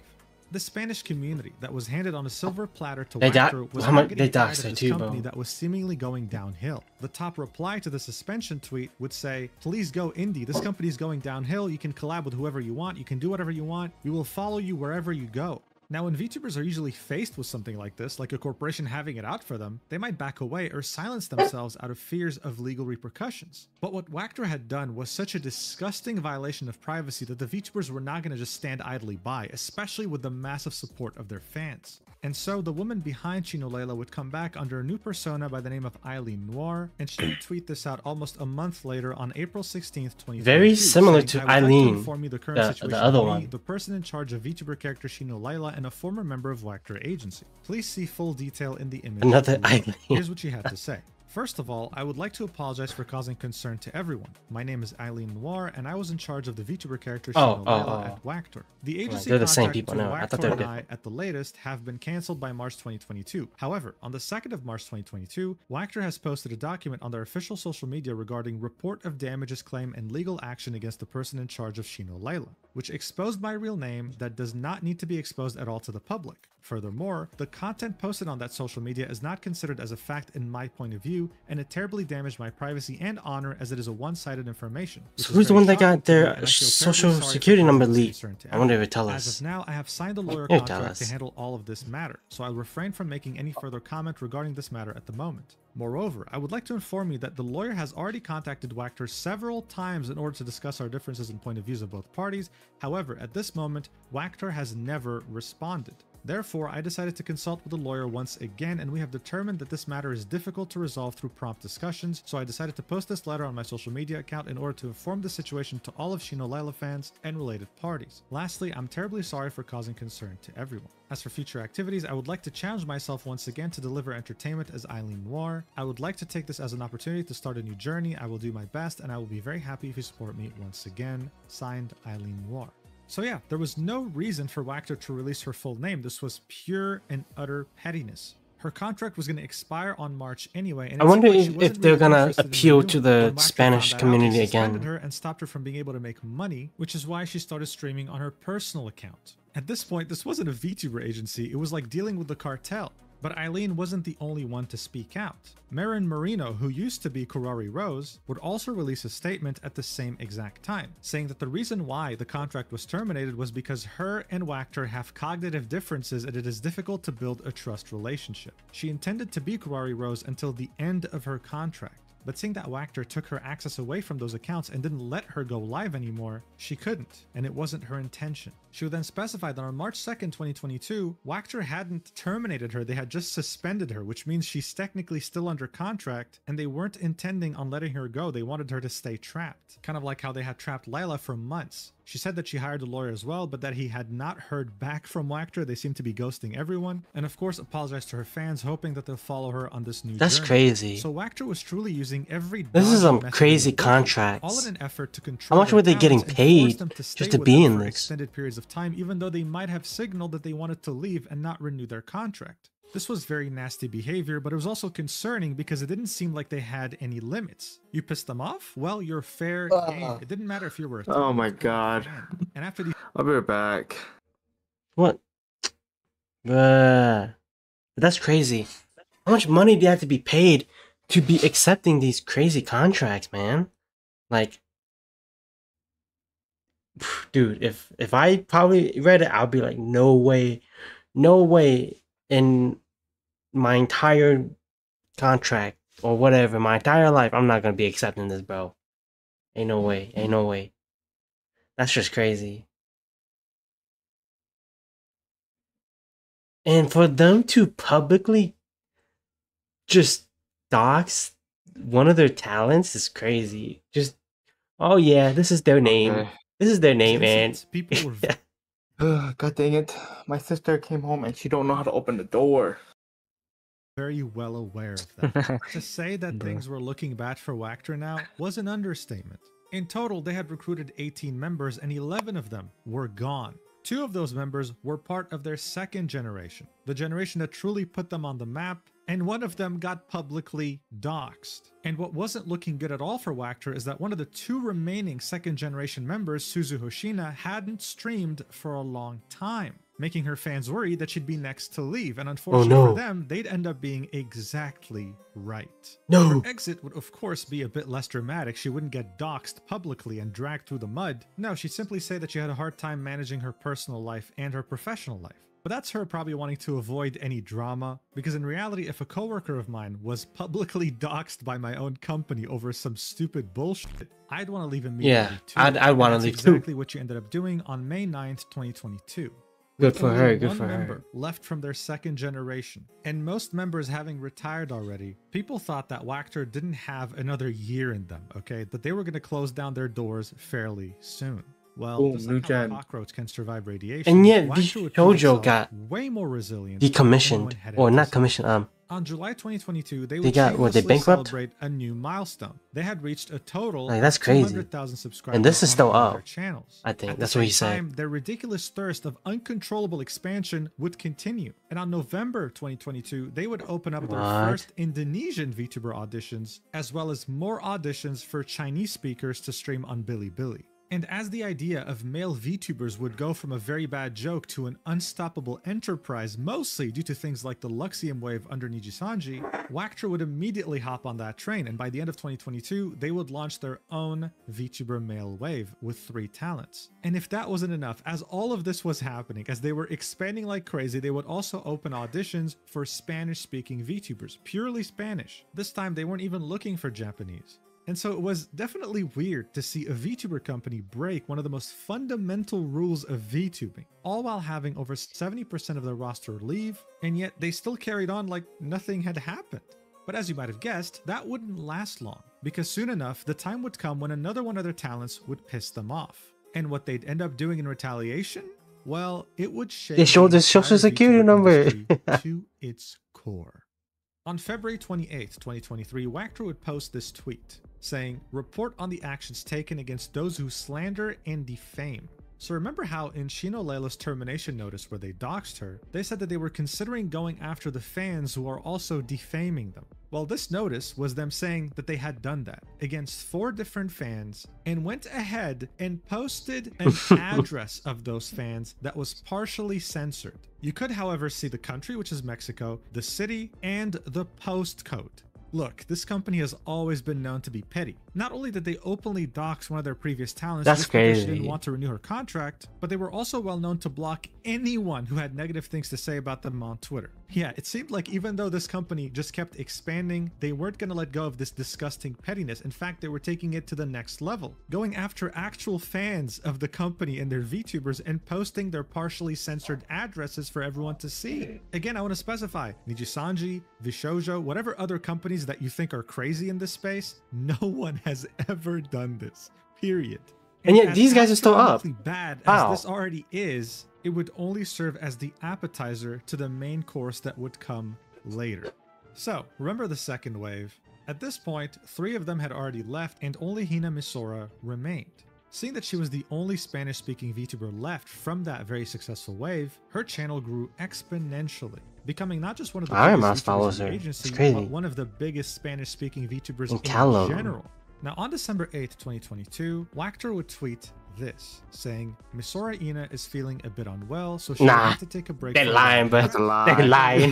The Spanish community that was handed on a silver platter to Wachter was getting tired of this company that was seemingly going downhill. The top reply to the suspension tweet would say, please go indie, this company is going downhill, you can collab with whoever you want, you can do whatever you want, we will follow you wherever you go. Now, when VTubers are usually faced with something like this, like a corporation having it out for them, they might back away or silence themselves out of fears of legal repercussions. But what Wachter had done was such a disgusting violation of privacy that the VTubers were not going to just stand idly by, especially with the massive support of their fans. And so the woman behind Shino Layla would come back under a new persona by the name of Eileen Noir, and she would tweet this out almost a month later on April 16th, 2022. Very similar to Eileen, the other one. The person in charge of VTuber character Shino Layla and a former member of Wachter agency. Please see full detail in the image. Another Eileen. Here's what she had to say. First of all, I would like to apologize for causing concern to everyone. My name is Eileen Noir, and I was in charge of the VTuber character Shino Layla at Wachter. The agency they're the same people now. I thought they were different. At the latest, have been cancelled by March 2022. However, on the 2nd of March 2022, Wachter has posted a document on their official social media regarding report of damages claim and legal action against the person in charge of Shino Layla, which exposed my real name that does not need to be exposed at all to the public. Furthermore, the content posted on that social media is not considered as a fact in my point of view, and it terribly damaged my privacy and honor as it is a one-sided information. So who's the one that got their social security number leaked? I wonder if it tells us. As of now, I have signed a lawyer contract to handle all of this matter, so I'll refrain from making any further comment regarding this matter at the moment. Moreover, I would like to inform you that the lawyer has already contacted Wachter several times in order to discuss our differences in point of views of both parties. However, at this moment, Wachter has never responded. Therefore, I decided to consult with the lawyer once again, and we have determined that this matter is difficult to resolve through prompt discussions, so I decided to post this letter on my social media account in order to inform the situation to all of Shino Layla fans and related parties. Lastly, I'm terribly sorry for causing concern to everyone. As for future activities, I would like to challenge myself once again to deliver entertainment as Eileen Noir. I would like to take this as an opportunity to start a new journey. I will do my best, and I will be very happy if you support me once again. Signed, Eileen Noir. So yeah, there was no reason for Wachter to release her full name. This was pure and utter pettiness. Her contract was going to expire on March anyway, and I wonder if they're gonna appeal to the Spanish community again. Her and stopped her from being able to make money, which is why she started streaming on her personal account. At this point, this wasn't a VTuber agency, it was like dealing with the cartel. But Eileen wasn't the only one to speak out. Marin Marino, who used to be Kurari Rose, would also release a statement at the same exact time, saying that the reason why the contract was terminated was because her and Wachter have cognitive differences and it is difficult to build a trust relationship. She intended to be Kurari Rose until the end of her contract. But seeing that Wachter took her access away from those accounts and didn't let her go live anymore, she couldn't, and it wasn't her intention. She would then specify that on March 2nd, 2022, Wachter hadn't terminated her, they had just suspended her, which means she's technically still under contract, and they weren't intending on letting her go, they wanted her to stay trapped. Kind of like how they had trapped Layla for months. She said that she hired a lawyer as well, but that he had not heard back from Wachter. They seem to be ghosting everyone. And of course, apologized to her fans, hoping that they'll follow her on this new journey. Crazy. So Wachter was truly using every... This is some crazy contracts. All in an effort to control how much were they getting paid just to be in this? Extended periods of time, even though they might have signaled that they wanted to leave and not renew their contract. This was very nasty behavior, but it was also concerning because it didn't seem like they had any limits. You pissed them off? Well, you're fair game. It didn't matter if you were a Oh my talent or a God. fan. And after these I'll be right back. What? That's crazy. How much money do you have to be paid to be accepting these crazy contracts, man? Like, dude, if I probably read it, I'll be like, no way in my entire contract or whatever, my entire life, I'm not gonna be accepting this, bro. Ain't no way. That's just crazy. And for them to publicly just dox one of their talents is crazy. Just, oh yeah, this is their name. Okay. This is their name, man. people were God dang it. My sister came home and she don't know how to open the door. very well aware of that. To say that things were looking bad for Wactor now was an understatement. In total, they had recruited 18 members and 11 of them were gone. 2 of those members were part of their second generation, the generation that truly put them on the map, and one of them got publicly doxxed. And what wasn't looking good at all for Wactor is that one of the 2 remaining second generation members, Suzu Hoshina, hadn't streamed for a long time, making her fans worry that she'd be next to leave, and unfortunately for them, they'd end up being exactly right. Her exit would of course be a bit less dramatic. She wouldn't get doxxed publicly and dragged through the mud. No, she'd simply say that she had a hard time managing her personal life and her professional life. But that's her probably wanting to avoid any drama, because in reality, if a coworker of mine was publicly doxxed by my own company over some stupid bullshit, I'd want to leave immediately too. I'd want to leave too. Exactly what she ended up doing on May 9th, 2022. Good for her, good One for her. member left from their second generation, and most members having retired already, people thought that Wactor didn't have another year in them, okay? That they were going to close down their doors fairly soon. Well, just like how a cockroach can survive radiation, And yet, Wactor would prove Shoujo itself got way more resilient. decommissioned, or not commissioned. On July 2022, they They would got what? They shamelessly bankrupt? celebrate a new milestone. They had reached a total Like, that's of crazy. 200,000 subscribers, And this is on still all their up, channels. I think. At the That's what he same said. time, their ridiculous thirst of uncontrollable expansion would continue. And on November 2022, they would open up their What? first Indonesian VTuber auditions, as well as more auditions for Chinese speakers to stream on Bilibili. And as the idea of male VTubers would go from a very bad joke to an unstoppable enterprise, mostly due to things like the Luxium wave under Nijisanji, Wactor would immediately hop on that train, and by the end of 2022, they would launch their own VTuber male wave with 3 talents. And if that wasn't enough, as all of this was happening, as they were expanding like crazy, they would also open auditions for Spanish-speaking VTubers, purely Spanish. This time, they weren't even looking for Japanese. And so it was definitely weird to see a VTuber company break one of the most fundamental rules of VTubing, all while having over 70% of their roster leave, and yet they still carried on like nothing had happened. But as you might have guessed, that wouldn't last long, because soon enough, the time would come when another one of their talents would piss them off. And what they'd end up doing in retaliation? Well, it would shake They showed the social entire security VTuber number. industry to its core. On February 28th, 2023, Wactor would post this tweet saying, "Report on the actions taken against those who slander and defame." So remember how in Shino Leila's termination notice where they doxed her, they said that they were considering going after the fans who are also defaming them. Well, this notice was them saying that they had done that against 4 different fans and went ahead and posted an address of those fans that was partially censored. You could, however, see the country, which is Mexico, the city, and the postcode. Look, this company has always been known to be petty. Not only did they openly dox one of their previous talents That's just because she crazy. didn't want to renew her contract, but they were also well known to block anyone who had negative things to say about them on Twitter. Yeah, it seemed like even though this company just kept expanding, they weren't going to let go of this disgusting pettiness. In fact, they were taking it to the next level, going after actual fans of the company and their VTubers and posting their partially censored addresses for everyone to see. Again, I want to specify, Nijisanji, Vishoujo, whatever other companies that you think are crazy in this space, no one has ever done this, period. And yet as these guys are still up. astronomically bad How? as this already is, it would only serve as the appetizer to the main course that would come later. So, remember the second wave? At this point, 3 of them had already left and only Hina Misora remained. Seeing that she was the only Spanish-speaking VTuber left from that very successful wave, her channel grew exponentially. becoming not just one of the Iron biggest Mouse VTubers follows in her. the It's agency, crazy. but one of the biggest Spanish-speaking VTubers And in Callum. general. Now, on December 8th, 2022, Wachter would tweet this, saying, Misora Ina is feeling a bit unwell, so she will Nah, have to take a break. they're for a lying, while. but they're lying.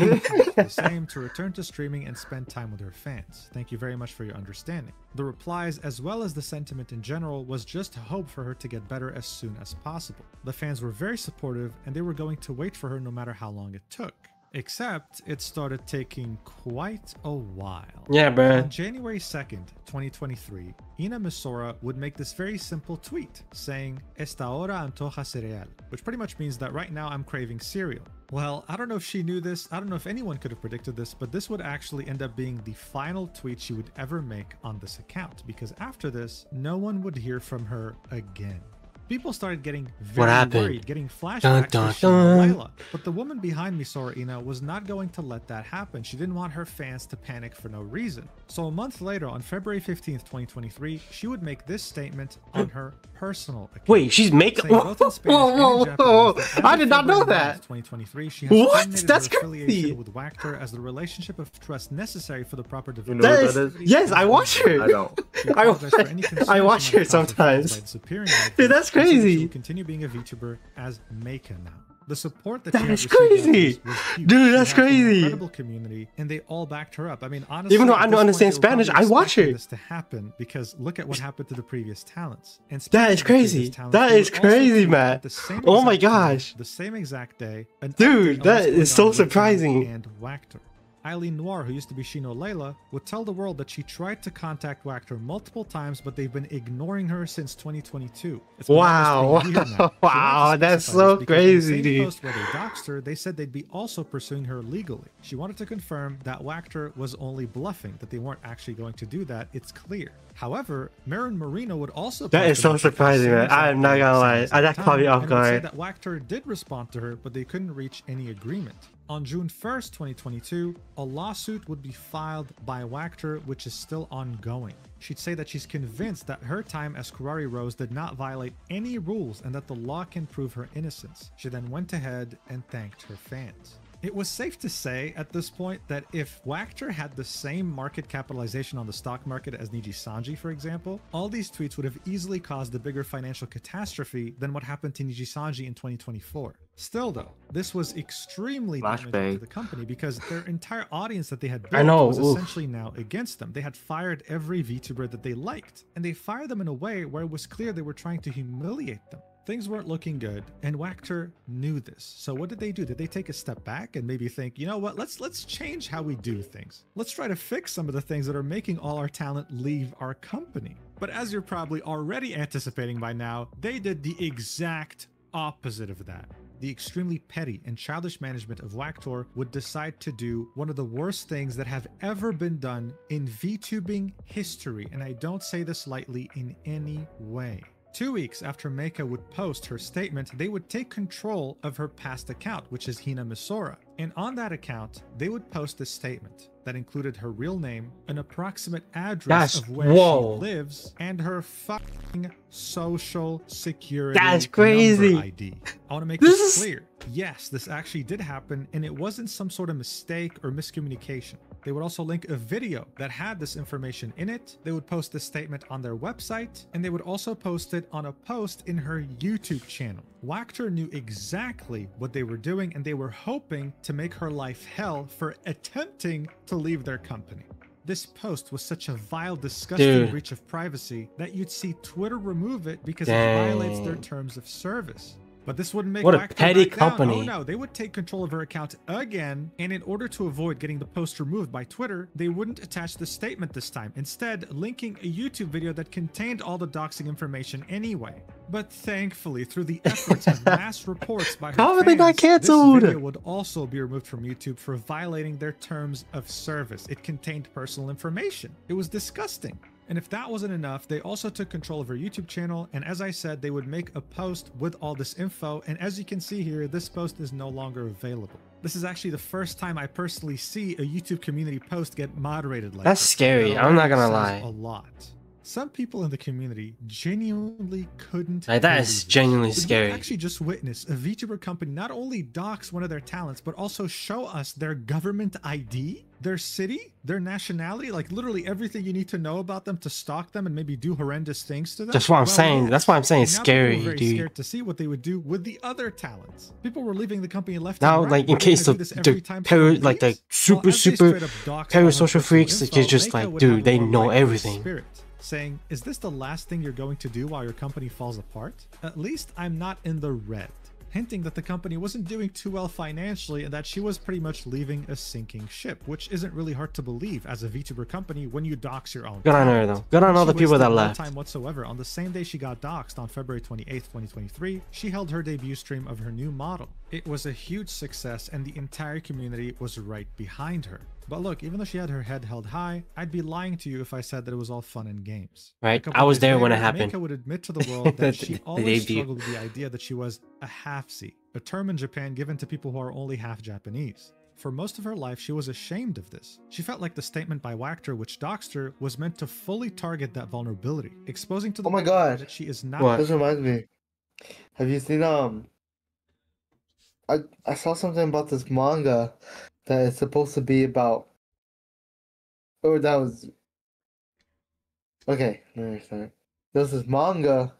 The same to return to streaming and spend time with her fans. Thank you very much for your understanding. The replies, as well as the sentiment in general, was just hope for her to get better as soon as possible. The fans were very supportive, and they were going to wait for her no matter how long it took. Except it started taking quite a while. Yeah, bruh. On January 2nd, 2023, Ina Misora would make this very simple tweet saying, Esta hora antoja cereal, which pretty much means that right now I'm craving cereal. Well, I don't know if she knew this, I don't know if anyone could have predicted this, but this would actually end up being the final tweet she would ever make on this account, because after this, no one would hear from her again. People started getting very worried, getting flashbacks to Shino Layla. But the woman behind Misora Ina was not going to let that happen. She didn't want her fans to panic for no reason. So a month later, on February 15th, 2023, she would make this statement on her personal account. Wait, she's making. I did not know that. 2023, she has What? That's her affiliation crazy. with Wachter as the relationship of trust necessary for the proper That development. is, yes, I watch her. I don't. I watch her sometimes. Dude, that's She crazy. will continue being a VTuber as Meika now. The support that That she has is received crazy. was huge. Dude, She that's had an crazy. incredible community, and they all backed her up. I mean, honestly, Even though at I this don't point, understand they were probably Spanish, I watch expecting her. this to happen because look at what happened to the previous talents. And That is speaking of the previous crazy. talents, That they is would also crazy, tweet man. at the same Oh my exact time, gosh. the same exact day. An Dude, update on that what's is going so on with them surprising. And Wachter. Eileen Noir, who used to be Shino Layla, would tell the world that she tried to contact Wachter multiple times, but they've been ignoring her since 2022. It's been Wow. almost a year now. She wanted to Wow, that's specify so this because in the crazy, same dude. post where they doxed her, they said they'd be also pursuing her legally. She wanted to confirm that Wachter was only bluffing, that they weren't actually going to do that. It's clear. However, Marin Marino would also That is so surprising, man. I am not gonna lie. That caught me off and would say guard. that Wachter did respond to her, but they couldn't reach any agreement. On June 1st, 2022, a lawsuit would be filed by Wachter, which is still ongoing. She'd say that she's convinced that her time as Kurari Rose did not violate any rules and that the law can prove her innocence. She then went ahead and thanked her fans. It was safe to say at this point that if Wachter had the same market capitalization on the stock market as Niji Sanji, for example, all these tweets would have easily caused a bigger financial catastrophe than what happened to Niji Sanji in 2024. Still though, this was extremely damaging to the company because their entire audience that they had built was essentially now against them. They had fired every VTuber that they liked, and they fired them in a way where it was clear they were trying to humiliate them. Things weren't looking good, and Wachter knew this. So what did they do? Did they take a step back and maybe think, you know what, let's change how we do things. Let's try to fix some of the things that are making all our talent leave our company. But as you're probably already anticipating by now, they did the exact opposite of that. The extremely petty and childish management of Wachter would decide to do one of the worst things that have ever been done in VTubing history, and I don't say this lightly in any way. 2 weeks after Meika would post her statement, they would take control of her past account, which is Hina Misora. And on that account, they would post a statement that included her real name, an approximate address of where she lives, and her fucking social security number ID. I want to make this clear. Yes, this actually did happen, and it wasn't some sort of mistake or miscommunication. They would also link a video that had this information in it. They would post this statement on their website, and they would also post it on a post in her YouTube channel. Wachter knew exactly what they were doing, and they were hoping to make her life hell for attempting to leave their company. This post was such a vile, disgusting breach of privacy that you'd see Twitter remove it because it violates their terms of service. But this wouldn't make What a Wachter petty back down. company. Oh no, they would take control of her account again, and in order to avoid getting the post removed by Twitter, they wouldn't attach the statement this time, instead linking a YouTube video that contained all the doxing information anyway. But thankfully, through the efforts of mass reports by her How are fans, they not canceled? this video would also be removed from YouTube for violating their terms of service. It contained personal information. It was disgusting. And if that wasn't enough, they also took control of her YouTube channel, and as I said, they would make a post with all this info, and as you can see here, this post is no longer available. This is actually the first time I personally see a YouTube community post get moderated like That's this. scary. That I'm not already gonna says lie. a lot. Some people in the community genuinely couldn't Like, that believe is it. genuinely Did we scary. actually just witness a VTuber company not only dox one of their talents, but also show us their government ID, their city, their nationality, like literally everything you need to know about them to stalk them and maybe do horrendous things to them? That's what I'm saying. Yes. That's why I'm saying it's And now people were scary, very dude. scared to see what they would do with the other talents. People were leaving the company left Now, and right. like, in Were they case gonna of do this every the time someone leaves? like super Well, as they super straight up doxed all her parasocial personal freaks, like, info, it's just Meiko like, would have dude, a they more know likely everything. Spirit, saying, "Is this the last thing you're going to do while your company falls apart? At least I'm not in the red." Hinting that the company wasn't doing too well financially and that she was pretty much leaving a sinking ship, which isn't really hard to believe as a VTuber company when you dox your own Good on her, talent. though. Good on all She the people that wasted no left. time whatsoever. On the same day she got doxed, on February 28th, 2023, she held her debut stream of her new model. It was a huge success and the entire community was right behind her. But look, even though she had her head held high, I'd be lying to you if I said that it was all fun and games. Right? A couple I was days there when it later, happened. Meiko would admit to the world that she The always debut. struggled with the idea that she was a half-C, a term in Japan given to people who are only half Japanese. For most of her life, she was ashamed of this. She felt like the statement by Wachter, which doxed her, was meant to fully target that vulnerability, exposing to the Oh my world god. that she is not. What? This reminds me. Have you seen I saw something about this manga that is supposed to be about. Oh, that was okay. I understand. There's this manga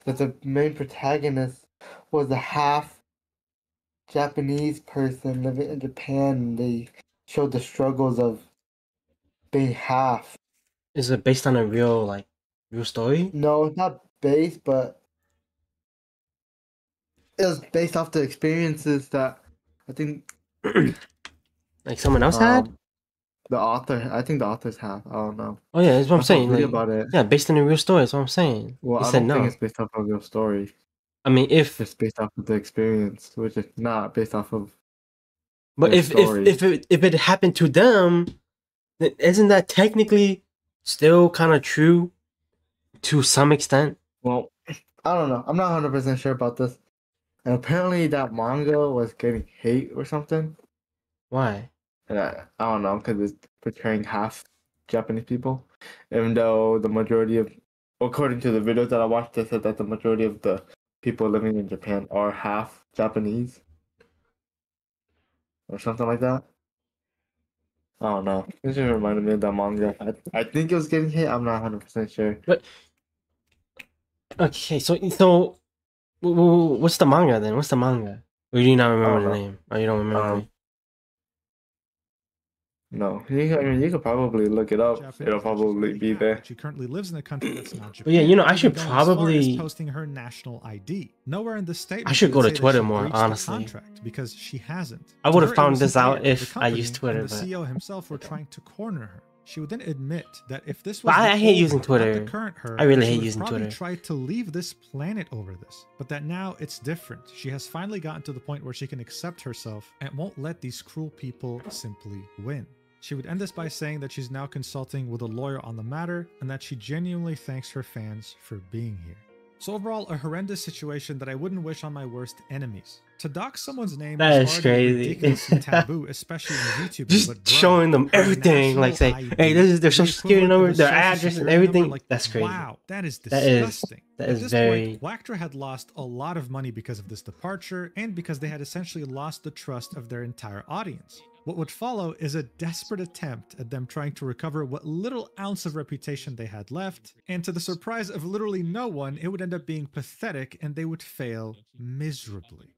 that the main protagonist was a half Japanese person living in Japan, and they showed the struggles of being half. Is it based on a real story? No, it's not based, but it was based off the experiences that I think Like someone else had? the author. I think the authors have. I don't know. Oh yeah, that's what I'm I saw a saying. video Like, about it. yeah, based on a real story. That's what I'm saying. Well, You I said don't think no. it's based off of a real story. I mean, if It's based off of the experience, which is not based off of. but their if story. if it happened to them, then isn't that technically still kind of true to some extent? Well, I don't know. I'm not 100% sure about this. And apparently that manga was getting hate or something. Why? And I don't know, because it's portraying half Japanese people. Even though the majority of, according to the videos that I watched, they said that the majority of the people living in Japan are half Japanese. Or something like that. I don't know. It just reminded me of that manga. I think it was getting hit. I'm not 100% sure. But okay, so what's the manga then? What's the manga? Or do you not remember the name? Or you don't remember? No, you could probably look it up. Japanese, It'll which is probably very be happy there. that she currently lives in a country that's not Japan. But yeah, you know, I even should going as far as probably posting her national ID. Nowhere in the statement I should did go it to say that Twitter she more, breached the honestly. contract, because she hasn't. I To would have her, it found was this simply out the if I company used Twitter, and the but CEO himself were trying to corner her. She would then admit that if this But was I the hate old using her, not Twitter. the current her, I really she hate would using probably Twitter. try to leave this planet over this, but that now it's different. She has finally gotten to the point where she can accept herself and won't let these cruel people simply win. She would end this by saying that she's now consulting with a lawyer on the matter and that she genuinely thanks her fans for being here. So overall, a horrendous situation that I wouldn't wish on my worst enemies. To dox someone's name That is is already crazy. ridiculously taboo, especially in YouTubing. Just but bro, showing them her everything, like say, national hey, this is their ID, social the security equivalent of number, a their social address, and security number, everything. like, That's crazy. wow, that is That is disgusting. that At is this very. point, Wachter had lost a lot of money because of this departure and because they had essentially lost the trust of their entire audience. What would follow is a desperate attempt at them trying to recover what little ounce of reputation they had left, and to the surprise of literally no one, it would end up being pathetic and they would fail miserably.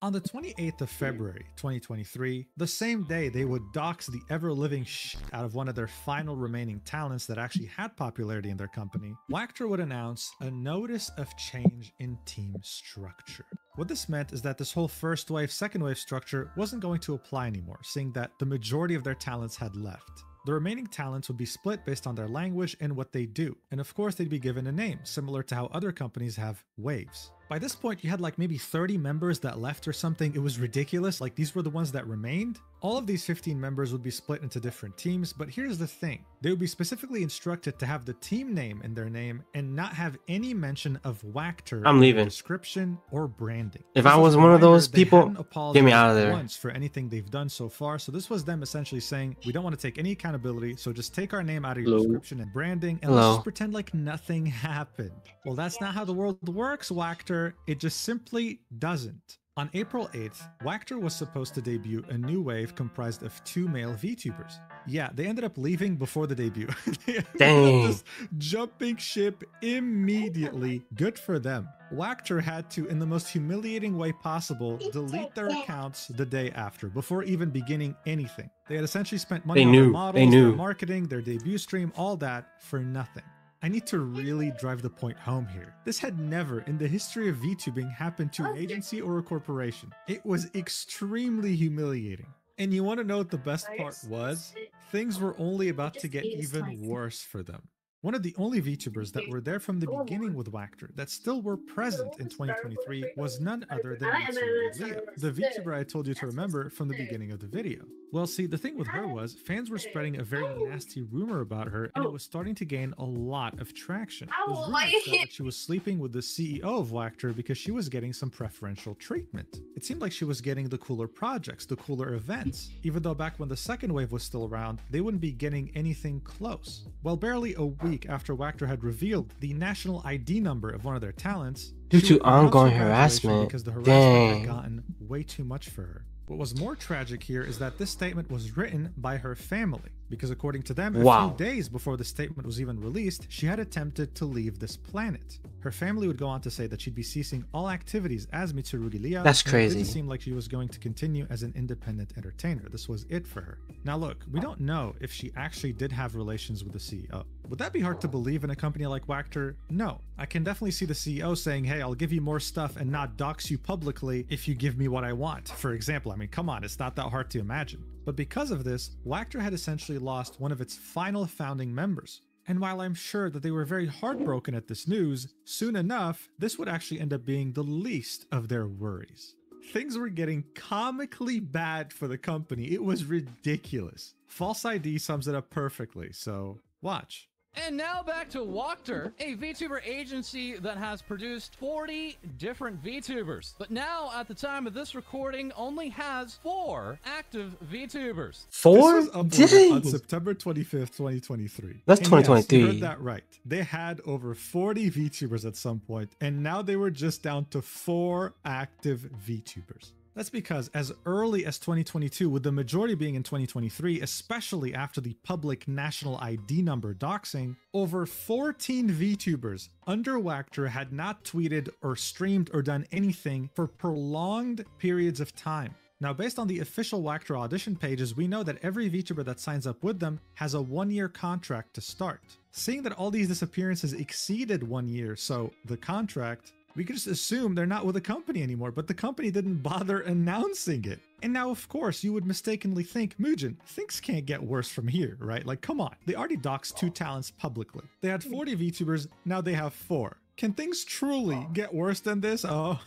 On the 28th of February, 2023, the same day they would dox the ever-living shit out of one of their final remaining talents that actually had popularity in their company, Wachter would announce a notice of change in team structure. What this meant is that this whole first wave, second wave structure wasn't going to apply anymore, seeing that the majority of their talents had left. The remaining talents would be split based on their language and what they do, and of course they'd be given a name, similar to how other companies have waves. By this point, you had like maybe 30 members that left or something. It was ridiculous. Like these were the ones that remained. All of these 15 members would be split into different teams, but here's the thing. They would be specifically instructed to have the team name in their name and not have any mention of Wactor I'm in their leaving. description or branding. If Just I as was a one of reminder, those they people, hadn't get me apologized out of there. once for anything they've done so far, so this was them essentially saying, we don't want to take any accountability, so just take our name out of your Hello. description and branding, and Hello. let's just pretend like nothing happened. Well, that's not how the world works, Wactor. It just simply doesn't. On April 8th, Wactor was supposed to debut a new wave comprised of 2 male VTubers. Yeah, they ended up leaving before the debut. They ended Dang. up just jumping ship immediately. Good for them. Wactor had to, in the most humiliating way possible, delete their accounts the day after, before even beginning anything. They had essentially spent money on their models, their marketing, their debut stream, all that for nothing. I need to really drive the point home here. This had never in the history of VTubing happened to an agency or a corporation. It was extremely humiliating. And you want to know what the best part was? Things were only about to get even worse for them. One of the only VTubers that were there from the beginning with Wactor that still were present in 2023 was none other than Mitsuru Leah, the VTuber I told you to remember from the beginning of the video. Well, see, the thing with her was fans were spreading a very nasty rumor about her, and it was starting to gain a lot of traction. Those rumors said that she was sleeping with the CEO of Wactor because she was getting some preferential treatment. It seemed like she was getting the cooler projects, the cooler events, even though back when the second wave was still around, they wouldn't be getting anything close. Well, barely a week after Wactor had revealed the national ID number of one of their talents, Due she to would announce ongoing her graduation harassment. because the harassment Dang. had gotten way too much for her. What was more tragic here is that this statement was written by her family, because according to them, a Wow. few days before the statement was even released, she had attempted to leave this planet. Her family would go on to say that she'd be ceasing all activities as Mitsurugi Leah. That's and crazy. It didn't seem like she was going to continue as an independent entertainer. This was it for her. Now look, we don't know if she actually did have relations with the CEO. Would that be hard to believe in a company like Wactor? No. I can definitely see the CEO saying, hey, I'll give you more stuff and not dox you publicly if you give me what I want. For example, I mean, come on, it's not that hard to imagine. But because of this, Wactor had essentially lost one of its final founding members. And while I'm sure that they were very heartbroken at this news, soon enough, this would actually end up being the least of their worries. Things were getting comically bad for the company. It was ridiculous. False ID sums it up perfectly, so watch. And now back to Wactor, a VTuber agency that has produced 40 different VTubers. But now, at the time of this recording, only has 4 active VTubers. 4? This was uploaded on September 25th, 2023. That's And yes, 2023. you heard that right. They had over 40 VTubers at some point, and now they were just down to 4 active VTubers. That's because as early as 2022, with the majority being in 2023, especially after the public national ID number doxing, over 14 VTubers under Wactor had not tweeted or streamed or done anything for prolonged periods of time. Now, based on the official Wactor audition pages, we know that every VTuber that signs up with them has a 1-year contract to start. Seeing that all these disappearances exceeded 1 year, so the contract, we could just assume they're not with the company anymore, but the company didn't bother announcing it. And now, of course, you would mistakenly think, Mugen, things can't get worse from here, right? Like, come on. They already doxed 2 talents publicly. They had 40 VTubers, now they have 4. Can things truly get worse than this? Oh,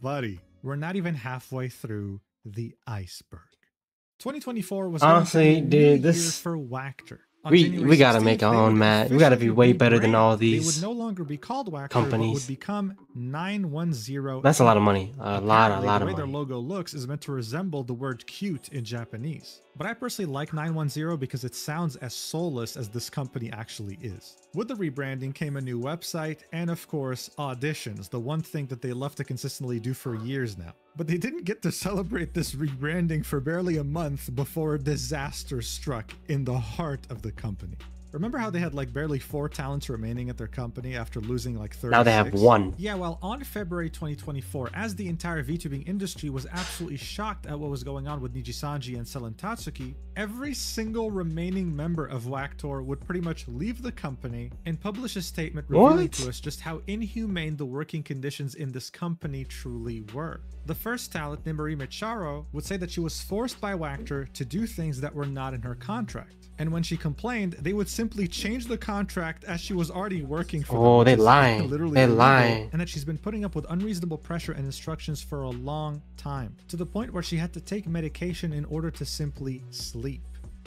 buddy. We're not even halfway through the iceberg. 2024 was Honestly, going to be a new dude, this- year for Wactor. On We January gotta 16th, make our they own would Matt. We gotta be officially way better than rebrand. all They these would no longer be called Wactor, companies. but would become 910. That's a lot of money. A lot Apparently, of the way their money. logo looks is meant to resemble the word cute in Japanese. But I personally like 910 because it sounds as soulless as this company actually is. With the rebranding came a new website and, of course, auditions, the one thing that they love to consistently do for years now. But they didn't get to celebrate this rebranding for barely a month before a disaster struck in the heart of the company. Remember how they had like barely 4 talents remaining at their company after losing like 36? Now they have 1. Yeah, well, on February 2024, as the entire VTubing industry was absolutely shocked at what was going on with Nijisanji and Selen Tatsuki, every single remaining member of Wactor would pretty much leave the company and publish a statement revealing What? to us just how inhumane the working conditions in this company truly were. The first talent, Nimori Micharo, would say that she was forced by Wactor to do things that were not in her contract. And when she complained, they would simply change the contract as she was already working for them. Oh, they which is lying. literally They illegal, lying. and that she's been putting up with unreasonable pressure and instructions for a long time, to the point where she had to take medication in order to simply sleep.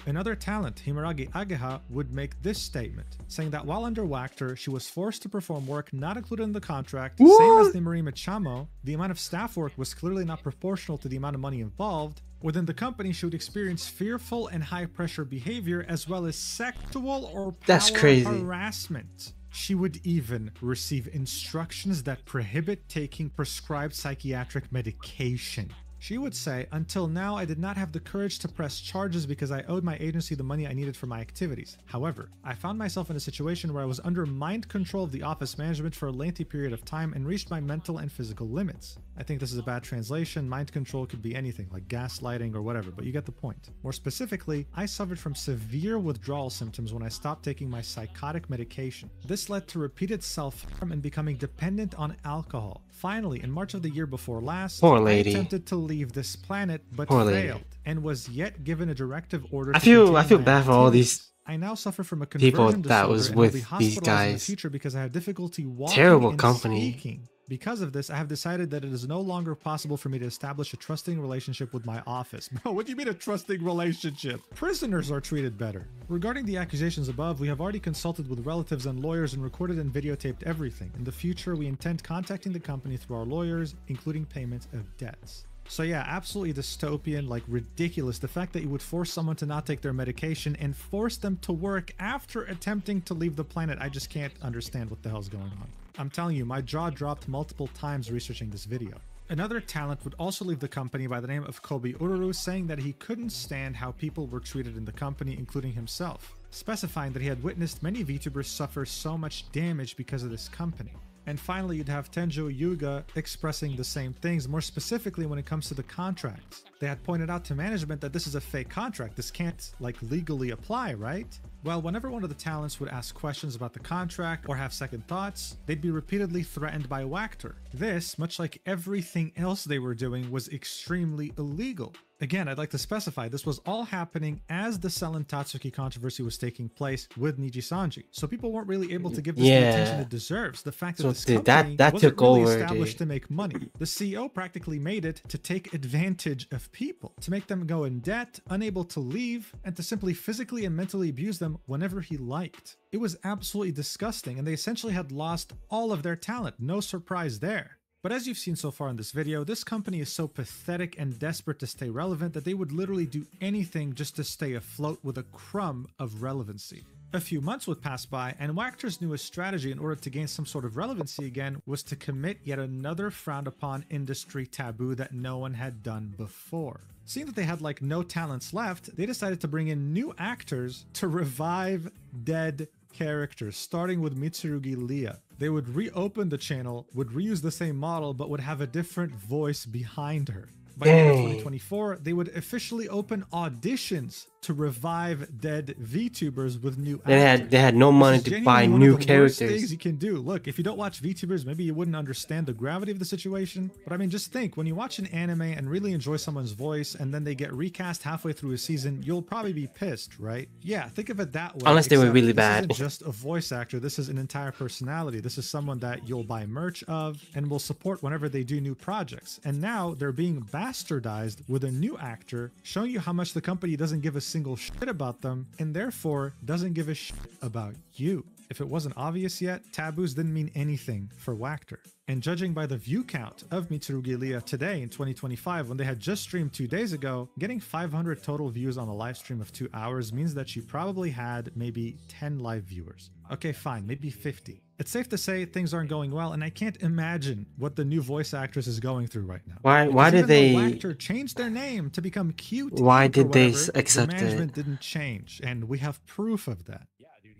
Another talent, Himaragi Ageha, would make this statement, saying that while under Wactor, she was forced to perform work not included in the contract, same as Nimari Chamo. The amount of staff work was clearly not proportional to the amount of money involved. Within the company, she would experience fearful and high-pressure behavior, as well as sexual or That's power crazy. harassment. She would even receive instructions that prohibit taking prescribed psychiatric medication. She would say, until now, I did not have the courage to press charges because I owed my agency the money I needed for my activities. However, I found myself in a situation where I was under mind control of the office management for a lengthy period of time and reached my mental and physical limits. I think this is a bad translation. Mind control could be anything, like gaslighting or whatever, but you get the point. More specifically, I suffered from severe withdrawal symptoms when I stopped taking my psychotic medication. This led to repeated self-harm and becoming dependent on alcohol. Finally, in March of the year before last, Poor I lady. attempted to leave this planet but Poor lady. failed and was yet given a directive order I to feel continue my bad for all activities. these I now suffer from a people conversion that disorder was and will be with these hospitalized in the guys. future because I have difficulty walking Terrible and company. speaking. Because of this, I have decided that it is no longer possible for me to establish a trusting relationship with my office. Bro, what do you mean a trusting relationship? Prisoners are treated better. Regarding the accusations above, we have already consulted with relatives and lawyers and recorded and videotaped everything. In the future, we intend contacting the company through our lawyers, including payment of debts. So yeah, absolutely dystopian, like ridiculous. The fact that you would force someone to not take their medication and force them to work after attempting to leave the planet, I just can't understand what the hell's going on. I'm telling you, my jaw dropped multiple times researching this video. Another talent would also leave the company by the name of Kobe Ururu, saying that he couldn't stand how people were treated in the company, including himself, specifying that he had witnessed many VTubers suffer so much damage because of this company. And finally, you'd have Tenjo Yuga expressing the same things, more specifically when it comes to the contracts. They had pointed out to management that this is a fake contract. This can't, like, legally apply, right? Well, whenever one of the talents would ask questions about the contract or have second thoughts, they'd be repeatedly threatened by Wactor. This, much like everything else they were doing, was extremely illegal. Again, I'd like to specify this was all happening as the Selen Tatsuki controversy was taking place with Niji Sanji. So people weren't really able to give this the attention it deserves. The fact that this company that wasn't took really over, established to make money. The CEO practically made it to take advantage of people, to make them go in debt, unable to leave, and to simply physically and mentally abuse them whenever he liked. It was absolutely disgusting, and they essentially had lost all of their talent. No surprise there. But as you've seen so far in this video, this company is so pathetic and desperate to stay relevant that they would literally do anything just to stay afloat with a crumb of relevancy. A few months would pass by, and Wactor's newest strategy in order to gain some sort of relevancy again was to commit yet another frowned upon industry taboo that no one had done before. Seeing that they had like no talents left, they decided to bring in new actors to revive dead characters, starting with Mitsurugi Lia. They would reopen the channel, would reuse the same model, but would have a different voice behind her. By the end of 2024, they would officially open auditions to revive dead VTubers with new actors. They had no money to buy new characters. Things you can do. Look, if you don't watch VTubers, maybe you wouldn't understand the gravity of the situation. But I mean, just think, when you watch an anime and really enjoy someone's voice and then they get recast halfway through a season, you'll probably be pissed, right? Yeah, think of it that way. Unless they were really this bad. Isn't just a voice actor. This is an entire personality. This is someone that you'll buy merch of and will support whenever they do new projects. And now they're being bastardized with a new actor, showing you how much the company doesn't give a single shit about them and therefore doesn't give a shit about you. If it wasn't obvious yet, taboos didn't mean anything for Wactor. And judging by the view count of Mitsurugi Lia today in 2025, when they had just streamed 2 days ago, getting 500 total views on a live stream of 2 hours means that she probably had maybe 10 live viewers. Okay, fine, maybe 50. It's safe to say things aren't going well, and I can't imagine what the new voice actress is going through right now. Why did they Wactor changed their name to become Cute? Why did they whatever, accept the management didn't change, and we have proof of that.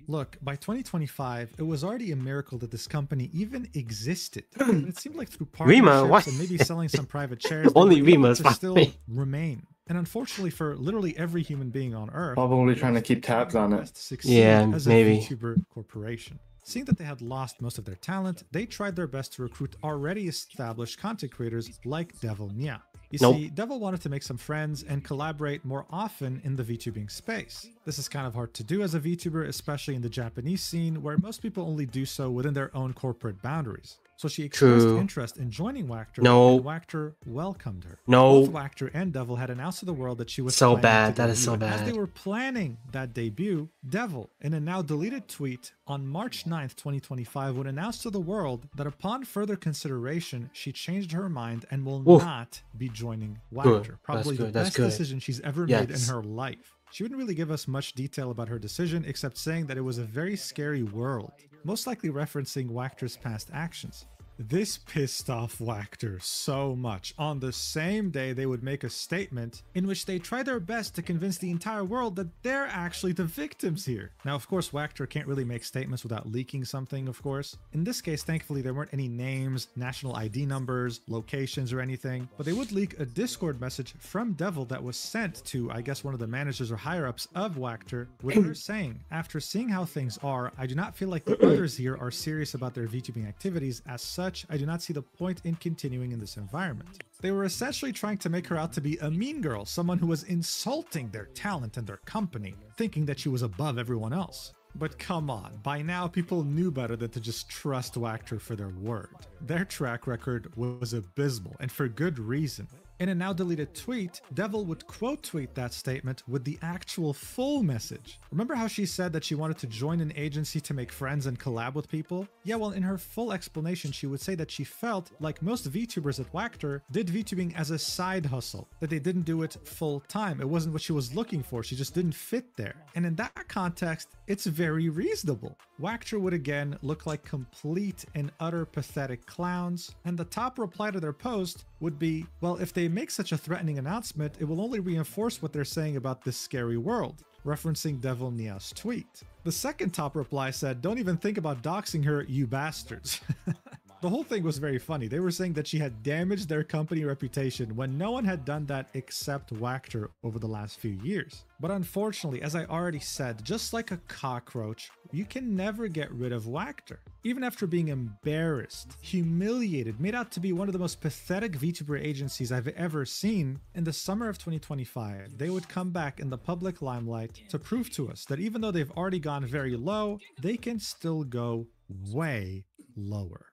Look, by 2025, it was already a miracle that this company even existed. It seemed like through partnerships and maybe selling some private shares, only Rima's to still remain. And unfortunately for literally every human being on Earth, probably trying to keep tabs on it. Yeah, as maybe. a VTuber corporation. Seeing that they had lost most of their talent, they tried their best to recruit already established content creators like Devil Nya. You Nope. see, Devil wanted to make some friends and collaborate more often in the VTubing space. This is kind of hard to do as a VTuber, especially in the Japanese scene, where most people only do so within their own corporate boundaries. So she expressed True. interest in joining Wactor, No. and Wactor welcomed her. No. Both Wactor and Devil had announced to the world that she was So planning bad. to That is debut. so And as bad. they were planning that debut, Devil, in a now deleted tweet on March 9th, 2025, would announce to the world that upon further consideration, she changed her mind and will Oof. not be joining Good. Wactor. Probably That's the good. That's best good. decision she's ever made in Yes. her life. She wouldn't really give us much detail about her decision, except saying that it was a very scary world, most likely referencing Wactor's past actions. This pissed off Wactor so much. On the same day, they would make a statement in which they try their best to convince the entire world that they're actually the victims here. Now, of course, Wactor can't really make statements without leaking something, of course. In this case, thankfully, there weren't any names, national ID numbers, locations, or anything, but they would leak a Discord message from Devil that was sent to, I guess, one of the managers or higher-ups of Wactor, with her saying, "After seeing how things are, I do not feel like the others here are serious about their VTubing activities. As such, I do not see the point in continuing in this environment." They were essentially trying to make her out to be a mean girl, someone who was insulting their talent and their company, thinking that she was above everyone else. But come on, by now people knew better than to just trust Wactor for their word. Their track record was abysmal, and for good reason. In a now deleted tweet, Devil would quote tweet that statement with the actual full message. Remember how she said that she wanted to join an agency to make friends and collab with people? Yeah, well, in her full explanation, she would say that she felt like most VTubers at Wactor did VTubing as a side hustle, that they didn't do it full time. It wasn't what she was looking for. She just didn't fit there. And in that context, it's very reasonable. Wactor would again look like complete and utter pathetic clowns, and the top reply to their post would be, well, if they make such a threatening announcement, it will only reinforce what they're saying about this scary world, referencing Devil Nia's tweet. The second top reply said, "Don't even think about doxing her, you bastards." The whole thing was very funny. They were saying that she had damaged their company reputation when no one had done that except Wactor over the last few years. But unfortunately, as I already said, just like a cockroach, you can never get rid of Wactor. Even after being embarrassed, humiliated, made out to be one of the most pathetic VTuber agencies I've ever seen, in the summer of 2025, they would come back in the public limelight to prove to us that even though they've already gone very low, they can still go way lower.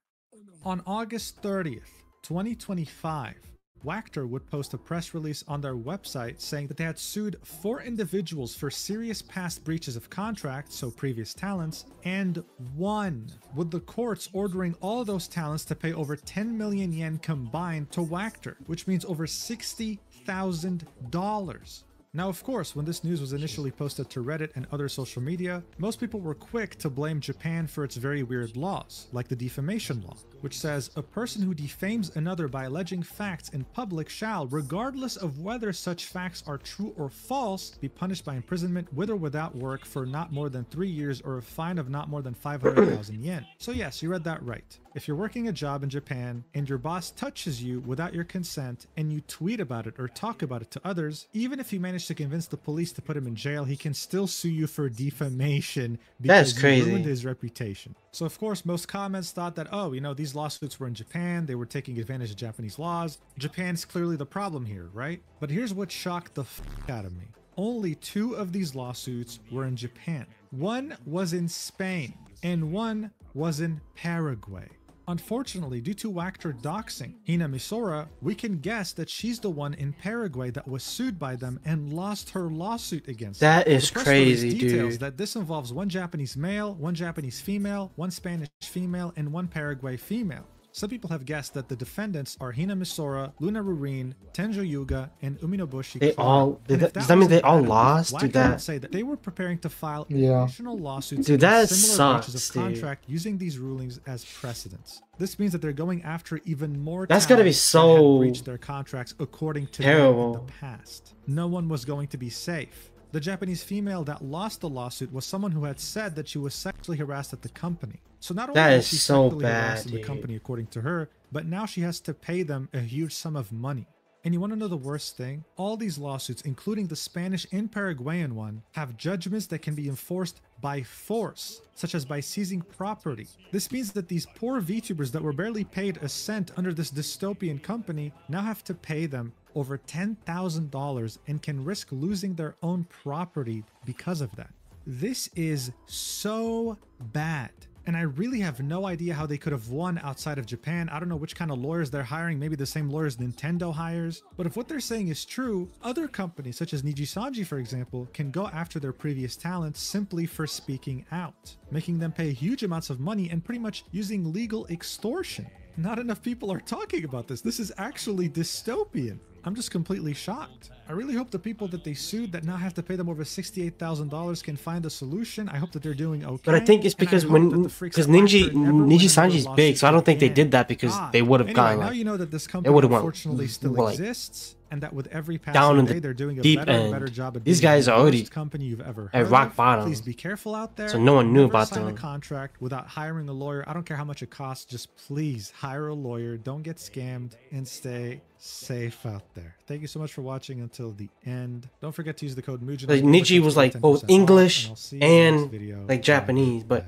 On August 30th, 2025, Wactor would post a press release on their website saying that they had sued 4 individuals for serious past breaches of contract, so previous talents, and won, with the courts ordering all those talents to pay over 10 million yen combined to Wactor, which means over $60,000. Now, of course, when this news was initially posted to Reddit and other social media, most people were quick to blame Japan for its very weird laws, like the defamation law, which says a person who defames another by alleging facts in public shall, regardless of whether such facts are true or false, be punished by imprisonment with or without work for not more than 3 years or a fine of not more than 500,000 yen. So yes, you read that right. If you're working a job in Japan and your boss touches you without your consent and you tweet about it or talk about it to others, even if you manage to convince the police to put him in jail, he can still sue you for defamation because you ruined his reputation. So of course, most comments thought that, oh, you know, these lawsuits were in Japan, they were taking advantage of Japanese laws. Japan's clearly the problem here, right? But here's what shocked the f out of me. Only 2 of these lawsuits were in Japan. One was in Spain, and one was in Paraguay. Unfortunately, due to Wactor doxing Hina Misora, we can guess that she's the one in Paraguay that was sued by them and lost her lawsuit against them. That is crazy, details dude. that this involves 1 Japanese male, 1 Japanese female, 1 Spanish female, and 1 Paraguay female. Some people have guessed that the defendants are Hina Misora, Luna Rurin, Tenjo Yuga, and Uminobushi. They all, does that mean they all lost? Dude, that say that they were preparing to file additional lawsuits dude, that against similar breaches sucks, of dude. contract using these rulings as precedents. This means that they're going after even more That's gotta be talents that had so breached their contracts according to terrible. them in the past. No one was going to be safe. The Japanese female that lost the lawsuit was someone who had said that she was sexually harassed at the company. So not only That was is she so sexually bad, harassed at the dude. company according to her, but now she has to pay them a huge sum of money. And you want to know the worst thing? All these lawsuits, including the Spanish and Paraguayan one, have judgments that can be enforced by force, such as by seizing property. This means that these poor VTubers that were barely paid a cent under this dystopian company now have to pay them over $10,000 and can risk losing their own property because of that. This is so bad. And I really have no idea how they could have won outside of Japan. I don't know which kind of lawyers they're hiring, maybe the same lawyers Nintendo hires. But if what they're saying is true, other companies such as Nijisanji, for example, can go after their previous talents simply for speaking out, making them pay huge amounts of money and pretty much using legal extortion. Not enough people are talking about this. This is actually dystopian. I'm just completely shocked. I really hope the people that they sued that now have to pay them over $68,000 can find a solution. I hope that they're doing okay. But I think it's because Niji Sanji's big, so I don't think they did that because they would have gotten, like, now you know that this company unfortunately still exists, and that with every passing day they're doing a better and better job of these guys are already company you've ever at rock bottom. Please be careful out there. So no one knew about them. them. Sign a contract without hiring a lawyer. I don't care how much it costs. Just please hire a lawyer. Don't get scammed and stay safe out there. Thank you so much for watching until the end. Don't forget to use the code MUJIN. Like, Niji was like both English and like Japanese, but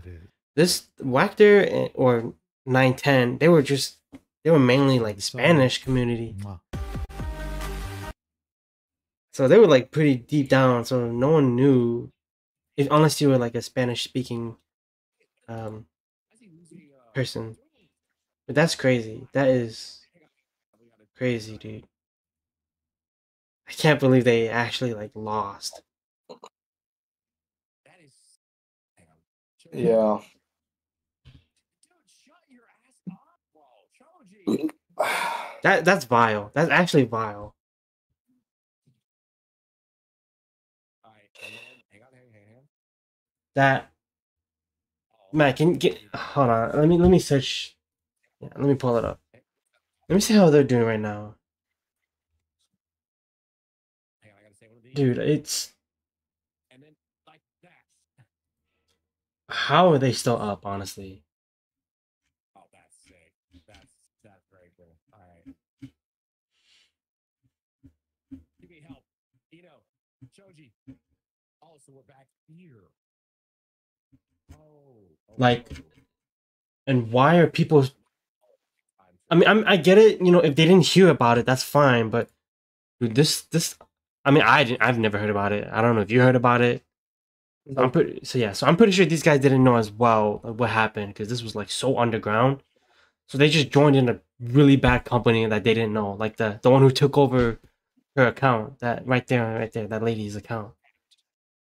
this Wactor or 910, they were mainly like Spanish community. So they were like pretty deep down, so no one knew, unless you were like a Spanish speaking person. But that's crazy. That is crazy, dude. I can't believe they actually like lost. Yeah. That's vile. That's actually vile. That man can get. Hold on. Let me search. Yeah, let me pull it up. Let me see how they're doing right now. Dude, it's. How are they still up, honestly? Oh, that's sick. That's very cool. All right. Give me help. Shoji. Oh, so we're back here. Like, and why are people? I mean, I get it. You know, if they didn't hear about it, that's fine. But dude, this. I mean, I've never heard about it. I don't know if you heard about it. I'm pretty sure these guys didn't know as well what happened, because this was like so underground. So they just joined in a really bad company that they didn't know, like the one who took over her account, that right there, that lady's account.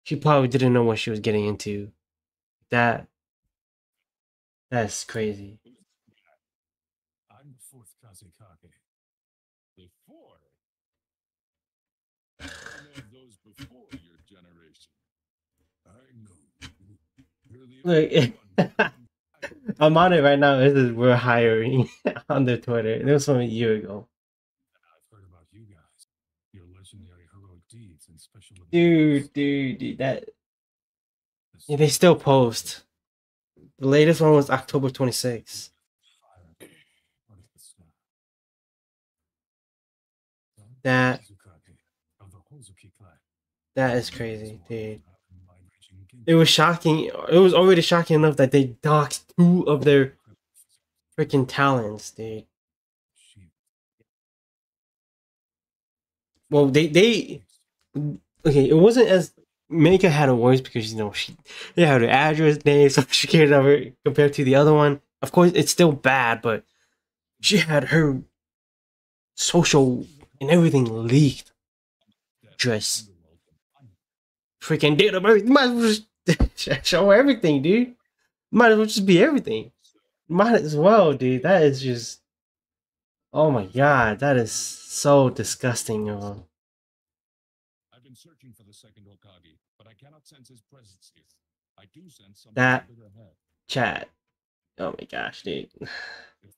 She probably didn't know what she was getting into. That's crazy. I'm the fourth Kazekage. Before. I know those before your generation. I know. Look, I'm on it right now. This is we're hiring on their Twitter. It was from a year ago. I've heard about you guys. Your legendary heroic deeds and special Dude, that. Yeah, they still post. The latest one was October 26th. That is crazy, dude. It was shocking. It was already shocking enough that they doxed 2 of their freaking talents, dude. Well, okay, it wasn't as Mika had it worse because, you know, they had her address, name, so she cared of her compared to the other one. Of course, it's still bad, but she had her social and everything leaked. Just freaking date of birth. You might as well just show everything, dude. Might as well just be everything. Might as well, dude. That is just. Oh my god, that is so disgusting, I've been searching for the second Hokage, but I cannot sense his presence here. I do sense something that bigger ahead. chat. Oh my gosh, dude.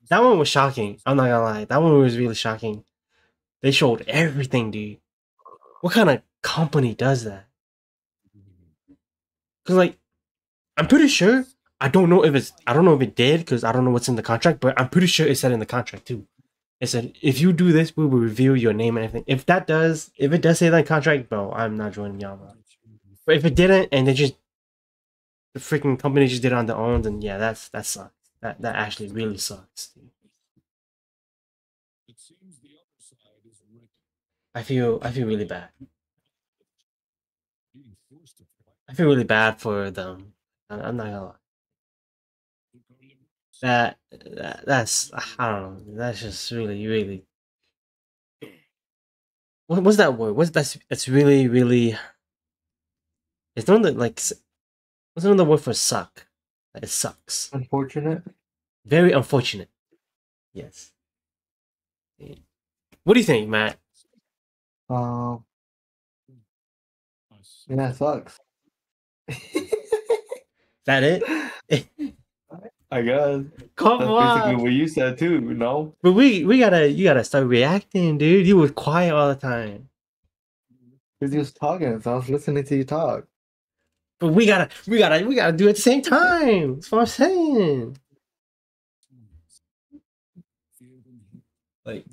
That one was shocking. I'm not gonna lie. That one was really shocking. They showed everything, dude. What kind of company does that? Cause like, I'm pretty sure. I don't know if it did, because I don't know what's in the contract, but I'm pretty sure it said in the contract too. It said, if you do this, we will reveal your name and everything. If it does say that in the contract, bro, I'm not joining y'all, bro. But if it didn't, and the freaking company just did it on their own, then yeah, that sucks. That actually really sucks, dude. It seems the other side is ready. I feel really bad. I feel really bad for them. I'm not gonna lie. That's I don't know. That's just really. What's that word? It's really. It's not the like. What's another word for suck? It sucks. Unfortunate. Very unfortunate. Yes. What do you think, Matt? Yeah, it sucks. That it? I guess. Come That's on. basically what you said too, no? But you gotta start reacting, dude. You were quiet all the time. Because you was talking, so I was listening to you talk. But we gotta do it at the same time. That's what I'm saying. Like,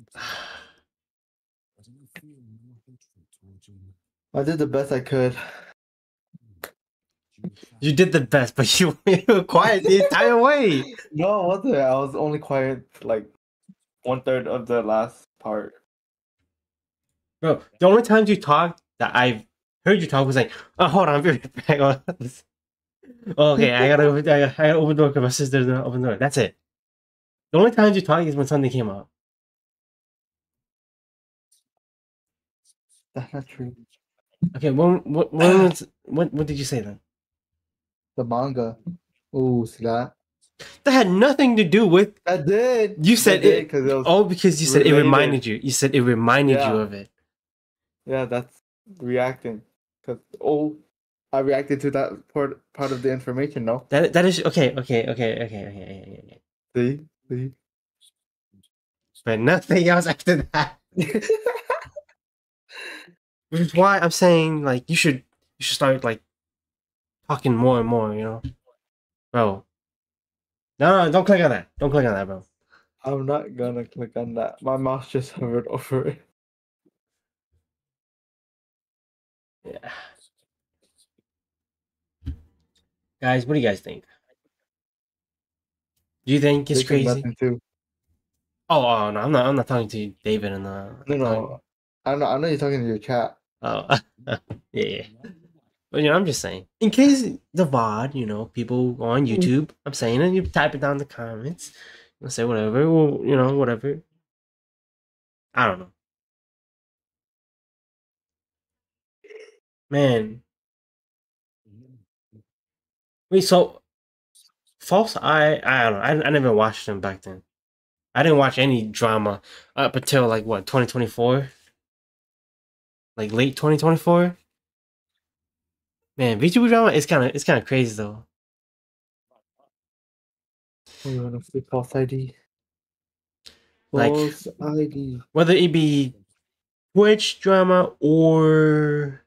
I did the best I could. you did the best, but you were quiet the entire way. No, I wasn't. I was only quiet like 1/3 of the last part. Bro, the only times you talked that I've heard you talk was like, oh, hold on, I'll be right back. Okay, I gotta open the door because my sister doesn't open the door. That's it. The only times you talk is when something came up. That's not true. Okay, what did you say then? The manga. Ooh, see that? That had nothing to do with. I did. You said I did, it. 'cause it was Oh, because you said it related. reminded you. You said it reminded you Yeah. of it. Yeah, that's reacting. Cause I reacted to that part of the information. No. That is okay. See. But nothing else after that. Which is why I'm saying like you should start like talking more and more. You know, bro. No, don't click on that. Don't click on that, bro. I'm not gonna click on that. My mouse just hovered over it. Yeah. Guys, what do you guys think? Do you think it's They think crazy? nothing too. Oh no, I'm not talking to David and No. I know you're talking to your chat. Oh, yeah. But I'm just saying, in case the VOD, people go on YouTube. I'm saying it. You type it down in the comments. You say whatever. Well, whatever. I don't know, man. Wait, so False Eye? I don't know. I never watched them back then. I didn't watch any drama up until like what 2024, like late 2024. Man, VTuber drama it's kind of crazy though. You wanna see false ID? Like False ID. whether it be Twitch drama or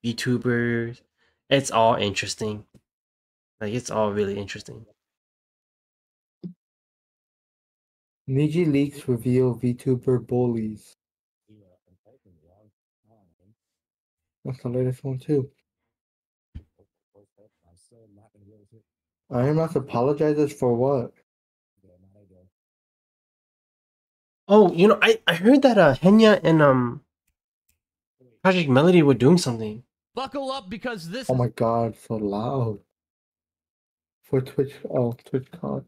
VTubers, it's all interesting. Like it's all really interesting. Niji leaks reveal VTuber bullies. That's the latest one too. Iron Mouse apologizes for what? Oh, I heard that Henya and Project Melody were doing something. Buckle up because this Oh my god, so loud. For Twitch, TwitchCon.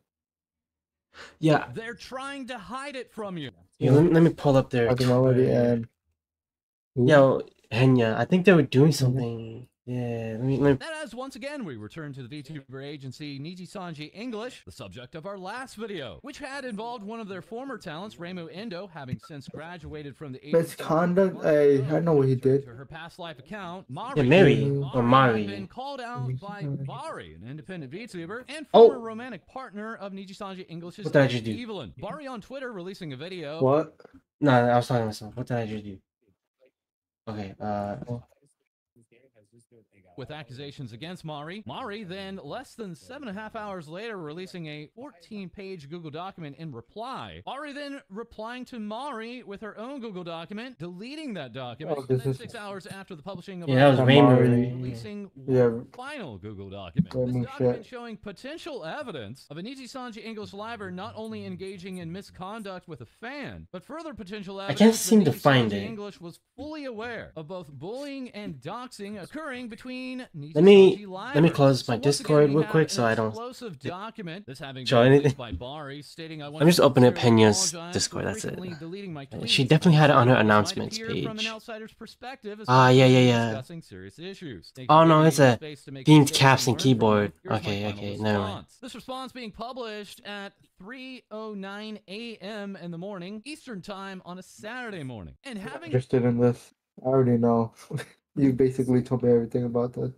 Yeah. They're trying to hide it from you. Yeah, let me pull up their. Project Melody and. Yo, Henya, I think they were doing something. Yeah, let me. And as once again we return to the VTuber agency Niji Sanji English, the subject of our last video, which had involved one of their former talents, Reimu Endo, having since graduated from the Misconduct. I know what he did. to her past life account. Yeah, Mary or Mari. Had been called out by Bari, an independent VTuber and former romantic partner of Niji Sanji English's What did I just do? Evelyn. Bari on Twitter releasing a video. What? No, I was talking to myself. What did I just do? Okay. with accusations against Mari. Mari then, less than 7.5 hours later, releasing a 14-page Google document in reply. Mari then replying to Mari with her own Google document, deleting that document, Oh, and this then is 6 hours after the publishing of Yeah, that was her Raymond. releasing Yeah. one final Google document. This Raymond document shit. showing potential evidence of Anichi Sanji English Liver not only engaging in misconduct with a fan, but further potential evidence can't seem that to Anichi find Sanji it. English was fully aware of both bullying and doxing occurring between Anichi Let me Sanji let me Liver. close my So once Discord again, we real quick have so an I don't explosive document. This having show been anything. released by Bari, stating, I want Let me just to open up sincerely Penya's apologize Discord. for That's it. frequently deleting my She tweets. definitely had it on her This might announcements appear from an page. outsider's perspective, Ah, yeah, especially yeah, when yeah. discussing serious issues. Thank Oh you for no, giving it's me the a space to make themed mistakes caps and learn from them. keyboard. Here's my Okay, final okay, never mind. response. This response being published at 3:09 a.m. in the morning, Eastern Time on a Saturday morning. And having Interested in this? I already know. You basically told me everything about that.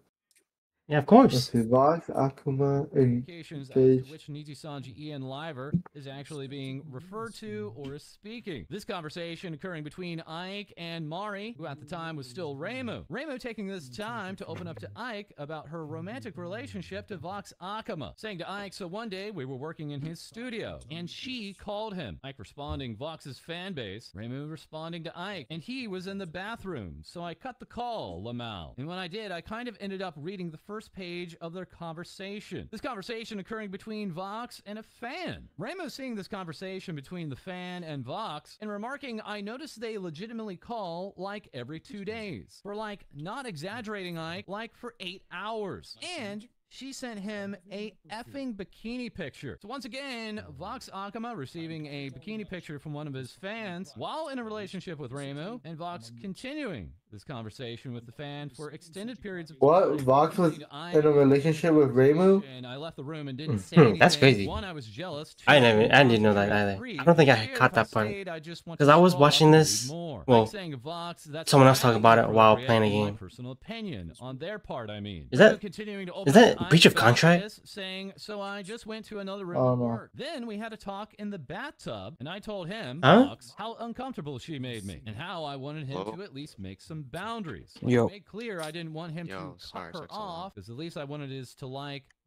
Yeah, of Let's course. see, Vox, Akuma, indications as to Engage. which Nichi Sanji Ian Liver is actually being referred to or is speaking. This conversation occurring between Ike and Mari, who at the time was still Reimu. Reimu taking this time to open up to Ike about her romantic relationship to Vox Akuma, saying to Ike, so one day we were working in his studio, and she called him. Ike responding, Vox's fan base. Reimu responding to Ike, and he was in the bathroom, so I cut the call, Lamau. And when I did, I kind of ended up reading the first page of their conversation. This conversation occurring between Vox and a fan. Reimu seeing this conversation between the fan and Vox and remarking, I noticed they legitimately call like every 2 days. For like, not exaggerating Ike, like for 8 hours. And she sent him a effing bikini picture. So once again, Vox Akuma receiving a bikini picture from one of his fans while in a relationship with Reimu, and Vox continuing this conversation with the fan for extended periods of What? time. Vox was in a relationship with Reimu? And I left the room and didn't say anything. That's crazy. One, I was jealous. Two, I didn't know that either. I don't think I caught that part because I was watching this. Well, someone else talking about it while playing a game. Personal opinion on their part, I mean. Is that breach of contract? Saying, so I just went to another room Oh, at no. work. Then we had a talk in the bathtub, and I told him, Huh? Vox, how uncomfortable she made me, and how I wanted him to at least make some boundaries. Yo. I made clear I didn't want him to cut her off, because the least I wanted is to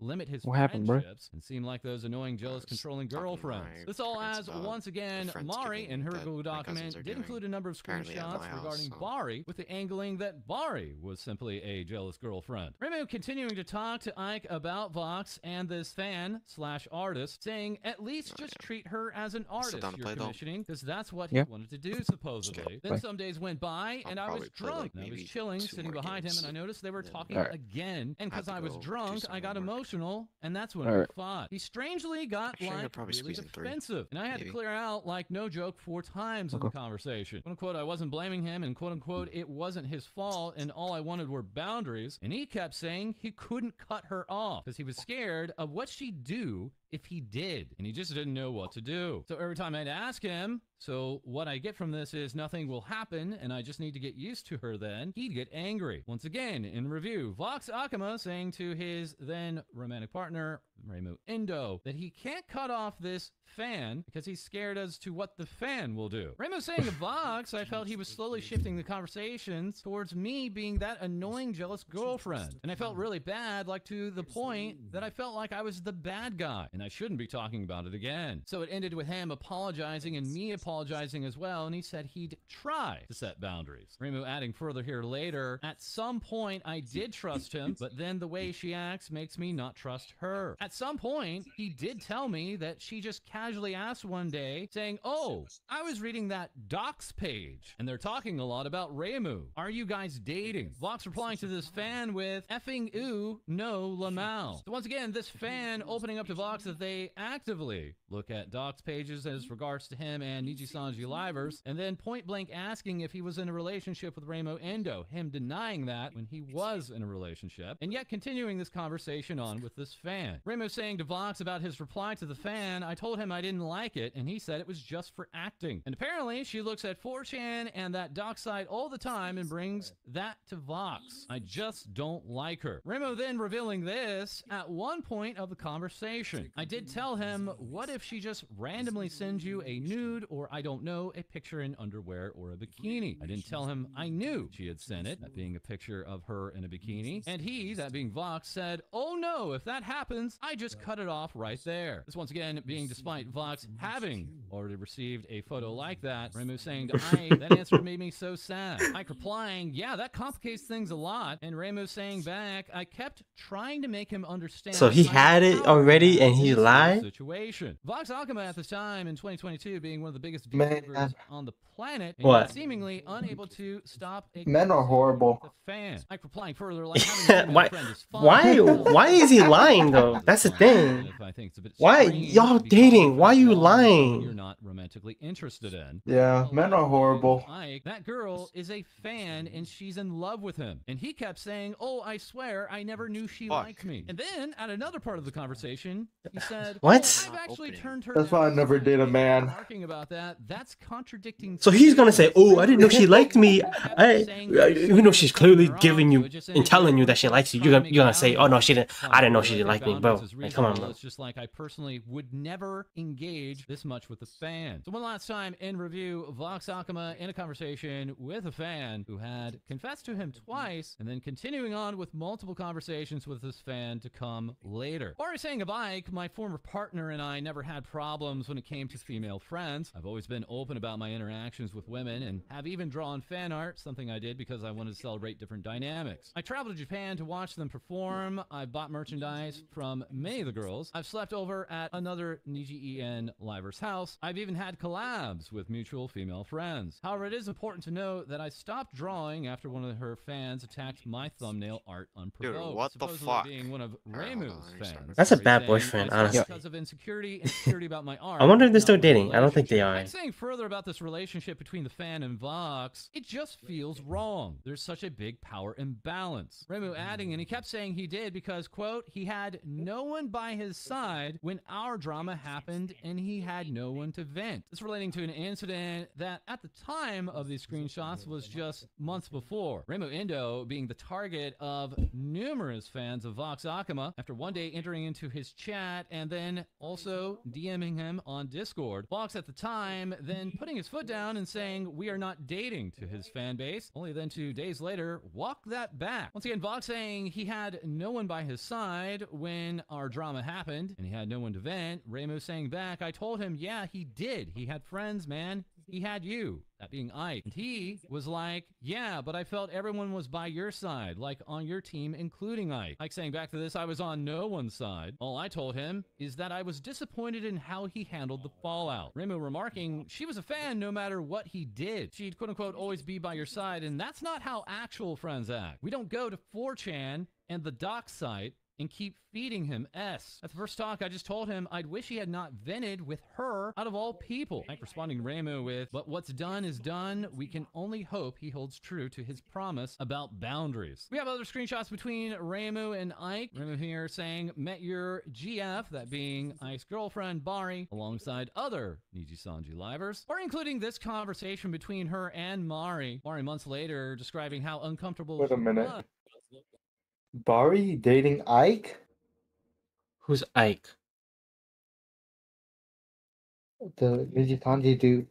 limit his What happened, bro? friendships and seem like those annoying, jealous, controlling girlfriends. This all as, once again, Mari in her Google document did include a number of screenshots regarding Bari, with the angling that Bari was simply a jealous girlfriend. Reimu continuing to talk to Ike about Vox and this fan slash artist, saying at least just treat her as an artist you're commissioning, because that's what he wanted to do supposedly. Then some days went by and I was drunk. And I was chilling, sitting behind him, and I noticed they were talking again. And because I was drunk, I got emotional, and that's when we fought. He strangely got really defensive, and I had to clear out, no joke, 4 times in the conversation. Quote unquote, I wasn't blaming him, and quote unquote, it wasn't his fault, and all I wanted were boundaries. And he kept saying he couldn't cut her off because he was scared of what she'd do if he did, and he just didn't know what to do. So every time I'd ask him, so what I get from this is nothing will happen, and I just need to get used to her then, he'd get angry. Once again, in review, Vox Akuma saying to his then romantic partner, Reimu Endo, that he can't cut off this fan because he's scared as to what the fan will do. Reimu saying to Vox, I felt he was slowly shifting the conversations towards me being that annoying, jealous girlfriend. And I felt really bad, to the point that I felt like I was the bad guy, and I shouldn't be talking about it again. So it ended with him apologizing and me apologizing as well, and he said he'd try to set boundaries. Reimu adding further here later, at some point I did trust him, but then the way she acts makes me not trust her. At some point, he did tell me that she just casually asked one day, saying, oh, I was reading that docs page, and they're talking a lot about Reimu. Are you guys dating? Vox replying to this fan with, effing ooh, no Lamau. So once again, this fan opening up to Vox that they actively look at docs pages as regards to him and Nichi Sanji Livers, and then point blank asking if he was in a relationship with Reimu Endo, him denying that when he was in a relationship, and yet continuing this conversation on with this fan. Reimu saying to Vox about his reply to the fan, I told him I didn't like it, and he said it was just for acting. And apparently, she looks at 4chan and that doc site all the time and brings that to Vox. I just don't like her. Reimu then revealing this at one point of the conversation. I did tell him, what if she just randomly sends you a nude or, I don't know, a picture in underwear or a bikini? I didn't tell him I knew she had sent it, that being a picture of her in a bikini. And he, that being Vox, said, oh no, if that happens, I just cut it off right there. This once again being despite Vox having already received a photo like that. Remu saying to Ike, that answer made me so sad. Ike replying, yeah, that complicates things a lot. And Remu saying back, I kept trying to make him understand. So he had it already and he lied? Situation. Vox Akama at this time in 2022 being one of the biggest Man. VTubers on the planet. And What? seemingly unable to stop a Men are horrible. fan. Like replying further, like having a why, friend is fine. why is he lying though? That's the thing. I think it's a bit Why strange y'all to be dating? talking Why about you someone lying? You're not romantically interested in. Yeah, men are horrible. Ike, that girl is a fan and she's in love with him. And he kept saying, oh, I swear I never knew she liked me. And then at another part of the conversation, he said, What? I've actually turned her That's why I down never so date a much." man. Remarking about that, that's contradicting. So he's gonna say, "Oh, I didn't know she liked me." Even though she's clearly giving you and telling you that she likes you, you're gonna say, "Oh no, she didn't. I didn't know she didn't like me, bro." Like, come on, bro. It's just like I personally would never engage this much with a fan. So one last time in review, Vox Akama in a conversation with a fan who had confessed to him twice, and then continuing on with multiple conversations with this fan to come later. Bari saying of Ike, my former partner and I never had problems when it came to female friends. I've always been open about my interactions with women and have even drawn fan art, something I did because I wanted to celebrate different dynamics. I traveled to Japan to watch them perform. I bought merchandise from many of the girls. I've slept over at another Niji En liver's house. I've even had collabs with mutual female friends. However, it is important to note that I stopped drawing after one of her fans attacked my thumbnail art unprovoked. Dude, what the supposedly fuck? being one of Remu's fans. That's a Bari bad saying, boyfriend, "I honestly." because of insecurity about my art. I wonder if they're not still my dating. I don't think they relationship." are. Saying further about this relationship between the fan and Vox, it just feels wrong. There's such a big power imbalance. Remu adding, and he kept saying he did because, quote, he had no one by his side when our drama happened and he had no one to vent. This relating to an incident that at the time of these screenshots was just months before. Remu Indo being the target of numerous fans of Vox Akama after one day entering into his chat and then also DMing him on Discord. Vox at the time then putting his foot down and saying we are not dating to his fan base, only then 2 days later walk that back. Once again, Vox saying he had no one by his side when our drama happened and he had no one to vent. Remu saying back, I told him, yeah, he did. He had friends, man. He had you, that being Ike. And he was like, yeah, but I felt everyone was by your side, like on your team, including Ike. Ike saying back to this, I was on no one's side. All I told him is that I was disappointed in how he handled the fallout. Remu remarking, she was a fan no matter what he did. She'd quote unquote always be by your side, and that's not how actual friends act. We don't go to 4chan and the doc site and keep feeding him S. At the first talk, I just told him I'd wish he had not vented with her out of all people. Ike responding to Remu with, but what's done is done. We can only hope he holds true to his promise about boundaries. We have other screenshots between Remu and Ike. Remu here saying, met your GF, that being Ike's girlfriend, Bari, alongside other Niji Sanji livers, or including this conversation between her and Mari. Mari months later describing how uncomfortable Wait a minute. was. Bari dating Ike? Who's Ike? The Nijitanji dude.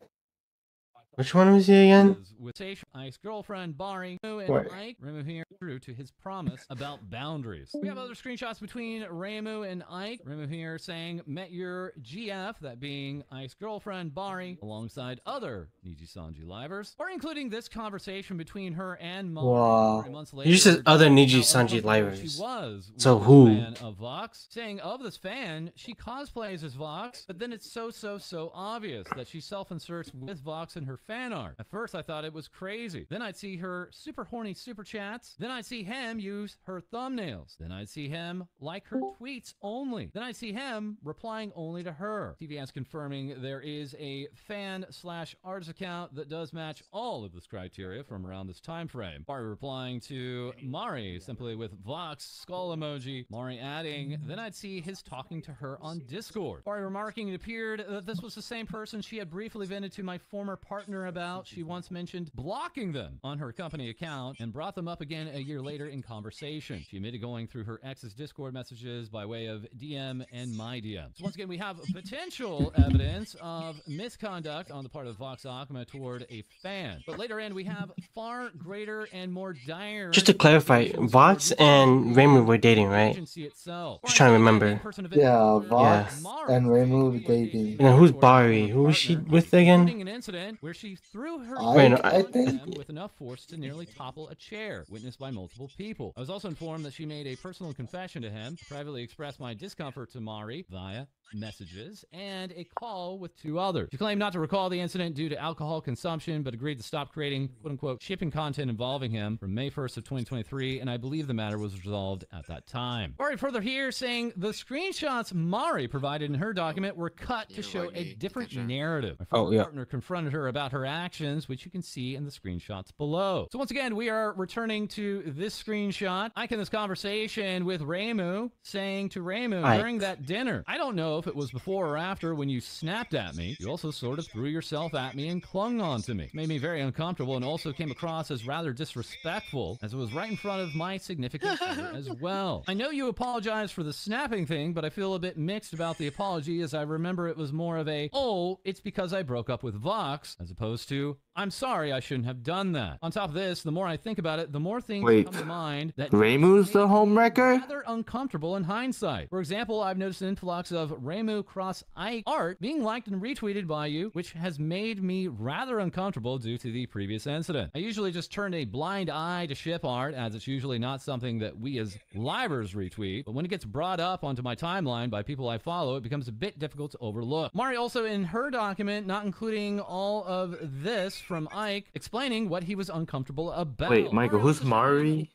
Which one was he again? With Ike's girlfriend Bari and Wait. Ike, Remu here true to his promise about boundaries. We have other screenshots between Remu and Ike. Remu here saying, met your GF, that being Ike's girlfriend Bari, alongside other Niji Sanji livers, or including this conversation between her and Mari. Wow. 3 months You just said other Niji how Sanji uncomfortable livers. She was So with who? this fan of Vox, saying of this fan, she cosplays as Vox, but then it's so obvious that she self-inserts with Vox in her fan art. At first, I thought it was crazy. Then I'd see her super horny super chats. Then I'd see him use her thumbnails. Then I'd see him like her tweets only. Then I'd see him replying only to her. TVS confirming there is a fan/artist account that does match all of this criteria from around this time frame. Bari replying to Mari simply with Vox skull emoji. Mari adding, then I'd see his talking to her on Discord. Bari remarking it appeared that this was the same person she had briefly vented to my former partner about. She once mentioned blocking them on her company account and brought them up again a year later in conversation. She admitted going through her ex's Discord messages by way of DM and my DM. So once again, we have potential evidence of misconduct on the part of Vox Akuma toward a fan. But later in, we have far greater and more dire... Just to clarify, Vox and Raymond were dating, right? Just trying to remember. Yeah, Vox and Remu were dating. And then who's Bari? Who was she with again? An incident where she threw her I think with enough force to nearly topple a chair, witnessed by multiple people. I was also informed that she made a personal confession to him, privately expressed my discomfort to Mari via messages, and a call with 2 others. She claimed not to recall the incident due to alcohol consumption, but agreed to stop creating quote-unquote shipping content involving him from May 1st of 2023, and I believe the matter was resolved at that time. Mari further here saying the screenshots Mari provided in her document were cut to show a different narrative. My former partner confronted her about her actions, which you can see in the screenshots below. So once again, we are returning to this screenshot. I can this conversation with Remu, saying to Remu during that dinner, I don't know if it was before or after when you snapped at me. You also sort of threw yourself at me and clung on to me. It made me very uncomfortable and also came across as rather disrespectful, as it was right in front of my significant other as well. I know you apologized for the snapping thing, but I feel a bit mixed about the apology, as I remember it was more of a, oh, it's because I broke up with Vox, as opposed to, I'm sorry, I shouldn't have done that. On top of this, the more I think about it, the more things come to mind that Remu's the homewrecker? rather uncomfortable in hindsight. For example, I've noticed an influx of Remu cross Ike art being liked and retweeted by you, which has made me rather uncomfortable due to the previous incident. I usually just turn a blind eye to ship art, as it's usually not something that we as livers retweet, but when it gets brought up onto my timeline by people I follow, it becomes a bit difficult to overlook. Mari also in her document, not including all of this from Ike, explaining what he was uncomfortable about. Wait, Michael, who's Mari?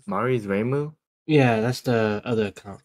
Mari's Remu? Yeah, that's the other account.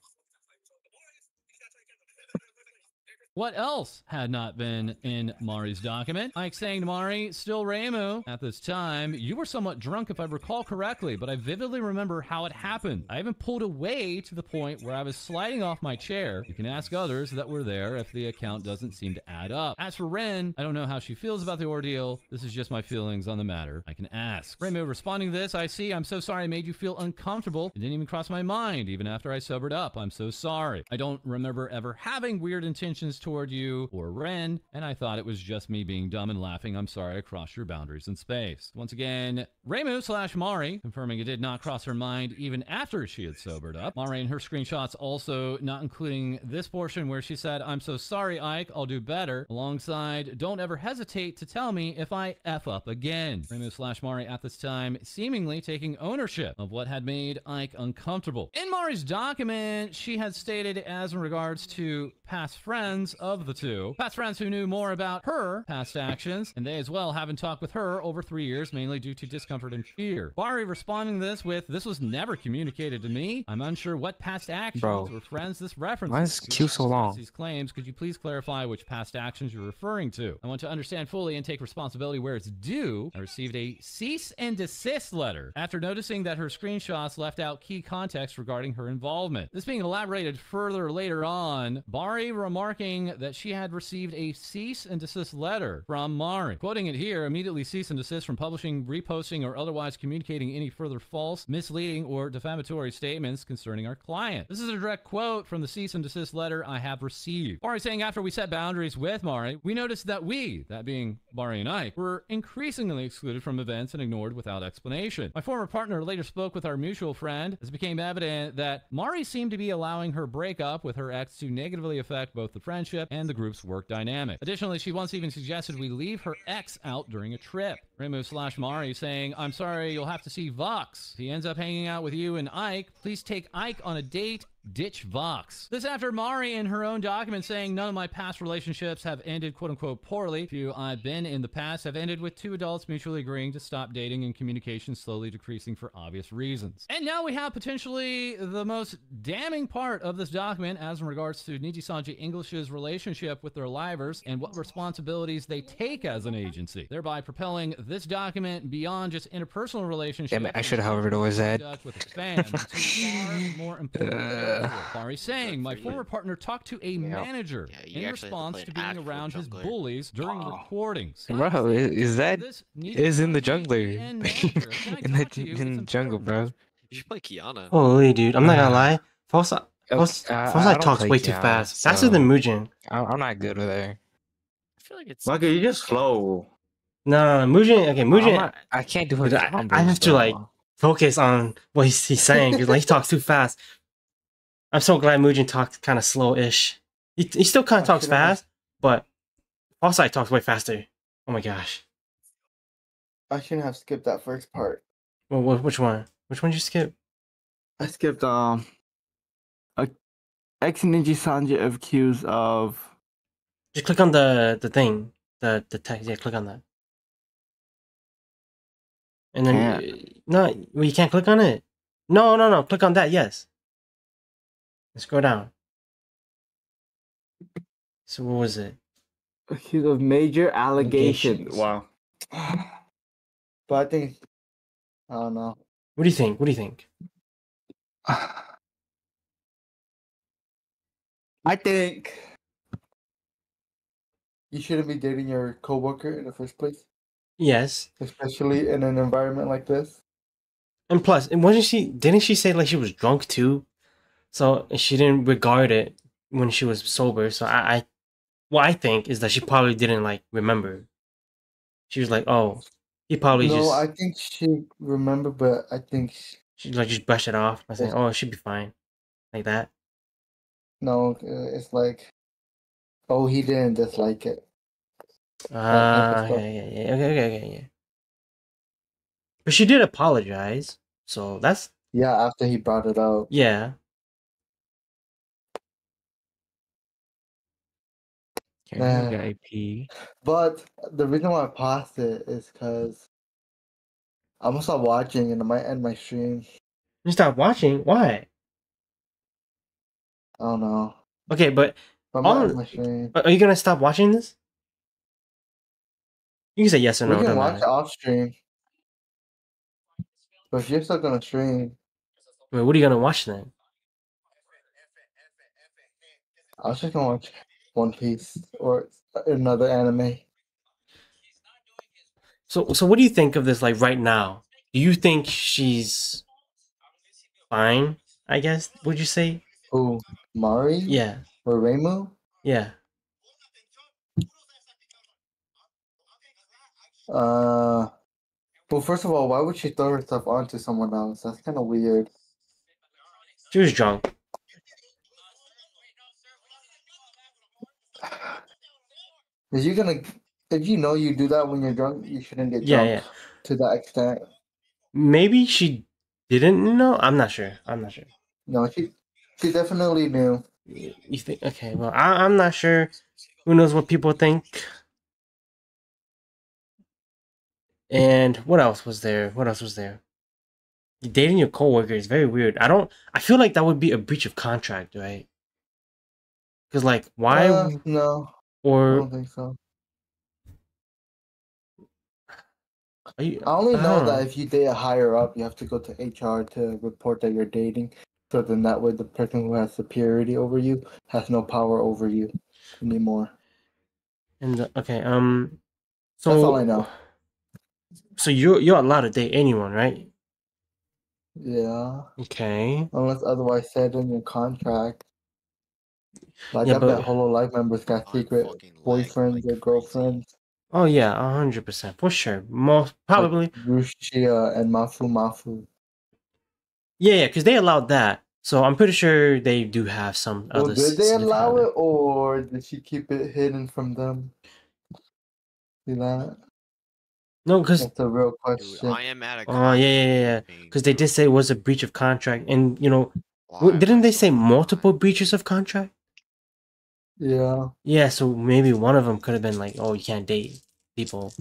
What else had not been in Mari's document? Ike saying to Mari, still Remu, at this time, you were somewhat drunk if I recall correctly, but I vividly remember how it happened. I even pulled away to the point where I was sliding off my chair. You can ask others that were there if the account doesn't seem to add up. As for Ren, I don't know how she feels about the ordeal. This is just my feelings on the matter. I can ask. Remu responding to this, I see, I'm so sorry I made you feel uncomfortable. It didn't even cross my mind, even after I sobered up. I'm so sorry. I don't remember ever having weird intentions toward you or Ren, and I thought it was just me being dumb and laughing. I'm sorry I crossed your boundaries in space. Once again, Remu/Mari confirming it did not cross her mind even after she had sobered up. Mari in her screenshots also not including this portion where she said, I'm so sorry, Ike, I'll do better, alongside, don't ever hesitate to tell me if I F up again. Remu/Mari at this time seemingly taking ownership of what had made Ike uncomfortable. In Mari's document, she had stated as in regards to past friends of the two, past friends who knew more about her past actions, and they as well haven't talked with her over 3 years, mainly due to discomfort and fear. Bari responding to this with, this was never communicated to me. I'm unsure what past actions or friends this references. Why is Q so long? These claims, could you please clarify which past actions you're referring to? I want to understand fully and take responsibility where it's due. I received a cease and desist letter after noticing that her screenshots left out key context regarding her involvement. This being elaborated further later on, Bari remarking that she had received a cease and desist letter from Mari. Quoting it here, immediately cease and desist from publishing, reposting, or otherwise communicating any further false, misleading, or defamatory statements concerning our client. This is a direct quote from the cease and desist letter I have received. Mari saying after we set boundaries with Mari, we noticed that we, that being Mari and Ike, were increasingly excluded from events and ignored without explanation. My former partner later spoke with our mutual friend as it became evident that Mari seemed to be allowing her breakup with her ex to negatively affect both the friendship and the group's work dynamic. Additionally, she once even suggested we leave her ex out during a trip. Remu/Mari saying, I'm sorry, you'll have to see Vox. If he ends up hanging out with you and Ike, please take Ike on a date. Ditch Vox. This after Mari in her own document saying none of my past relationships have ended quote-unquote poorly. Few I've been in the past have ended with 2 adults mutually agreeing to stop dating and communication slowly decreasing for obvious reasons. And now we have potentially the most damning part of this document as in regards to Niji Sanji English's relationship with their livers and what responsibilities they take as an agency, thereby propelling this document beyond just interpersonal relationships. Damn it, I should have hovered over that. With its fans to far more important. Fari saying, my former partner talked to a manager in response to being around his bullies during recordings. Bro, is that is in the jungler? in the jungle, bro. You should play Kiana. Holy dude, I'm not gonna lie. False I talks don't way play too Kiana, fast. so Faster than Mujin. I'm not good with her. I feel like it's. Michael, you're just slow. No, Mujin. Okay, Mujin. I can't do her Dude, combos. I have to like focus on what he's saying because like he talks too fast. I'm so glad Mujin talks kind of slow-ish. He still kind of talks fast, but Falsight talks way faster. Oh my gosh. I shouldn't have skipped that first part. Well, which one? Which one did you skip? I skipped ex Ninja Sanji accused of. Just click on the thing, the text. Yeah, click on that. And then no, well, you can't click on it. No. Click on that. Yes. Let's go down. So what was it? Accused of major allegations. Wow. But I think I don't know. What do you think? What do you think? I think you shouldn't be dating your coworker in the first place. Yes. Especially in an environment like this. And plus, didn't she say like she was drunk too? So she didn't regard it when she was sober. So what I think is that she probably didn't like remember. She was like, oh, he probably just. No, I think she remembered, but I think she like just brushed it off by saying, oh, it should be fine. Like that. No, it's like, oh, he didn't dislike it. Okay. But she did apologize, so that's after he brought it up. Yeah. IP. But the reason why I paused it is because I'm gonna stop watching and I might end my stream. You stop watching? Why? I don't know. Okay, but my stream. Are you gonna stop watching this? You can say yes or no. We can watch it off stream. But if you're still gonna stream, wait, what are you gonna watch then? I was just gonna watch One Piece or another anime. So what do you think of this? Like right now, do you think she's fine? I guess would you say? Who, Mari? Yeah. Or Reimu? Yeah. Well, first of all, why would she throw herself onto someone else? That's kind of weird. She was drunk. If you know you do that when you're drunk, you shouldn't get drunk to that extent. Maybe she didn't know. I'm not sure. No, she definitely knew. You think? Okay, well, I'm not sure. Who knows what people think? And what else was there? Dating your coworker is very weird. I feel like that would be a breach of contract, right? Because like, why? No. Or I don't think so. I only know that if you date a higher up, you have to go to HR to report that you're dating. So then that way the person who has superiority over you has no power over you anymore. And okay, so that's all I know. So you're allowed to date anyone, right? Yeah. Okay. Unless otherwise said in your contract. Like I bet Hololive members got secret boyfriends or girlfriends. Oh yeah, 100% for sure. Most probably. Like Rushia and Mafu. Yeah, because they allowed that. So I'm pretty sure they do have some other. Did they allow it, or did she keep it hidden from them? See that? No, because that's a real question. I am at a. Oh yeah. Because they did say it was a breach of contract, and didn't they say multiple breaches of contract? Yeah. Yeah, so maybe one of them could have been like, "Oh, you can't date people."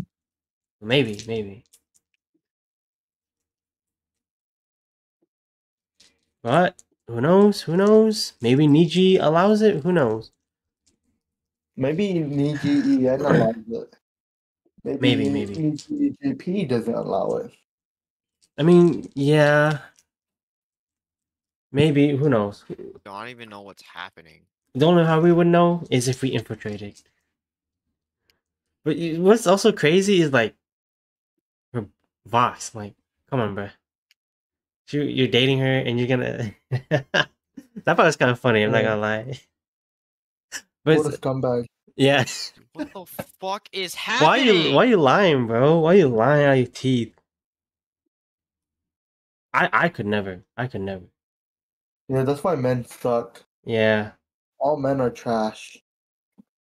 Maybe. But who knows? Maybe Niji allows it. Who knows? Maybe Niji allows it. Maybe. EGP doesn't allow it. I mean, yeah. Maybe, who knows? I don't even know what's happening. The only how we would know is if we infiltrated. But what's also crazy is like her boss. Like, come on, bro. You're dating her and you're gonna. That part was kind of funny. I'm not gonna lie. But What a scumbag! yeah. What the fuck is happening? Why you lying, bro? Why you lying out your teeth? I could never. I could never. Yeah, that's why men suck. Yeah. All men are trash.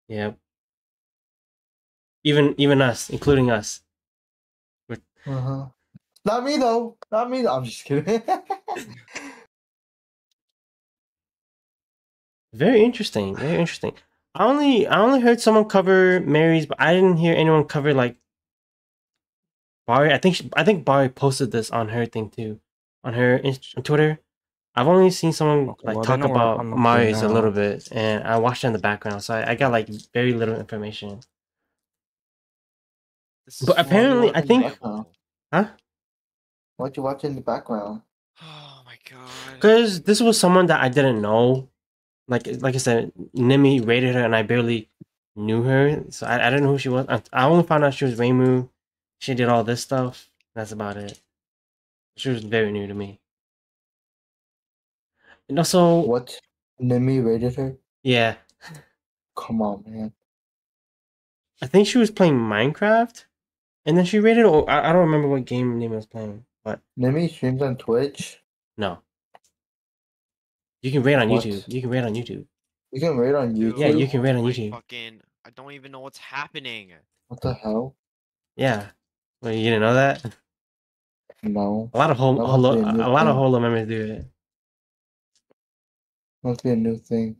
Yep. Even us, including us. Not me though. Not me. I'm just kidding. Very interesting. Very interesting. I only heard someone cover Mary's, but I didn't hear anyone cover like Bari. I think Bari posted this on her thing too, on her on Twitter. I've only seen someone like well, talk then about I'm looking Mari's a now. little bit, and I watched it in the background, so I got like very little information. But apparently, I think, huh? What you watch in the background? Oh my god. Because this was someone that I didn't know. Like I said, Nimi rated her, and I barely knew her, so I didn't know who she was. I only found out she was Reimu. She did all this stuff. That's about it. She was very new to me. And also, what? Nimi rated her? Yeah. Come on, man. I think she was playing Minecraft, and then she rated. Or I don't remember what game Nimi was playing, but Nimi streams on Twitch. No. You can rate on What? YouTube. You can rate on YouTube. You can rate on YouTube. Yeah, you can rate on my YouTube. I don't even know what's happening. What the hell? Yeah. Well, you didn't know that? No. A lot of That must be a new thing. Holo members do it. Must be a new thing.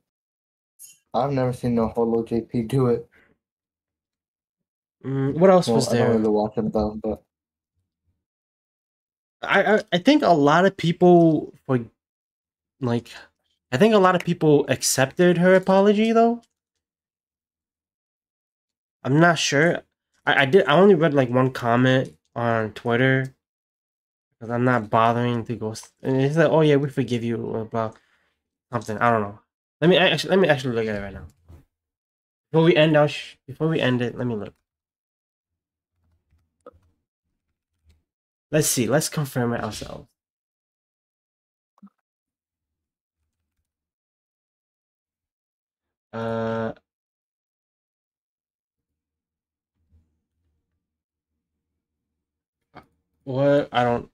I've never seen no Holo JP do it. What else was I there? don't really watch him though, but I think a lot of people I think a lot of people accepted her apology though. I'm not sure. I only read like one comment on Twitter because I'm not bothering to go. And it's like, oh yeah, we forgive you about something. I don't know. Let me actually look at it right now. Before we end it, let me look. Let's see. Let's confirm it ourselves. What? I don't.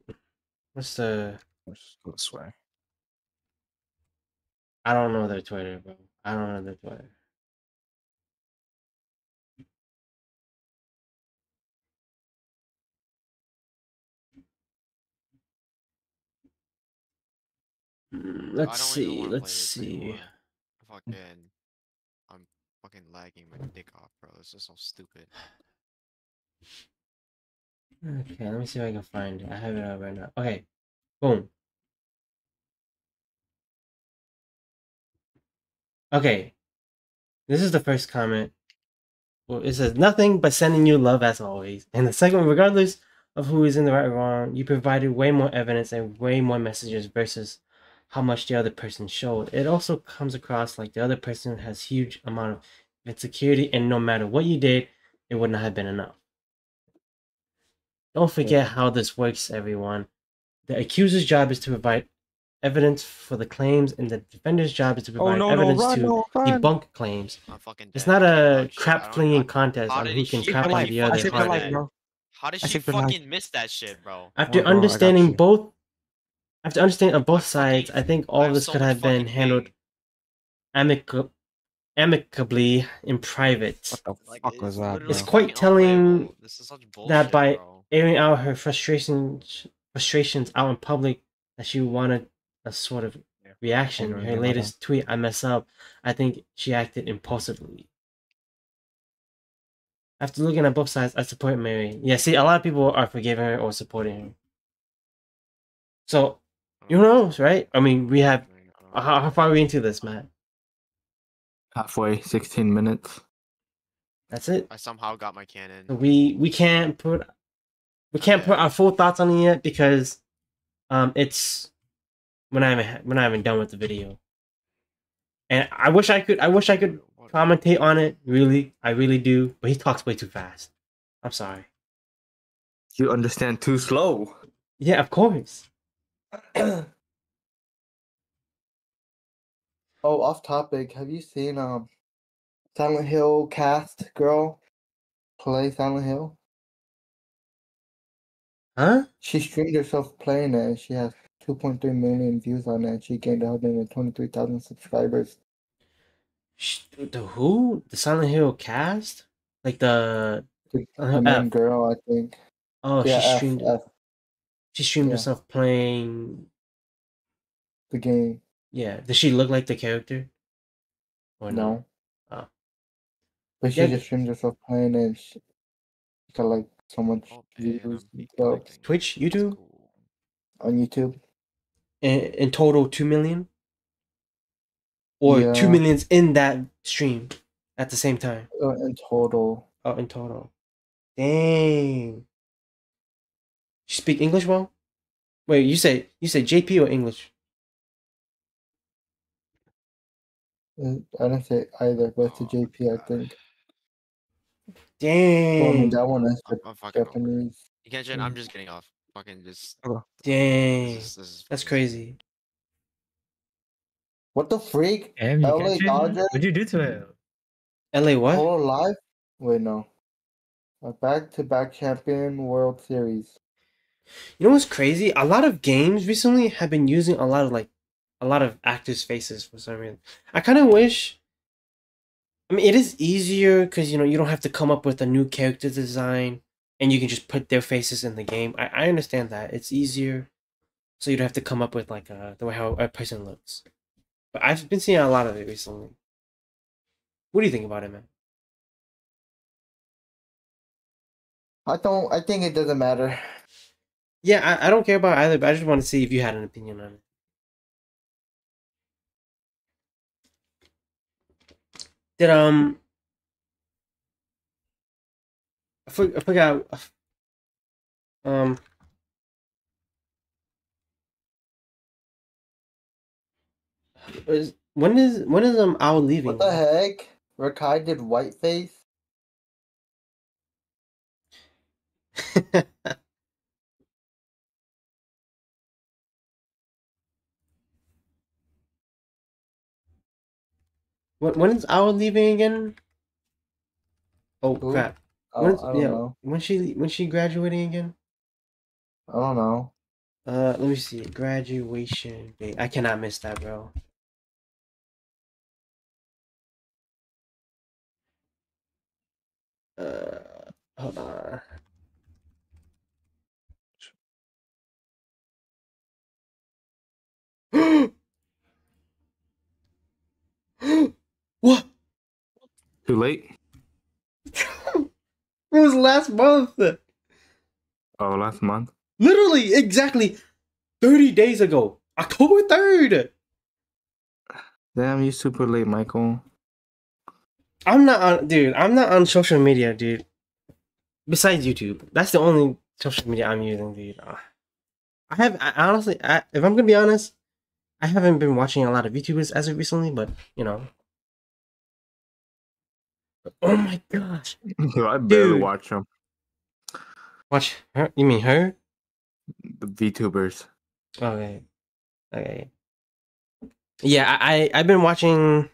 What's the? Let's go this way. I don't know their Twitter, bro. I don't know their Twitter. Let's see. Let's see. I'm fucking lagging my dick off, bro. This is so stupid. Okay, let me see if I can find it. I have it out right now. Okay, boom. Okay, this is the first comment. Well, it says nothing but sending you love as always. And the second one, regardless of who is in the right or wrong, you provided way more evidence and way more messages versus how much the other person showed. It also comes across like the other person has huge amount of insecurity, and no matter what you did, it would not have been enough. Don't forget how this works, everyone. The accuser's job is to provide evidence for the claims, and the defender's job is to provide evidence to debunk claims. It's not a crap flinging contest on who can crap on the other harder. How did she fucking miss that shit, bro? After understanding both sides, I think all of this could have been handled amicably in private. What the fuck was that, It's bro? quite telling that by airing out her frustrations out in public, that she wanted a sort of reaction. Her latest tweet, "I mess up," I think she acted impulsively. After looking at both sides, I support Mary. Yeah, see, a lot of people are forgiving her or supporting her. So, who knows, right? I mean, we have... How far are we into this, Matt? halfway, 16 minutes. That's it. I somehow got my cannon. We can't put our full thoughts on it yet because it's when I haven't done with the video. And I wish I could commentate on it, really. I really do, but he talks way too fast. I'm sorry. You understand too slow. Yeah, of course. Oh, off topic. Have you seen Silent Hill cast girl play Silent Hill? Huh? She streamed herself playing it, and she has 2.3 million views on it. She gained 123,000 subscribers. The who? The Silent Hill cast? Like the The main girl, I think. Oh, Yeah, she streamed. F. She streamed Yeah. herself playing The game. Yeah. Does she look like the character? Or No. Oh. But she Yeah. just streams herself playing it. She got like so much views and stuff. Twitch, YouTube? On YouTube. In total 2 million? Or Yeah. 2 millions in that stream at the same time? In total. Oh, in total. Dang. She speak English well? Wait, you say JP or English? I didn't say either, but it's a JP, I think. Dang. Well, I mean, that one is I'm fucking Japanese. I'm just getting off. Fucking just. Dang. This is That's crazy. What the freak? Damn, you LA can't change it? Dodgers? What'd you do to it? LA what? Whole life? Wait, no. A back-to-back champion World Series. You know what's crazy? A lot of games recently have been using a lot of actors' faces for some reason. I kind of wish. I mean, it is easier because you don't have to come up with a new character design, and you can just put their faces in the game. I understand that it's easier, so you don't have to come up with like the way how a person looks. But I've been seeing a lot of it recently. What do you think about it, man? I think it doesn't matter. Yeah, I don't care about either, but I just want to see if you had an opinion on it. Did I forgot when is Owl leaving? What the heck? Rakai did whiteface? When is Owl leaving again? Oh Who? crap! Oh, I don't know. When she graduating again? I don't know. Let me see. Graduation date. I cannot miss that, bro. Hold on. What? Too late? It was last month. Oh, last month? Literally, exactly 30 days ago. October 3rd. Damn, you super late, Michael. I'm not on social media, dude. Besides YouTube. That's the only social media I'm using, dude. Honestly, if I'm gonna be honest, I haven't been watching a lot of YouTubers as of recently, but oh my gosh. Yo, I barely watch them. Watch her? You mean her? The VTubers. Okay. Yeah, I've been watching.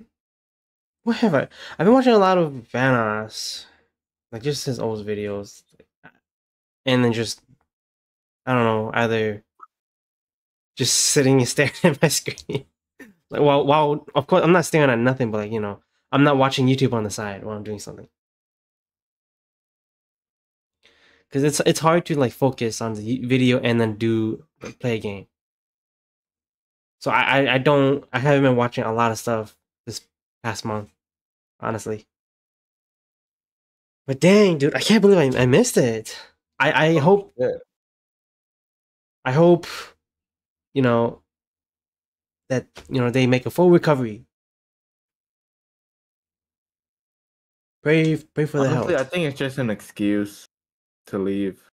What have I? I've been watching a lot of Vanoss, like just his old videos, and then just I don't know, either just sitting and staring at my screen. Like while of course I'm not staring at nothing, but I'm not watching YouTube on the side while I'm doing something. Because it's hard to like focus on the video and then play a game. So I haven't been watching a lot of stuff this past month, honestly. But dang, dude, I can't believe I missed it. I hope that they make a full recovery. Pray for the Honestly, I health. think it's just an excuse to leave.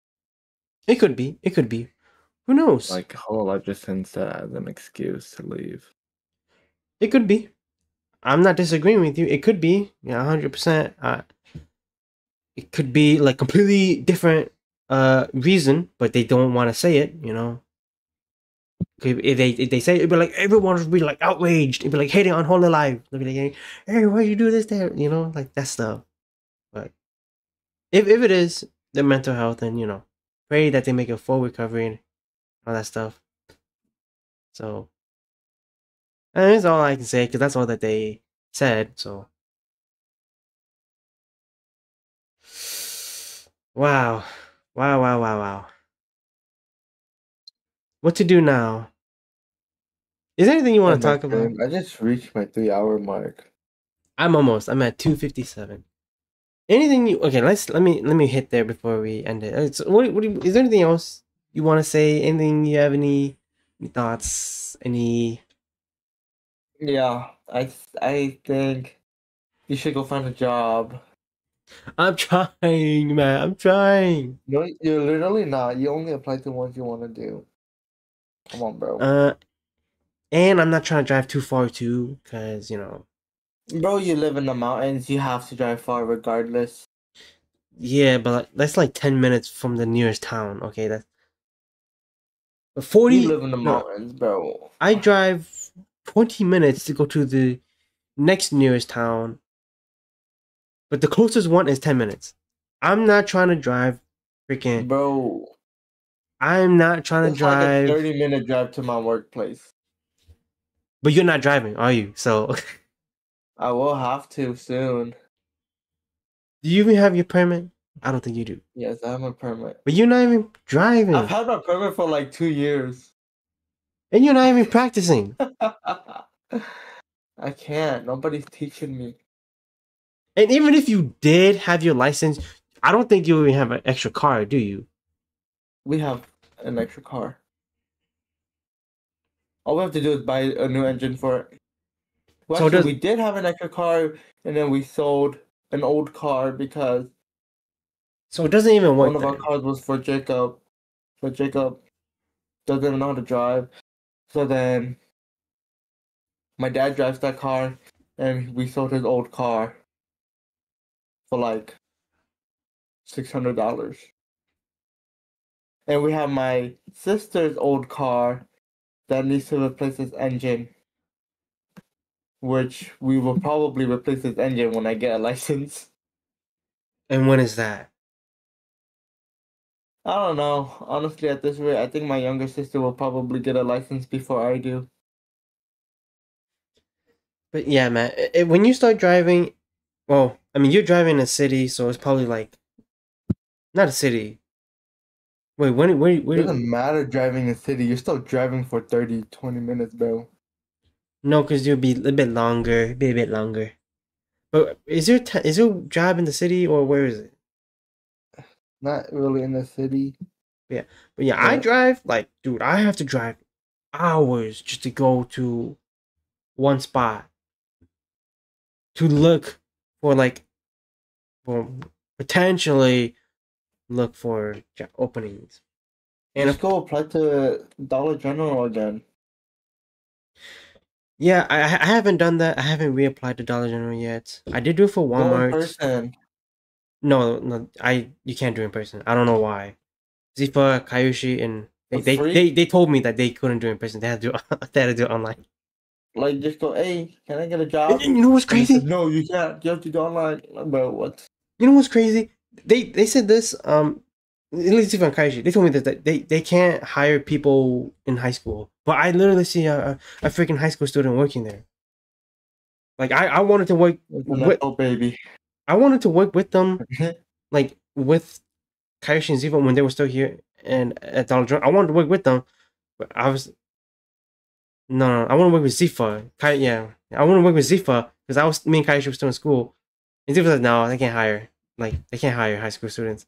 It could be. It could be. Who knows? Like, whole lot just sends that as an excuse to leave. It could be. I'm not disagreeing with you. It could be. Yeah, 100%. It could be like completely different reason, but they don't want to say it. You know. If they say it, it'd be like everyone would be like outraged. It'd be like hating on Holy Life. They'd be like, "Hey, why you do this there?" You know, like that stuff. But if it is their mental health, then you know, pray that they make a full recovery and all that stuff. So, and that's all I can say because that's all that they said. So, wow, wow. What to do now? Is there anything you Hey, want to my talk about? friend, I just reached my 3-hour mark. I'm at 2:57. Anything you okay? Let me hit there before we end it. So is there anything else you want to say? Anything you have any thoughts? Any? Yeah, I think you should go find a job. I'm trying, man. I'm trying. No, you're literally not. You only apply to ones you want to do. Come on, bro. And I'm not trying to drive too far too, cause you know. Bro, you live in the mountains. You have to drive far regardless. Yeah, but that's like 10 minutes from the nearest town. Okay, that's 40. You live in the No, mountains, bro. I drive 20 minutes to go to the next nearest town, but the closest one is 10 minutes. I'm not trying to drive freaking. Bro, I'm not trying to it's like a drive. 30-minute drive to my workplace. But you're not driving, are you? So. I will have to soon. Do you even have your permit? I don't think you do. Yes, I have my permit. But you're not even driving. I've had my permit for like 2 years. And you're not even practicing. I can't. Nobody's teaching me. And even if you did have your license, I don't think you even have an extra car, do you? We have an extra car. All we have to do is buy a new engine for it. Well, So actually, we did have an extra car, and then we sold an old car because So it doesn't even work. one of our cars was for Jacob. So Jacob doesn't even know how to drive. So then my dad drives that car, and we sold his old car for like $600. And we have my sister's old car that needs to replace its engine, which we will probably replace its engine when I get a license. And when is that? I don't know. Honestly, at this rate, I think my younger sister will probably get a license before I do. But yeah, man, when you start driving, well, I mean, you're driving in a city, so it's probably like not a city. Wait, It doesn't matter driving a city. You're still driving for 30, 20 minutes, bro. No, because you'll be a bit longer, be a bit longer. But is your job in the city or where is it? Not really in the city. Yeah, but yeah, I drive like, dude, I have to drive hours just to go to one spot to look for like, well, potentially look for openings. And Just go apply to Dollar General again. Yeah, I haven't done that. I haven't reapplied to Dollar General yet. I did do it for Go in Walmart. person. No, you can't do it in person. I don't know why. Zipa, Kayushi, and they told me that they couldn't do it in person. They had to they had to do it online. Like, just go, hey, can I get a job? And you know what's crazy? Said, no, you can't. You have to do online. Like, bro, what? You know what's crazy? They said this. At least Zipa and Kayushi, they told me that they can't hire people in high school. But I literally see a freaking high school student working there. Like I wanted to work with baby. I wanted to work with them, like with Kaishi and Ziva when they were still here and at Dollar General. I wanted to work with them, but I was no. I want to work with Zifa. I want to work with Zifa because me and Kaishi were still in school, and Zifa said no, they can't hire. Like they can't hire high school students.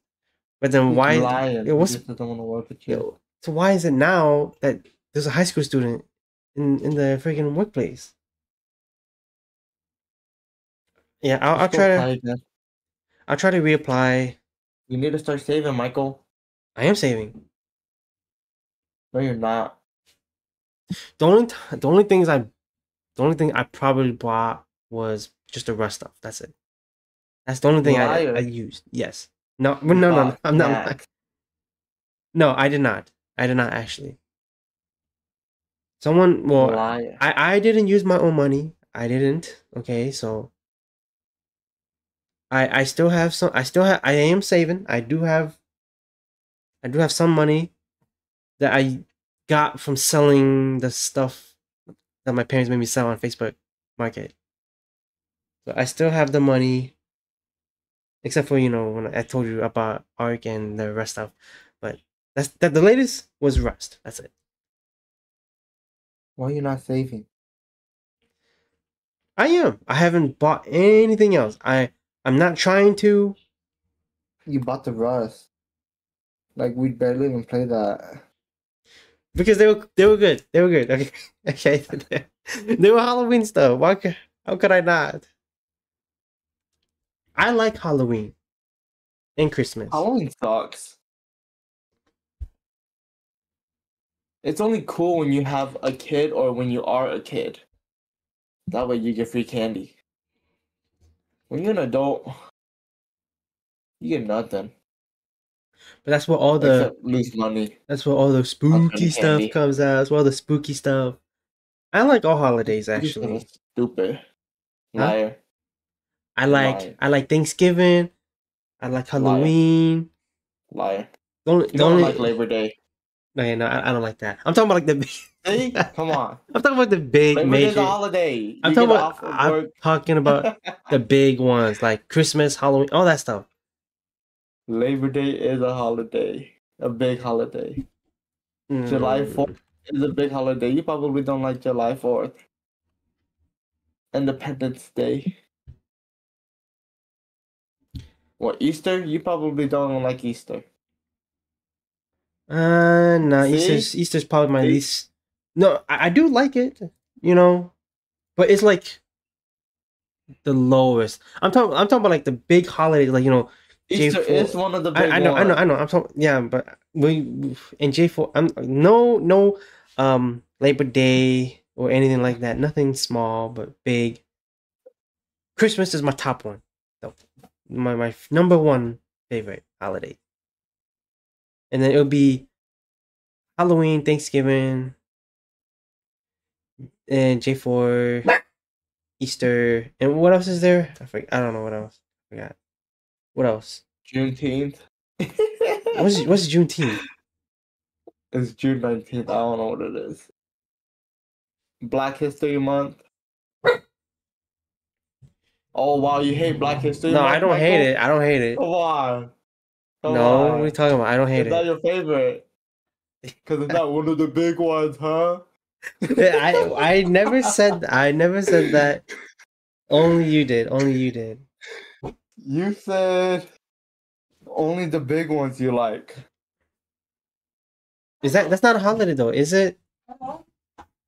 But then He's why? lying. What's He just doesn't want to work with you. so why is it now that there's a high school student in the freaking workplace? Yeah, I'll try to. I'll try to reapply. You need to start saving, Michael. I am saving. No, you're not. The only thing I probably bought was just the Rust stuff. That's it. That's the only thing I Liar. used. Yes. No, You no, bought I'm not lying. snacks. No, I did not. I did not actually. Someone, well, Liar. I didn't use my own money. I didn't. Okay, so I still have some. I am saving. I do have some money that I got from selling the stuff that my parents made me sell on Facebook Market. So I still have the money, except for when I told you about Arc and the rest stuff. But the latest was Rust. That's it. Why are you not saving? I am. I haven't bought anything else. I'm not trying to. You bought the Rust. Like, we barely even play that. Because they were good. They were good. Okay. Okay. They were Halloween stuff. How could I not? I like Halloween and Christmas. Halloween sucks. It's only cool when you have a kid or when you are a kid. That way you get free candy. When you're an adult, you get nothing. But that's where all the Except lose money. That's where all the spooky stuff candy. comes out. That's where all the spooky stuff. I like all holidays actually. Stupid. Huh? Liar. I like Thanksgiving. I like Halloween. Liar. You don't like Labor Day. No, I don't like that. I'm talking about like the big. See? Come on. I'm talking about the big Labor major. Day's a holiday. I'm talking about the big ones like Christmas, Halloween, all that stuff. Labor Day is a holiday. A big holiday. July 4th is a big holiday. You probably don't like July 4th. Independence Day. What, Easter? You probably don't like Easter. No, Easter's probably my least. No, I do like it, but it's like the lowest. I'm talking about like the big holidays, like Easter J4. is one of the big I know. I'm talking, yeah, but we in J4. I'm no Labor Day or anything like that. Nothing small but big. Christmas is my top one. So my number one favorite holiday. And then it'll be Halloween, Thanksgiving, and J4, Easter, and what else is there? I don't know what else. I forgot. What else? Juneteenth. What's Juneteenth? It's June 19th. I don't know what it is. Black History Month. Oh wow, you hate Black History Month? No, I don't hate it. I don't hate it. Come on. No, what are you talking about? I don't hate it. Is that your favorite? Because it's not one of the big ones, huh? I never said that. Only you did. You said only the big ones you like. That's not a holiday though, is it? Hold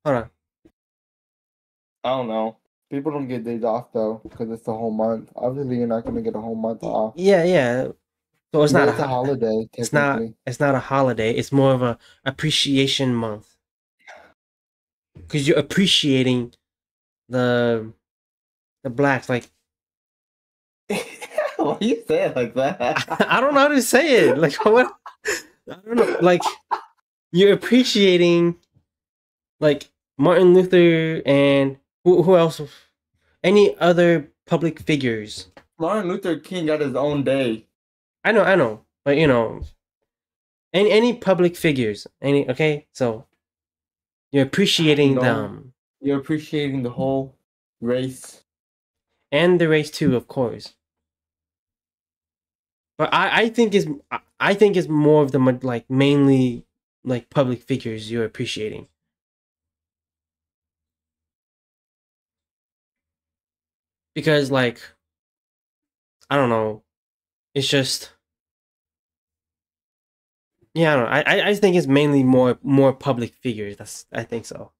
on. I don't know. People don't get days off though, because it's the whole month. Obviously, you're not gonna get a whole month off. Yeah. So it's not a holiday. It's not a holiday. It's more of a appreciation month. Because you're appreciating the blacks. Like, why you say it like that? I don't know how to say it. Like, what? I don't know. Like, you're appreciating like Martin Luther and who else? Any other public figures? Martin Luther King got his own day. I know, but any public figures, so you're appreciating them. You're appreciating the whole race, and the race too, of course. But I think it's more of the like mainly like public figures you're appreciating. Because like I don't know, it's just I don't know. I think it's mainly more public figures. I think so.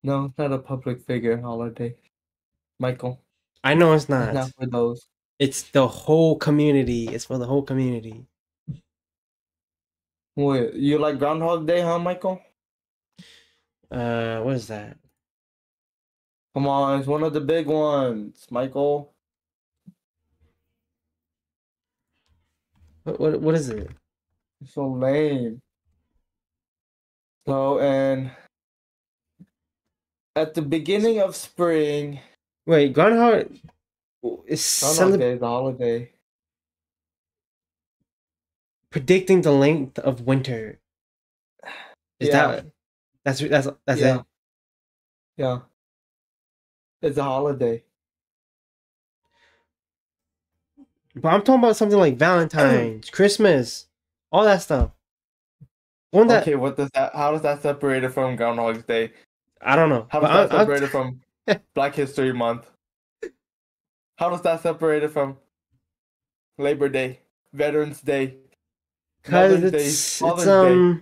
No, it's not a public figure holiday. Michael. I know it's It's not. not for those. It's the whole community. It's for the whole community. Wait, you like Groundhog Day, huh, Michael? What is that? Come on, it's one of the big ones, Michael. What is it? It's so lame. So, and at the beginning of spring, Wait, Groundhog is Groundhog Day is the holiday. predicting the length of winter. Is Yeah. that's Yeah. it? Yeah. It's a holiday. But I'm talking about something like Valentine's, Christmas, all that stuff. One that Okay, what does that? How does that separate it from Groundhog Day? I don't know. How But does that separate it from Black History Month? How does that separate it from Labor Day, Veterans Day, because Mother's Day, it's Father's Day?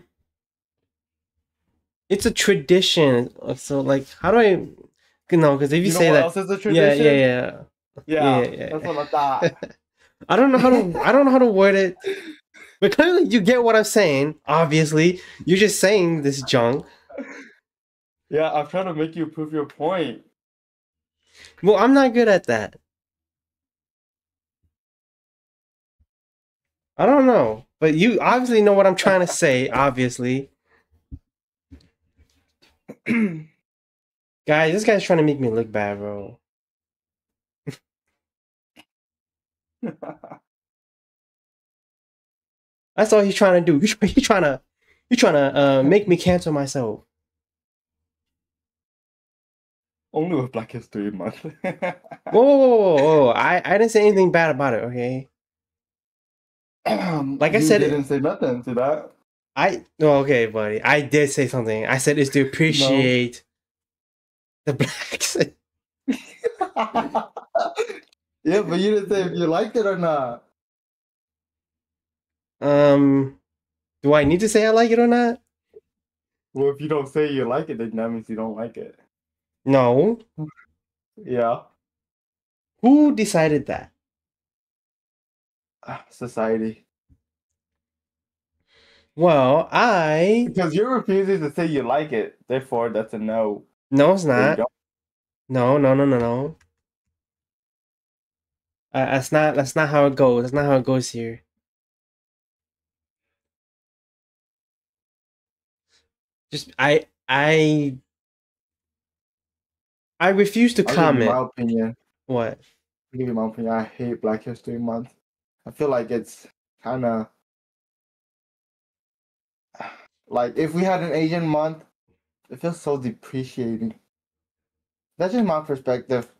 it's a tradition. So like, how do I? No, because if you, You know say what that, else is a yeah, tradition? yeah. That's what I thought. I don't know how to word it. But clearly, you get what I'm saying. Obviously, you're just saying this junk. Yeah, I'm trying to make you prove your point. Well, I'm not good at that. I don't know, but you obviously know what I'm trying to say. Obviously, guys, this guy's trying to make me look bad, bro. That's all he's trying to do. He's trying to make me cancel myself. Only with Black History Month. Whoa. I didn't say anything bad about it, okay? Like I said, you didn't say nothing to that. Okay, buddy. I did say something. I said it's to appreciate the blacks. Yeah, but you didn't say if you liked it or not. Do I need to say I like it or not? Well, if you don't say you like it, then that means you don't like it. No. Yeah. Who decided that? Society. Well, because you're refusing to say you like it, therefore that's a no. No, it's not. No. That's not how it goes. That's not how it goes here. Just I refuse to comment. Give you my opinion. What? I'll give you my opinion. I hate Black History Month. I feel like it's kind of like if we had an Asian month, it feels so depreciating. That's just my perspective.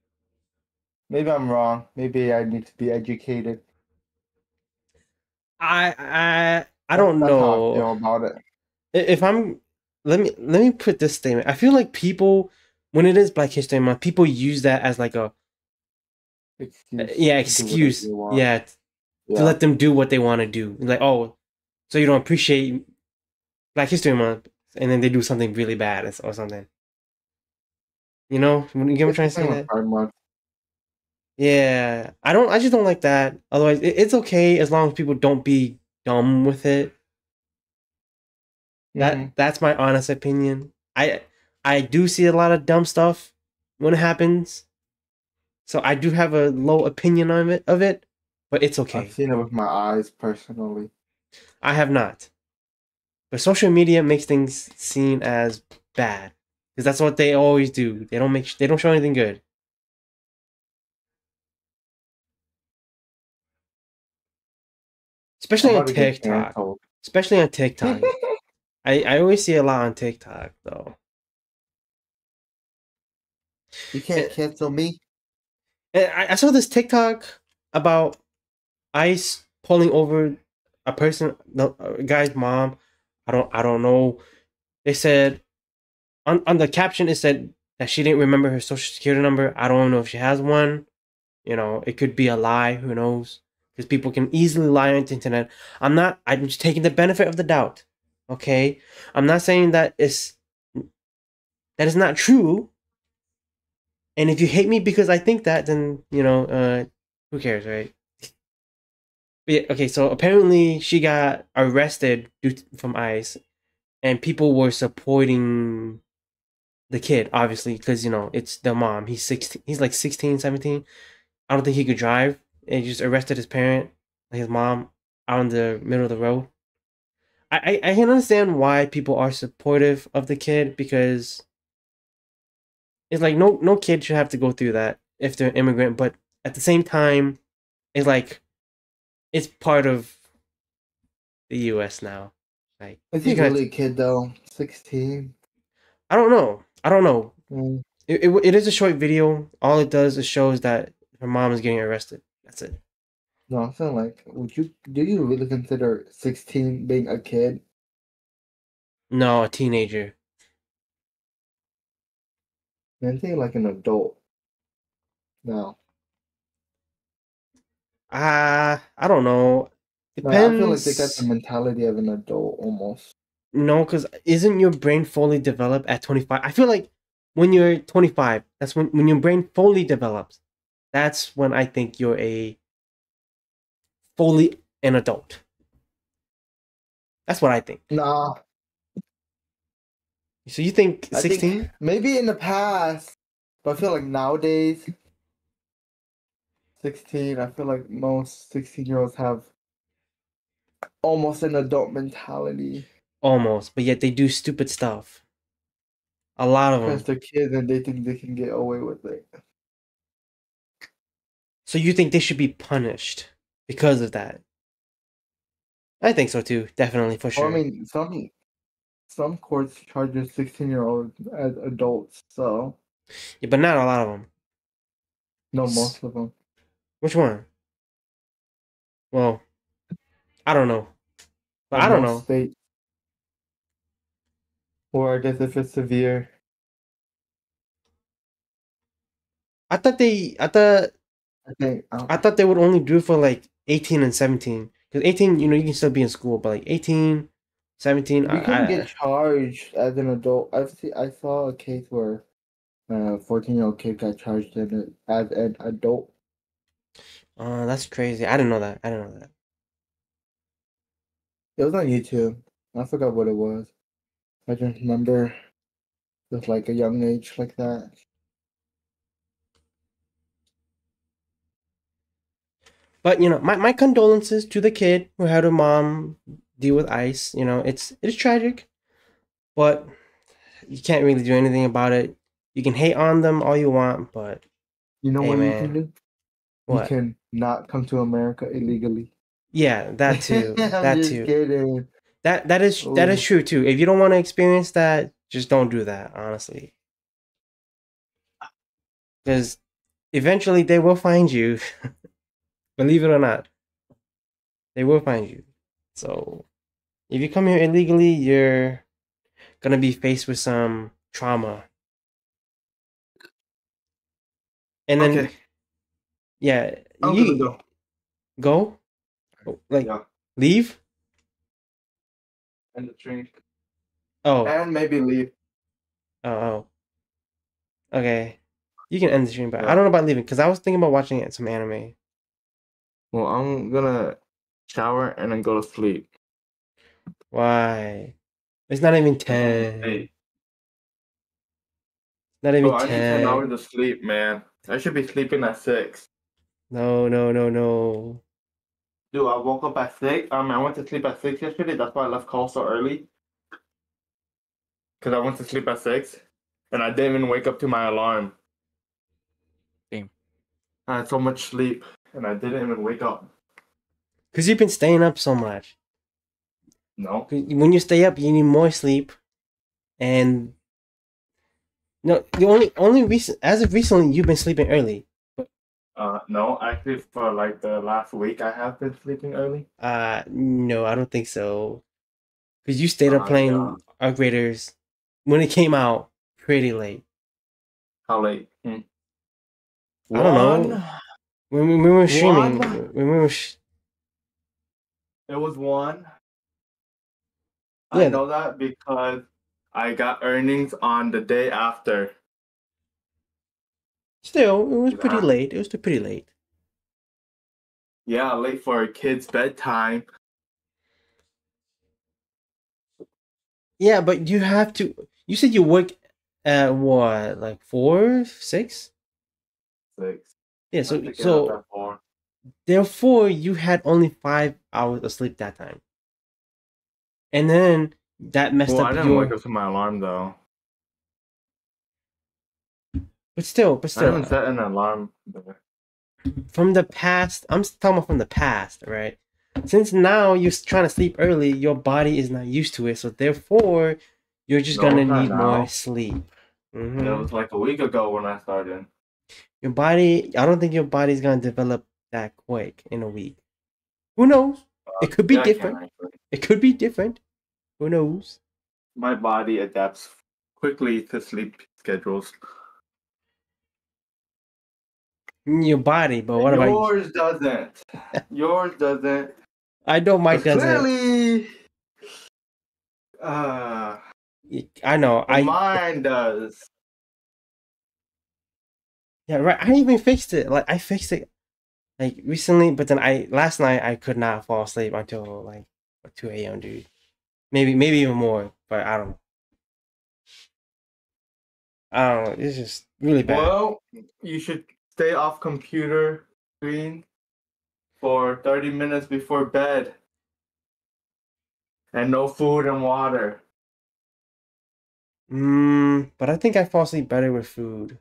Maybe I'm wrong. Maybe I need to be educated. I don't know. That's how I feel about it. If I'm let me put this statement. I feel like people, when it is Black History Month, people use that as like a excuse. To let them do what they want to do. Like, oh, so you don't appreciate Black History Month, and then they do something really bad or something. You know, you get what I'm trying to say? That? Yeah, I just don't like that. Otherwise, it's okay as long as people don't be dumb with it. That's my honest opinion. I do see a lot of dumb stuff when it happens, so I do have a low opinion of it, but it's okay. I've seen it with my eyes personally. I have not, but social media makes things seen as bad because that's what they always do. They don't show anything good. Especially on TikTok. I always see a lot on TikTok though. You can't cancel me. And I saw this TikTok about ICE pulling over a guy's mom. I don't know. They said on the caption it said that she didn't remember her social security number. I don't know if she has one. You know, it could be a lie. Who knows? Because people can easily lie on the internet. I'm just taking the benefit of the doubt. Okay, I'm not saying that is not true. And if you hate me because I think that, then who cares, right? But yeah, okay, so apparently she got arrested from ICE, and people were supporting the kid, obviously, because it's the mom. He's 16. He's like 16, 17. I don't think he could drive, and just arrested his parent, like his mom, out in the middle of the road. I can understand why people are supportive of the kid, because it's like no kid should have to go through that if they're an immigrant, but at the same time, it's like it's part of the U.S. now. Like Is you he can really a kid though? 16. I don't know. I don't know. Mm. It is a short video. All it does is shows that her mom is getting arrested. That's it. No, I'm saying like, do you really consider 16 being a kid? No, a teenager. I think like an adult. No. I don't know. Like, I feel like they got the Depends. mentality of an adult almost. No, because isn't your brain fully developed at 25? I feel like when you're 25, that's when your brain fully develops. That's when I think you're a fully an adult. That's what I think. Nah, So you think I think 16? maybe in the past, but I feel like nowadays, 16, I feel like most 16-year-olds have almost an adult mentality Almost, but yet they do stupid stuff. A lot of because them. they're kids and they think they can get away with it. So you think they should be punished because of that? I think so too. Definitely, for Well, I sure. mean, some courts charges 16-year-olds as adults, so Yeah, but not a lot of them. no, most of them. Which one? Well, I don't know. But Well, I don't most know. states, or I guess if it's severe, I thought they. I thought. I think I thought they would only do for like 18 and 17. Because 18, you can still be in school, but like 18, 17, you can get charged as an adult. I saw a case where a 14-year-old kid got charged as an adult. that's crazy. I didn't know that. I didn't know that. It was on YouTube. I forgot what it was. I just remember with like a young age like that. But my condolences to the kid who had her mom deal with ice. It's tragic, but you can't really do anything about it. You can hate on them all you want, but You know hey, what you can man, do? You what? can not come to America illegally. Yeah, that too. I'm That just too. kidding. That is Oh, true too. If you don't want to experience that, just don't do that. Honestly, because eventually they will find you. Believe it or not, they will find you. So if you come here illegally, you're gonna be faced with some trauma. And then, okay. yeah, I'm gonna you go. go, like, Yeah, leave. and the train, Oh, and maybe leave. oh, okay. You can end the stream, but I Yeah. don't know about leaving because I was thinking about watching some anime. Well, I'm gonna shower and then go to sleep. Why? It's not even It's only 10. 8. Not even Bro, I need 10 hours 10. of sleep, man. I should be sleeping at 6. No, no, no, no. Dude, I woke up at 6. I went to sleep at 6 yesterday. That's why I left call so early. Because I went to sleep at 6. And I didn't even wake up to my alarm. Damn. I had so much sleep. And I didn't even wake up. Because you've been staying up so much. No. 'Cause when you stay up, you need more sleep. And no, the only recent as of recently, you've been sleeping early. No. Actually, for like the last week, I have been sleeping early. No, I don't think so. Because you stayed up Yeah. playing Arc Raiders when it came out pretty late. How late? I don't know. One. When we were streaming, One. when we were, It was 1. I yeah, know that because I got earnings on the day after. Still, it was pretty Yeah. late. It was still pretty late. Yeah, late for a kid's bedtime. Yeah, but you have to. You said you work at what, like 4, 6? 6. Yeah. I have So to get up so at 4. therefore you had only 5 hours of sleep that time, and then that messed Well, up I didn't wake your. up to my alarm though. But still, I haven't set an alarm. from the past. I'm talking about from the past, right? Since now you're trying to sleep early, your body is not used to it, so therefore you're just No, gonna it's not need more now. sleep. It was like a week ago when I started. Your body, I don't think your body's gonna develop that quick in a week. Who knows? It could be Yeah, I can different. actually. It could be different. Who knows? My body adapts quickly to sleep schedules. Your body, but what about you? Yours doesn't. Yours doesn't. I know mine 'Cause doesn't. clearly, I know. mine does. Yeah, right. I even fixed it. Like I fixed it like recently, but then last night I could not fall asleep until like 2 a.m. dude. Maybe even more, but I don't know. I don't know. It's just really bad. Well, you should stay off computer screen for 30 minutes before bed. And no food and water. But I think I fall asleep better with food.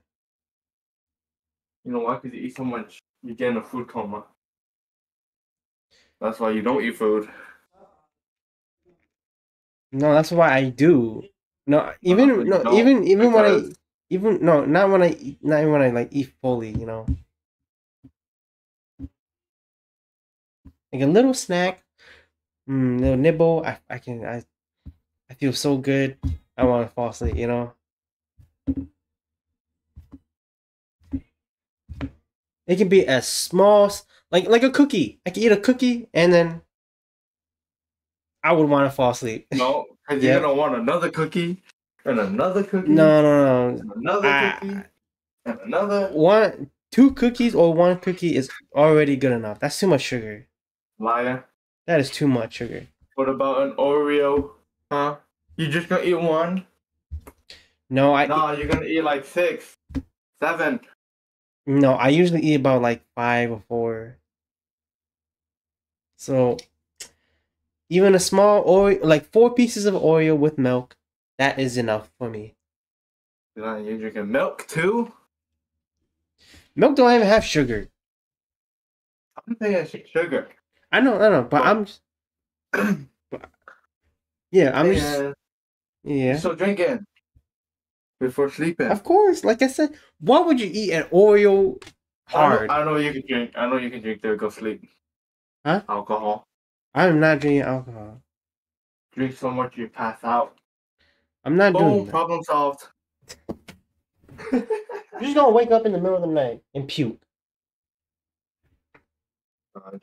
You know why? Because you eat so much, you get in a food coma. That's why you don't eat food. No, that's why I do. No, But even you no, don't, even when I because even no, not when I eat, not even when I like eat fully. You know, like a little snack, little nibble. I feel so good. I want to fall asleep. You know, it can be as small like a cookie. I can eat a cookie and then I would want to fall asleep. no, because Yep. you're gonna want another cookie and another cookie. No. And another cookie and another. 2 cookies or 1 cookie is already good enough. That's too much sugar. Liar. That is too much sugar. What about an Oreo? Huh? You just gonna eat one? No, No, you're gonna eat like 6, 7. No, I usually eat about like 5 or 4. So even a small Oreo, like 4 pieces of Oreo with milk, that is enough for me. You're drinking milk too? Milk don't even have sugar. I'm saying sugar. I know, but I'm just, yeah, I'm just, yeah. You're still drinking before sleeping. Of course, like I said, why would you eat an Oreo hard? I know you can drink. I know you can drink to go sleep. Huh? Alcohol. I'm not drinking alcohol. Drink so much you pass out. I'm not doing Boom, that. problem solved. You're just gonna wake up in the middle of the night and puke.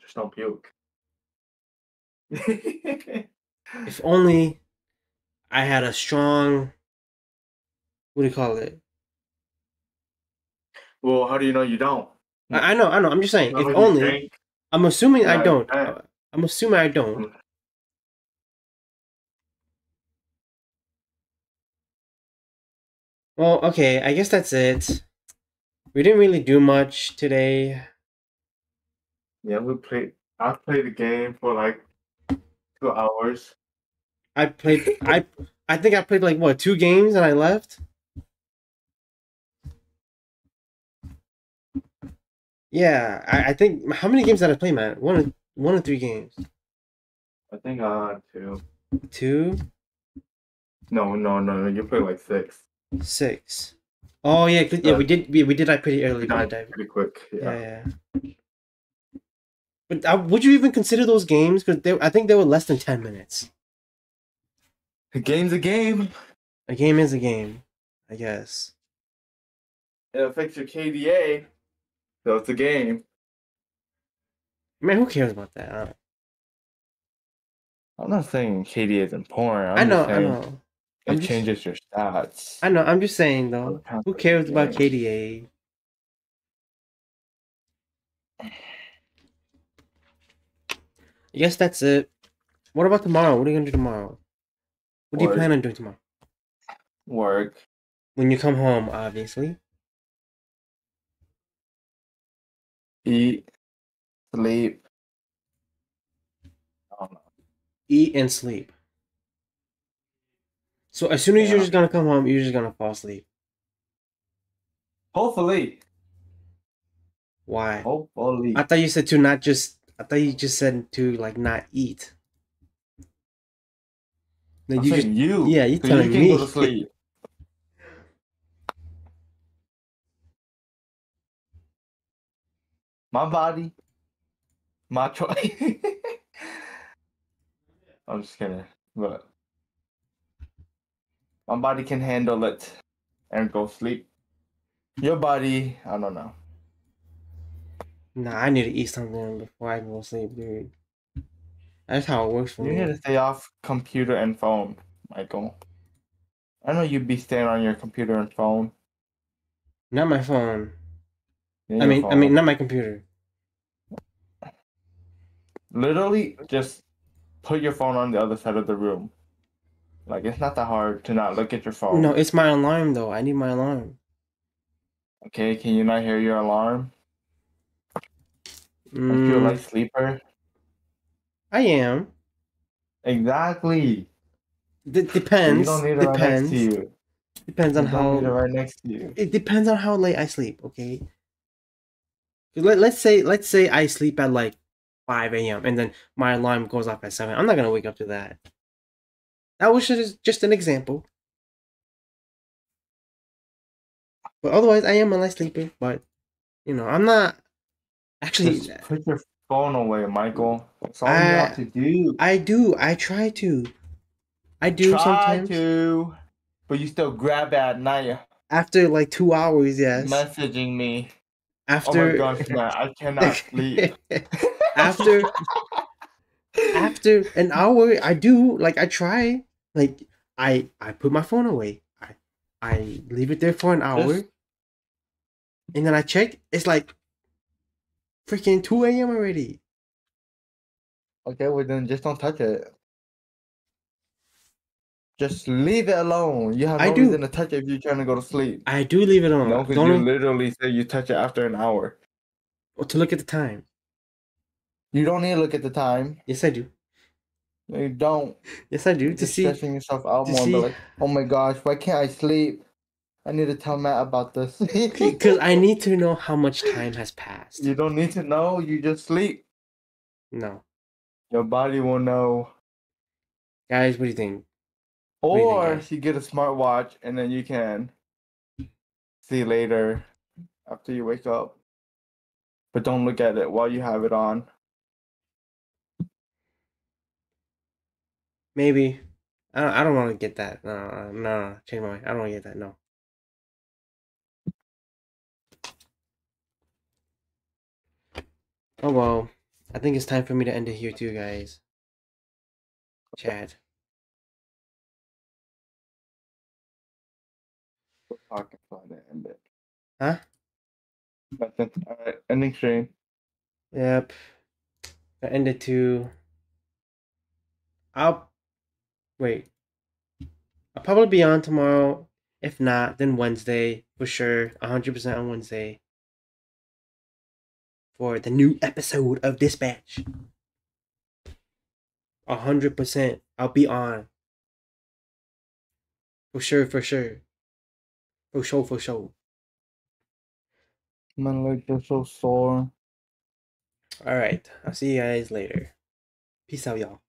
Just don't puke. If only I had a strong, what do you call it? Well, how do you know you don't? I know. I'm just saying, How if you only. drink? I'm assuming I Yeah, don't. yeah. I'm assuming I don't. Well, okay, I guess that's it. We didn't really do much today. Yeah, I played the game for like 2 hours. I think I played like what, 2 games and I left? Yeah, I think, how many games did I play, man? One or 3 games? I think 2. 2? No, you played like 6. 6. Oh yeah, we did that pretty early. We died pretty quick. Yeah. But would you even consider those games? Because I think they were less than 10 minutes. A game's a game. A game is a game, I guess. It affects your KDA, so it's a game. Man, who cares about that? I'm not saying KDA is important. I know. It changes your stats. I know. I'm just saying though. Who cares about KDA? I guess that's it. What about tomorrow? What are you gonna do tomorrow? What do you plan on doing tomorrow? Work. When you come home, obviously. Eat. Sleep. I don't know. Eat and sleep. So as soon as you're Yeah. just gonna come home, you're just gonna fall asleep. Hopefully. Why? Hopefully. I thought you said to not just. I thought you just said to like not eat. Then I'm you saying just you. yeah, you So telling you can me. go to sleep. My body. My choice. I'm just kidding. But my body can handle it and go sleep. Your body, I don't know. Nah, I need to eat something before I can go sleep, dude. That's how it works for You me. need to stay off computer and phone, Michael. I know you'd be staying on your computer and phone. Not my phone. Yeah, I your mean, phone. not my computer. Literally, just put your phone on the other side of the room. Like, it's not that hard to not look at your phone. No, it's my alarm though. I need my alarm. Okay, can you not hear your alarm? Aren't you a light sleeper? I am. Exactly. Depends. You don't need it right next to you. Depends on You don't need it how. right next to you. It depends on how late I sleep. Okay. Let's say I sleep at like 5 a.m. and then my alarm goes off at 7. I'm not gonna wake up to that. That was just an example. But otherwise, I am a light sleeper. But you know, I'm not actually. Just put your phone away, Michael. That's all you have to do. I do. I try to. I do Try sometimes. to, but you still grab it at night. After like 2 hours, yes. Messaging me. After. Oh my gosh, man, I cannot sleep. after an hour, I do. Like I try. Like I put my phone away. I leave it there for an hour. And then I check. It's like freaking 2 a.m. already. Okay, well then just don't touch it. Just leave it alone. You have no reason to touch it if you're trying to go to sleep. I do leave it alone. No, because you literally say you touch it after an hour. Or to look at the time. You don't need to look at the time. Yes, I do. No, you don't. Yes, I do. You're just stressing yourself out more. But like, oh my gosh, why can't I sleep? I need to tell Matt about this. Because I need to know how much time has passed. You don't need to know. You just sleep. No. Your body will know. Guys, what do you think? Or you get a smartwatch and then you can see later after you wake up. But don't look at it while you have it on. Maybe. I don't want to get that. No. Change my mind. I don't want to get that. No. Oh well. I think it's time for me to end it here too, guys. Chad. Talking about it, end it. Huh? Nothing. Alright, ending stream. Yep. I end it too. Wait. I'll probably be on tomorrow. If not, then Wednesday for sure. 100% on Wednesday for the new episode of Dispatch. 100%. I'll be on. For sure. For sure. My legs are so sore. Alright. I'll see you guys later. Peace out, y'all.